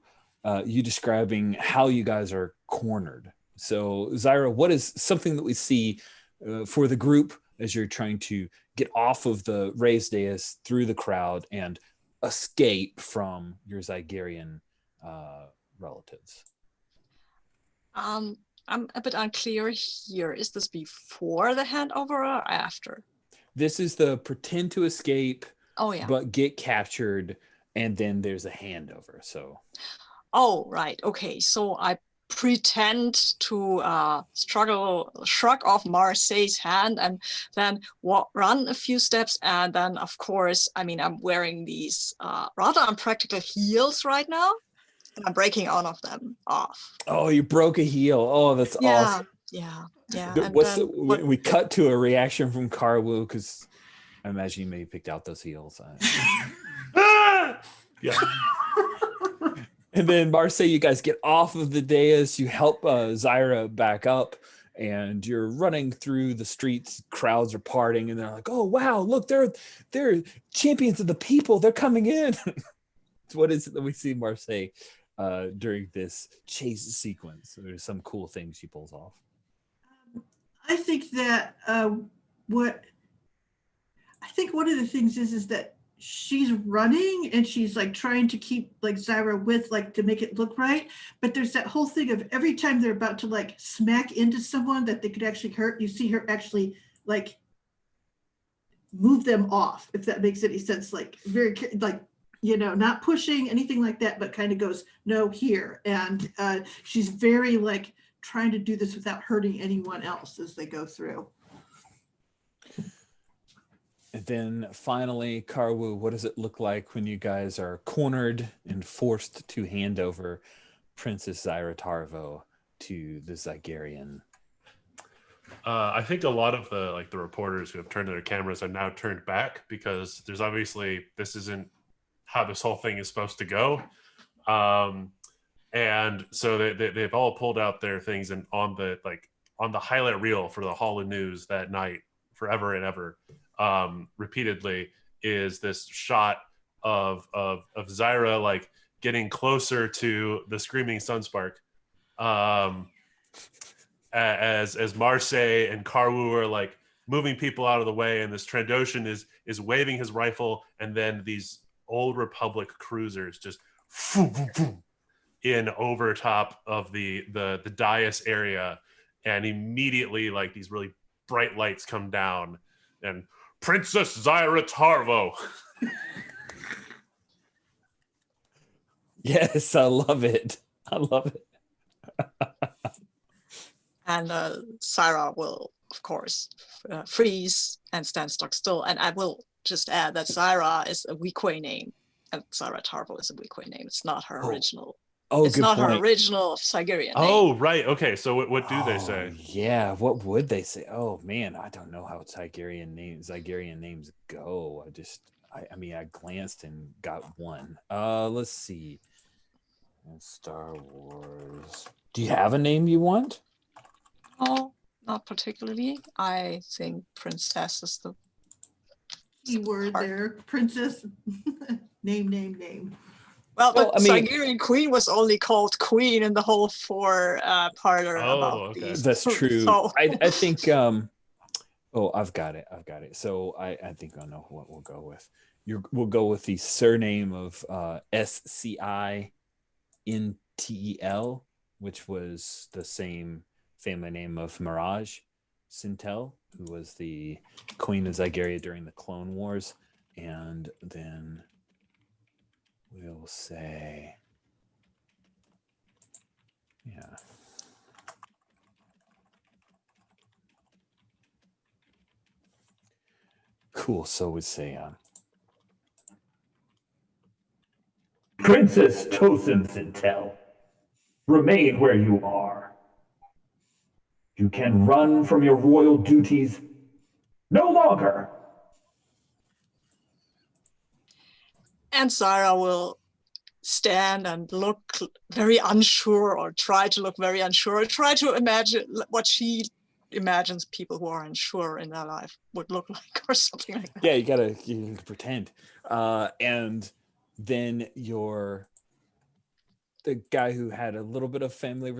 you describing how you guys are cornered. So, Zyra, what is something that we see for the group as you're trying to get off of the raised dais through the crowd and escape from your Zygerian relatives? I'm a bit unclear here. Is this before the handover or after? This is the pretend to escape, Oh, yeah. but get captured, and then there's a handover. So, oh, right. Okay. So I pretend to shrug off Marseille's hand and then run a few steps. And then, of course, I mean, I'm wearing these rather unpractical heels right now. And I'm breaking all of them off. oh, you broke a heel. Oh, that's awesome. Yeah. We cut to a reaction from Karwu because I imagine you maybe picked out those heels. Yeah. And then Marseille, you guys get off of the dais. You help Zyra back up, and you're running through the streets. Crowds are parting, and they're like, "Oh wow, look, they're champions of the people. They're coming in." What is it that we see Marseille during this chase sequence? There's some cool things she pulls off. I think that one of the things is that she's running and she's like trying to keep like Zyra with like to make it look right. But there's that whole thing of every time they're about to like smack into someone that they could actually hurt, you see her actually like move them off, if that makes any sense. Like very like, you know, not pushing anything like that, but kind of goes, no, here. And she's very like trying to do this without hurting anyone else as they go through. And then finally, Karwu, what does it look like when you guys are cornered and forced to hand over Princess Zyra Tarvo to the Zygerian? I think a lot of the reporters who have turned their cameras are now turned back because there's obviously this isn't how this whole thing is supposed to go, and so they've all pulled out their things and on the highlight reel for the Hall of News that night, forever and ever. Repeatedly is this shot of Zyra like getting closer to the screaming Sunspark, as Marseille and Karwu are like moving people out of the way, and this Trandoshan is waving his rifle, and then these old Republic cruisers just in over top of the dais area, and immediately like these really bright lights come down and Princess Zyra Tarvo. Yes, I love it. I love it. And Zyra will, of course, freeze and stand stock still. And I will just add that Zyra is a Weequay name, and Zyra Tarvo is a Weequay name. It's not her original. Oh, it's good not point. her original Zygerian name. Oh, right. Okay. So what do they say? Yeah, what would they say? Oh man, I don't know how Zygerian names go. I mean, I glanced and got one. Let's see. Star Wars. Do you have a name you want? Oh, not particularly. I think princess is the Keyword there, princess, name. Well, but I mean, Zygerian Queen was only called Queen in the whole four-parter about okay. these. That's true. So. I think. Oh, I've got it. So I think I know what we'll go with. We'll go with the surname of SCINTEL, which was the same family name of Mirage Sintel, who was the Queen of Zygeria during the Clone Wars, and then we'll say, yeah. Cool. So we'd say, Princess Tosin Sintel, remain where you are. You can run from your royal duties no longer. And Zyra will stand and look very unsure, or try to look very unsure, or try to imagine what she imagines people who are unsure in their life would look like, or something like that. Yeah, you gotta pretend. And then the guy who had a little bit of family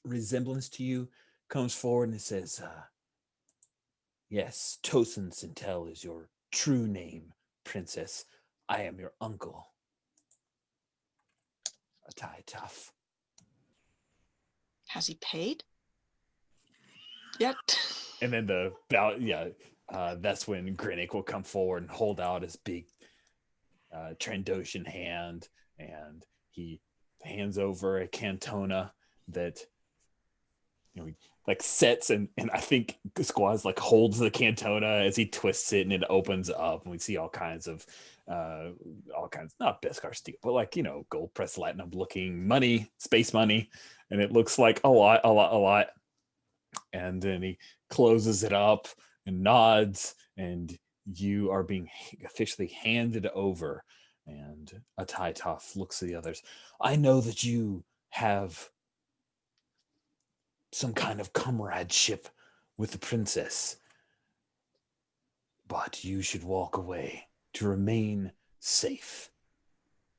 resemblance to you comes forward and says, yes, Tosin Sintel is your true name, princess. I am your uncle. Atai Tough. Has he paid yet? And then that's when Grinnick will come forward and hold out his big Trandoshan hand, and he hands over a cantona that he sets, and I think Squaz holds the cantona as he twists it, and it opens up, and we see all kinds, not Beskar steel, but gold pressed platinum looking money, space money, and it looks like a lot. And then he closes it up and nods, and you are being officially handed over. And Atai Tough looks at the others. I know that you have some kind of comradeship with the princess, but you should walk away to remain safe.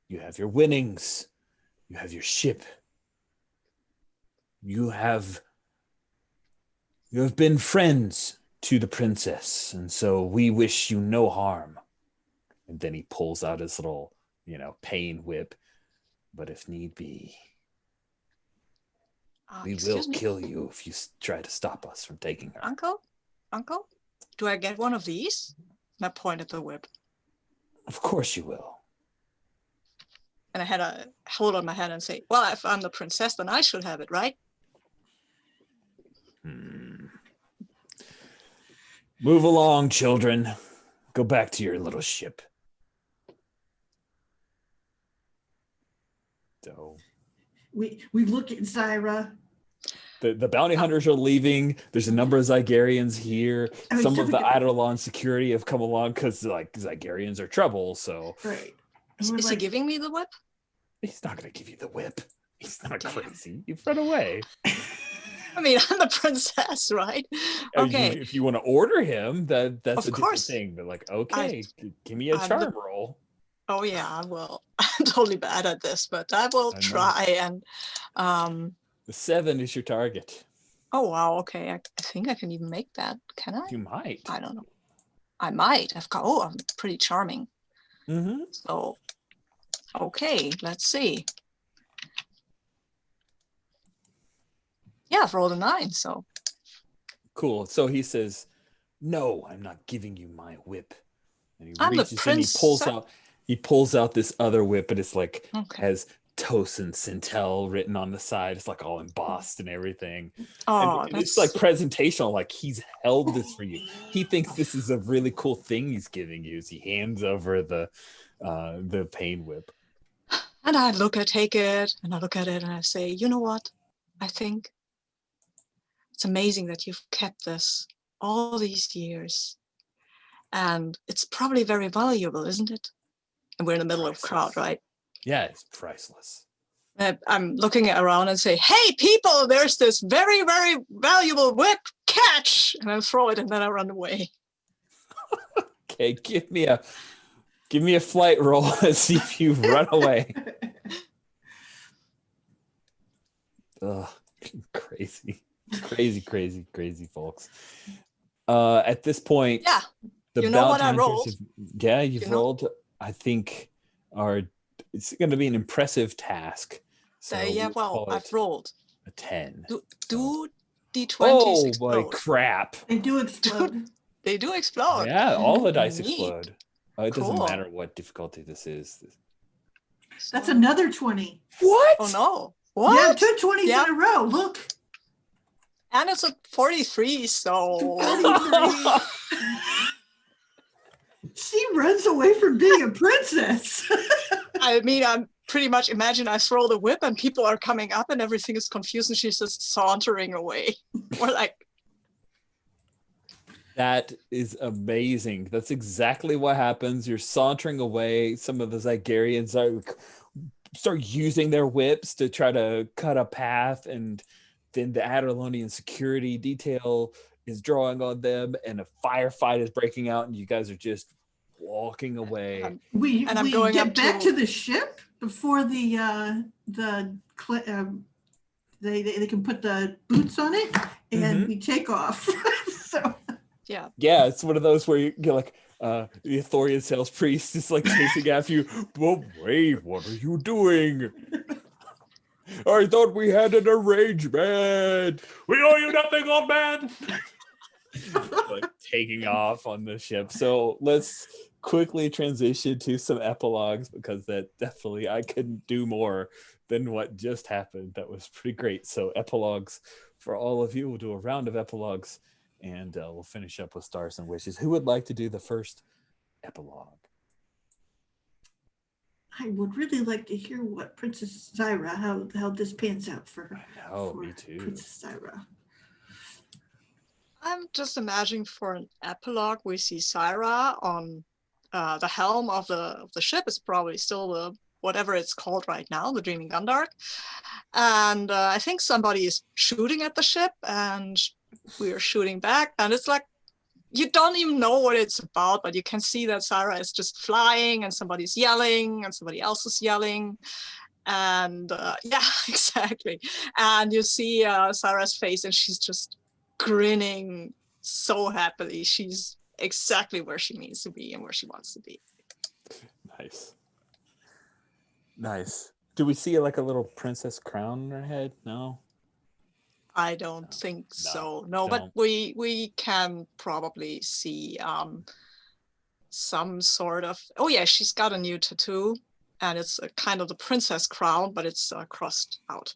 You have your winnings. You have your ship. You have been friends to the princess, and so we wish you no harm. And then he pulls out his little, pain whip. But if need be, we will kill you if you try to stop us from taking her. Uncle, do I get one of these? And I point at the whip. Of course you will. And I had a hold on my head and say, well, if I'm the princess, then I should have it, right? Move along, children. Go back to your little ship. So we look at Zyra. The bounty hunters are leaving. There's a number of Zygarians here. Some of the Eidolon security have come along because Zygarians are trouble. So right. Is he giving me the whip? He's not going to give you the whip. He's not crazy. You've run away. I mean, I'm the princess, right? Okay. If you want to order him, that's of a course. different thing. But give me a charm roll. Oh yeah, I will. I'm totally bad at this, but I will try. And the 7 is your target. Oh wow. Okay, I think I can even make that. Can I? You might. I don't know. I might. I'm pretty charming. Mm-hmm. So, okay, let's see. Yeah, I've rolled a 9, so. Cool. So he says, no, I'm not giving you my whip. And he I'm reaches the prince. He pulls out this other whip, but it's has Tosin Sintel written on the side. It's all embossed and everything. Oh, and it's presentational. He's held this for you. He thinks this is a really cool thing he's giving you as he hands over the pain whip. And I take it, and I look at it, and I say, you know what? I think it's amazing that you've kept this all these years. And it's probably very valuable, isn't it? And we're in the middle of a crowd, right? Yeah, it's priceless. I'm looking around and say, hey, people, there's this very, very valuable whip, catch! And I throw it, and then I run away. Okay, give me a flight roll and see if you run away. Ugh, crazy folks. At this point, yeah, the what I rolled. You've rolled. I think it's going to be an impressive task. So I've rolled a 10. Do D20s Oh explode? my crap! They do explode. They do explode. Yeah, all the dice explode. It doesn't Cool. matter what difficulty this is. That's another 20. What? Oh no! What? Yeah, 2 20s in a row. Look. And it's a 43, so 43. She runs away from being a princess. I mean, I'm pretty much imagine I throw the whip and people are coming up and everything is confused and she's just sauntering away. Or That is amazing. That's exactly what happens. You're sauntering away. Some of the Zygarians start using their whips to try to cut a path, and then the Adderlonian security detail is drawing on them, and a firefight is breaking out, and you guys are just walking away. We And I'm going get up back to- to the ship before they can put the boots on it, and we take off. So Yeah. Yeah, it's one of those where you're like, the Ithorian sales priest is like chasing after you. But wait, what are you doing? I thought we had an arrangement. We owe you nothing, old man. Like taking off on the ship. So let's quickly transition to some epilogues, because that definitely, I couldn't do more than what just happened. That was pretty great. So epilogues for all of you. We'll do a round of epilogues, and we'll finish up with stars and wishes. Who would like to do the first epilogue? I would really like to hear what Princess Zyra, how this pans out for her. I know, for me too. Princess Zyra. I'm just imagining for an epilogue, we see Syra on the helm of the ship. It's probably still the whatever it's called right now, the Dreaming Gundark. And I think somebody is shooting at the ship, and we are shooting back. And it's like, you don't even know what it's about, but you can see that Syra is just flying, and somebody's yelling, and somebody else is yelling. And yeah, exactly. And you see Syra's face, and she's just grinning so happily. She's exactly where she needs to be and where she wants to be. Nice. Do we see like a little princess crown on her head? No. I don't think so. No, but we can probably see some sort of. Oh yeah, she's got a new tattoo, and it's a kind of the princess crown, but it's crossed out.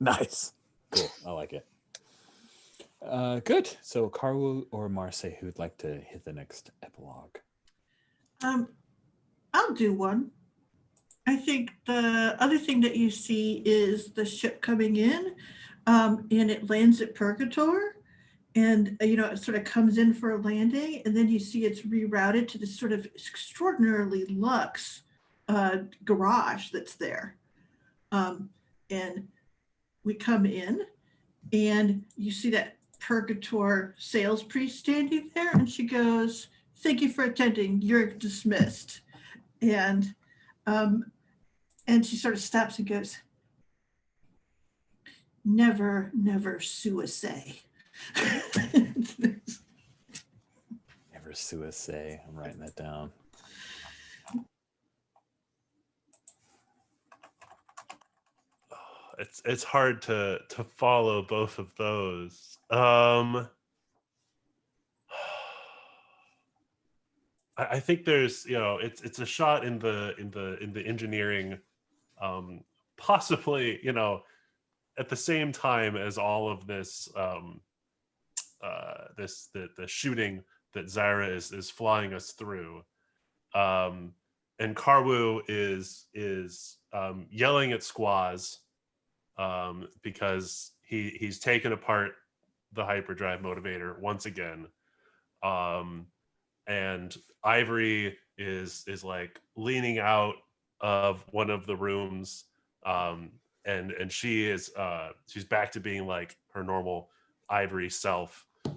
Nice. Cool. I like it. Good. So Karwu or Marseille, who would like to hit the next epilogue? I'll do one. I think the other thing that you see is the ship coming in, and it lands at Purgator, and it sort of comes in for a landing, and then you see it's rerouted to this sort of extraordinarily luxe garage that's there, and we come in, and you see that Purgator sales priest standing there, and she goes, "Thank you for attending. You're dismissed." And she sort of stops and goes, "Never, never suicide." Never suicide. I'm writing that down. It's hard to follow both of those. I think there's, it's a shot in the engineering, possibly, at the same time as all of this, the shooting that Zyra is flying us through, and Karwu is yelling at Squaz, because he's taken apart the hyperdrive motivator once again, and Ivory is like leaning out of one of the rooms, and she's back to being like her normal Ivory self. He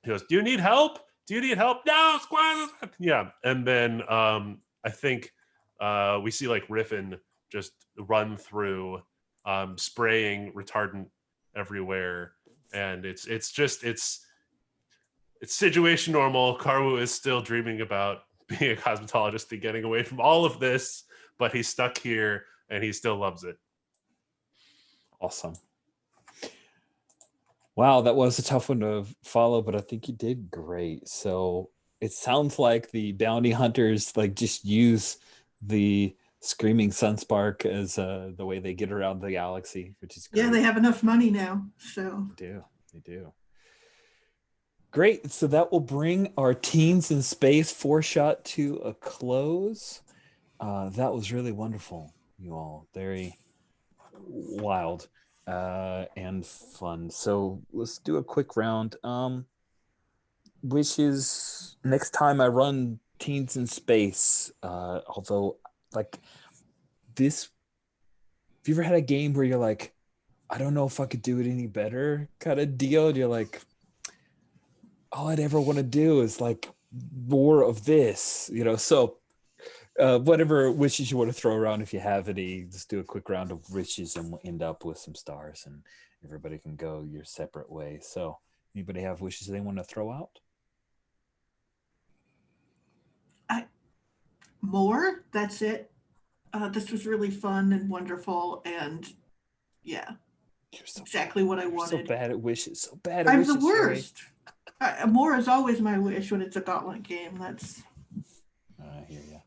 goes, "Do you need help? Do you need help?" "No, Squaz." Yeah, and then I think we see like Riffin just run through, spraying retardant everywhere, and it's situation normal. Karwu is still dreaming about being a cosmetologist and getting away from all of this, but he's stuck here and he still loves it. Awesome. Wow, that was a tough one to follow, but I think you did great. So it sounds like the bounty hunters like just use the screaming sunspark as the way they get around the galaxy, which is great. Yeah, they have enough money now, so. They do. Great. So that will bring our Teens in Space 4-shot to a close. That was really wonderful, you all. Very wild and fun. So let's do a quick round. Wishes next time I run Teens in Space. Although, like this, have you ever had a game where you're like, I don't know if I could do it any better kind of deal? And you're like, all I'd ever want to do is like more of this, so whatever wishes you want to throw around, if you have any, just do a quick round of wishes and we'll end up with some stars and everybody can go your separate way. So anybody have wishes they want to throw out? More, that's it. This was really fun and wonderful, and yeah, exactly what I wanted. So bad at wishes. So bad at I'm wishes. the worst. More is always my wish when it's a gauntlet game. That's. I hear ya.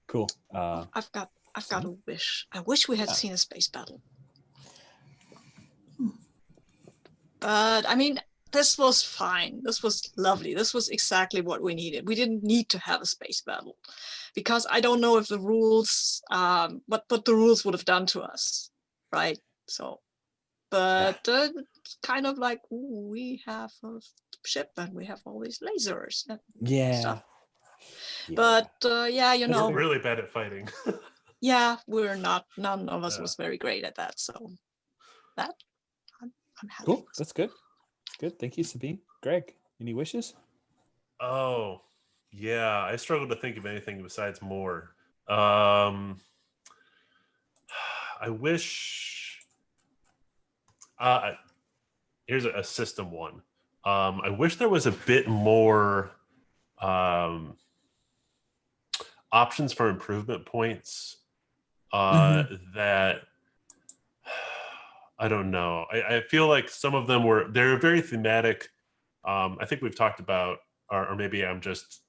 Cool. I've got a wish. I wish we had seen a space battle. But I mean, this was fine. This was lovely. This was exactly what we needed. We didn't need to have a space battle, because I don't know if the rules, what the rules would have done to us, right? So, but it's kind of like, ooh, we have a ship and we have all these lasers and stuff. But yeah, we're really bad at fighting. Yeah, we're not. None of us was very great at that. So that I'm happy. Cool. That's good. Good. Thank you, Sabine. Greg, any wishes? Oh, yeah. I struggle to think of anything besides more. I wish. Here's a system one. I wish there was a bit more options for improvement points. That. I don't know. I feel like some of them they're very thematic. I think we've talked about, or maybe I'm just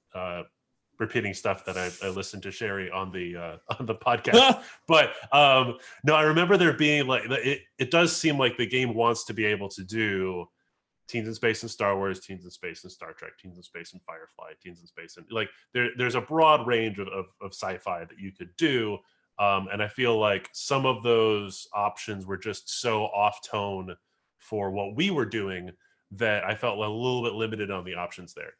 repeating stuff that I listened to Sherry on the podcast. But no, I remember there being like, it does seem like the game wants to be able to do Teens in Space and Star Wars, Teens in Space and Star Trek, Teens in Space and Firefly, Teens in Space, and like there's a broad range of sci-fi that you could do. And I feel like some of those options were just so off tone for what we were doing that I felt a little bit limited on the options there.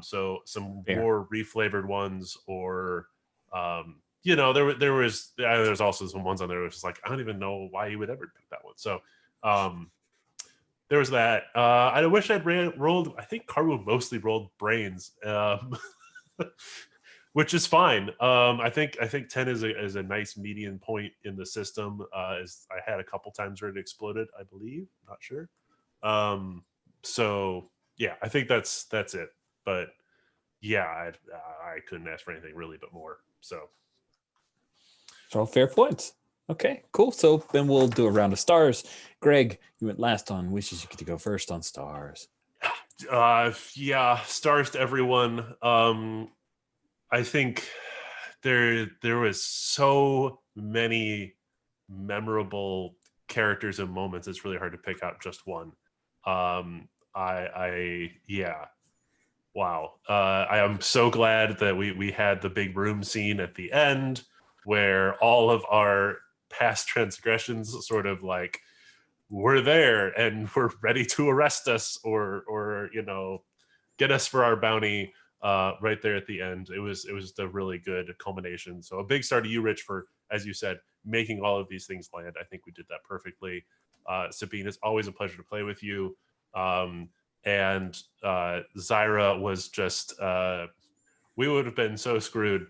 So some more reflavored ones, or there's also some ones on there which is like, I don't even know why you would ever pick that one. So there was that. I wish I'd rolled. I think Karu mostly rolled brains. Which is fine. I think 10 is a nice median point in the system. As I had a couple times where it exploded, I believe. Not sure. So yeah, I think that's it. But yeah, I couldn't ask for anything really but more. So it's all fair points. Okay, cool. So then we'll do a round of stars. Greg, you went last on wishes. You get to go first on stars. Yeah, stars to everyone. I think there was so many memorable characters and moments. It's really hard to pick out just one. Wow. I am so glad that we had the big room scene at the end where all of our past transgressions sort of like were there and were ready to arrest us or get us for our bounty. Right there at the end, it was just a really good culmination. So a big star to you, Rich, for, as you said, making all of these things land. I think we did that perfectly. Sabine, it's always a pleasure to play with you. And Zyra was just, we would have been so screwed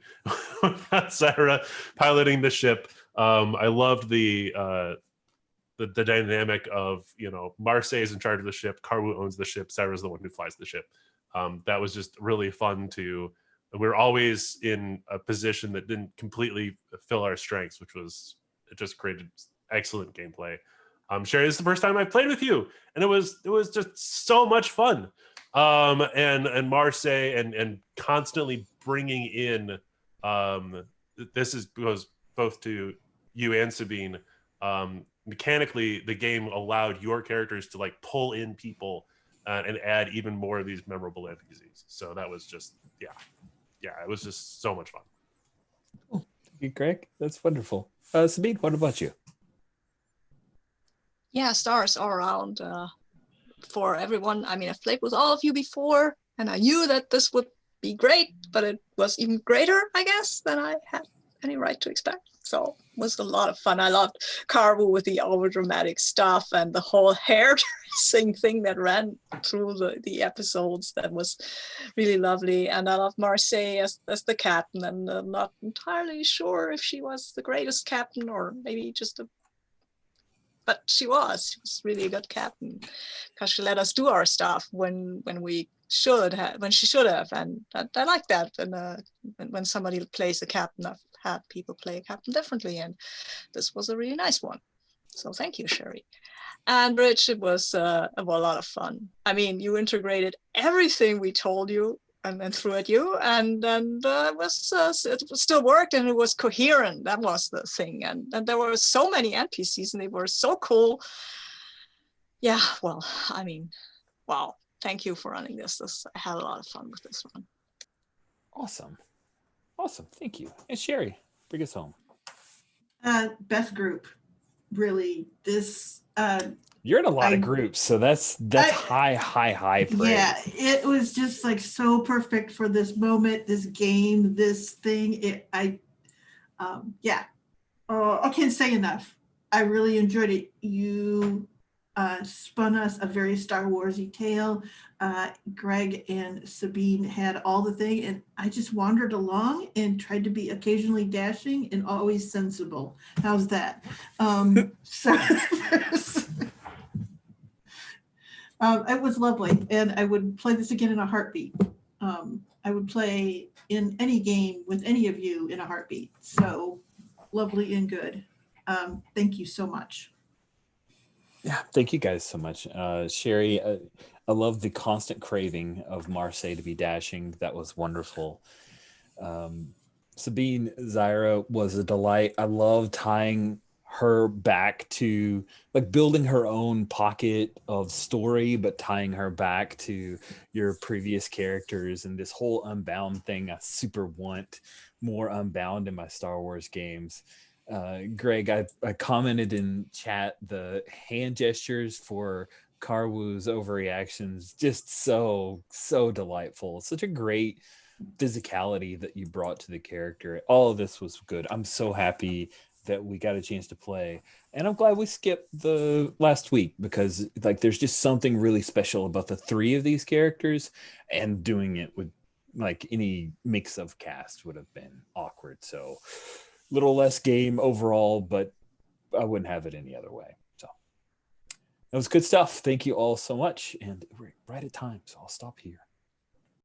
without Zyra piloting the ship. I loved the dynamic of, Marseille is in charge of the ship, Karwu owns the ship, Zyra's the one who flies the ship. That was just really fun we're always in a position that didn't completely fill our strengths, it just created excellent gameplay. Sherry, this is the first time I've played with you, and it was just so much fun. And Marseille and constantly bringing in, goes both to you and Sabine. Mechanically, the game allowed your characters to like pull in people and add even more of these memorable NPCs. So that was just, it was just so much fun. Cool. Thank you, Greg. That's wonderful. Sabine, what about you? Yeah, stars all around for everyone. I mean, I've played with all of you before, and I knew that this would be great, but it was even greater, I guess, than I had any right to expect. So it was a lot of fun. I loved Carvu with the overdramatic stuff and the whole hairdressing thing that ran through the episodes. That was really lovely. And I loved Marseille as the captain. And I'm not entirely sure if she was the greatest captain or maybe just but she was really a good captain because she let us do our stuff when she should have. And I like that. And when somebody plays a captain, I've had people play a captain differently, and this was a really nice one. So thank you, Sherry. And Rich, it was a lot of fun. I mean, you integrated everything we told you and then threw at you, and it still worked, and it was coherent. That was the thing. And there were so many NPCs, and they were so cool. Yeah, well, I mean, wow. Thank you for running this. I had a lot of fun with this one. Awesome. Thank you. And Sherry, bring us home. Best group. Really, this you're in a lot of groups, so that's high praise. Yeah, it was just like so perfect for this moment, this game, this thing. I can't say enough. I really enjoyed it. You spun us a very Star Warsy tale. Greg and Sabine had all the thing, and I just wandered along and tried to be occasionally dashing and always sensible. How's that? It was lovely, and I would play this again in a heartbeat. I would play in any game with any of you in a heartbeat. So lovely and good. Thank you so much. Yeah, thank you guys so much. Sherry, I love the constant craving of Marseille to be dashing. That was wonderful. Sabine Zyra was a delight. I love tying her back to like building her own pocket of story, but tying her back to your previous characters and this whole Unbound thing. I super want more Unbound in my Star Wars games. Greg, I commented in chat the hand gestures for Karwoo's overreactions, just so delightful. Such a great physicality that you brought to the character. All of this was good. I'm so happy that we got a chance to play, and I'm glad we skipped the last week because like there's just something really special about the three of these characters, and doing it with like any mix of cast would have been awkward. So little less game overall, but I wouldn't have it any other way. So that was good stuff. Thank you all so much. And we're right at time, so I'll stop here.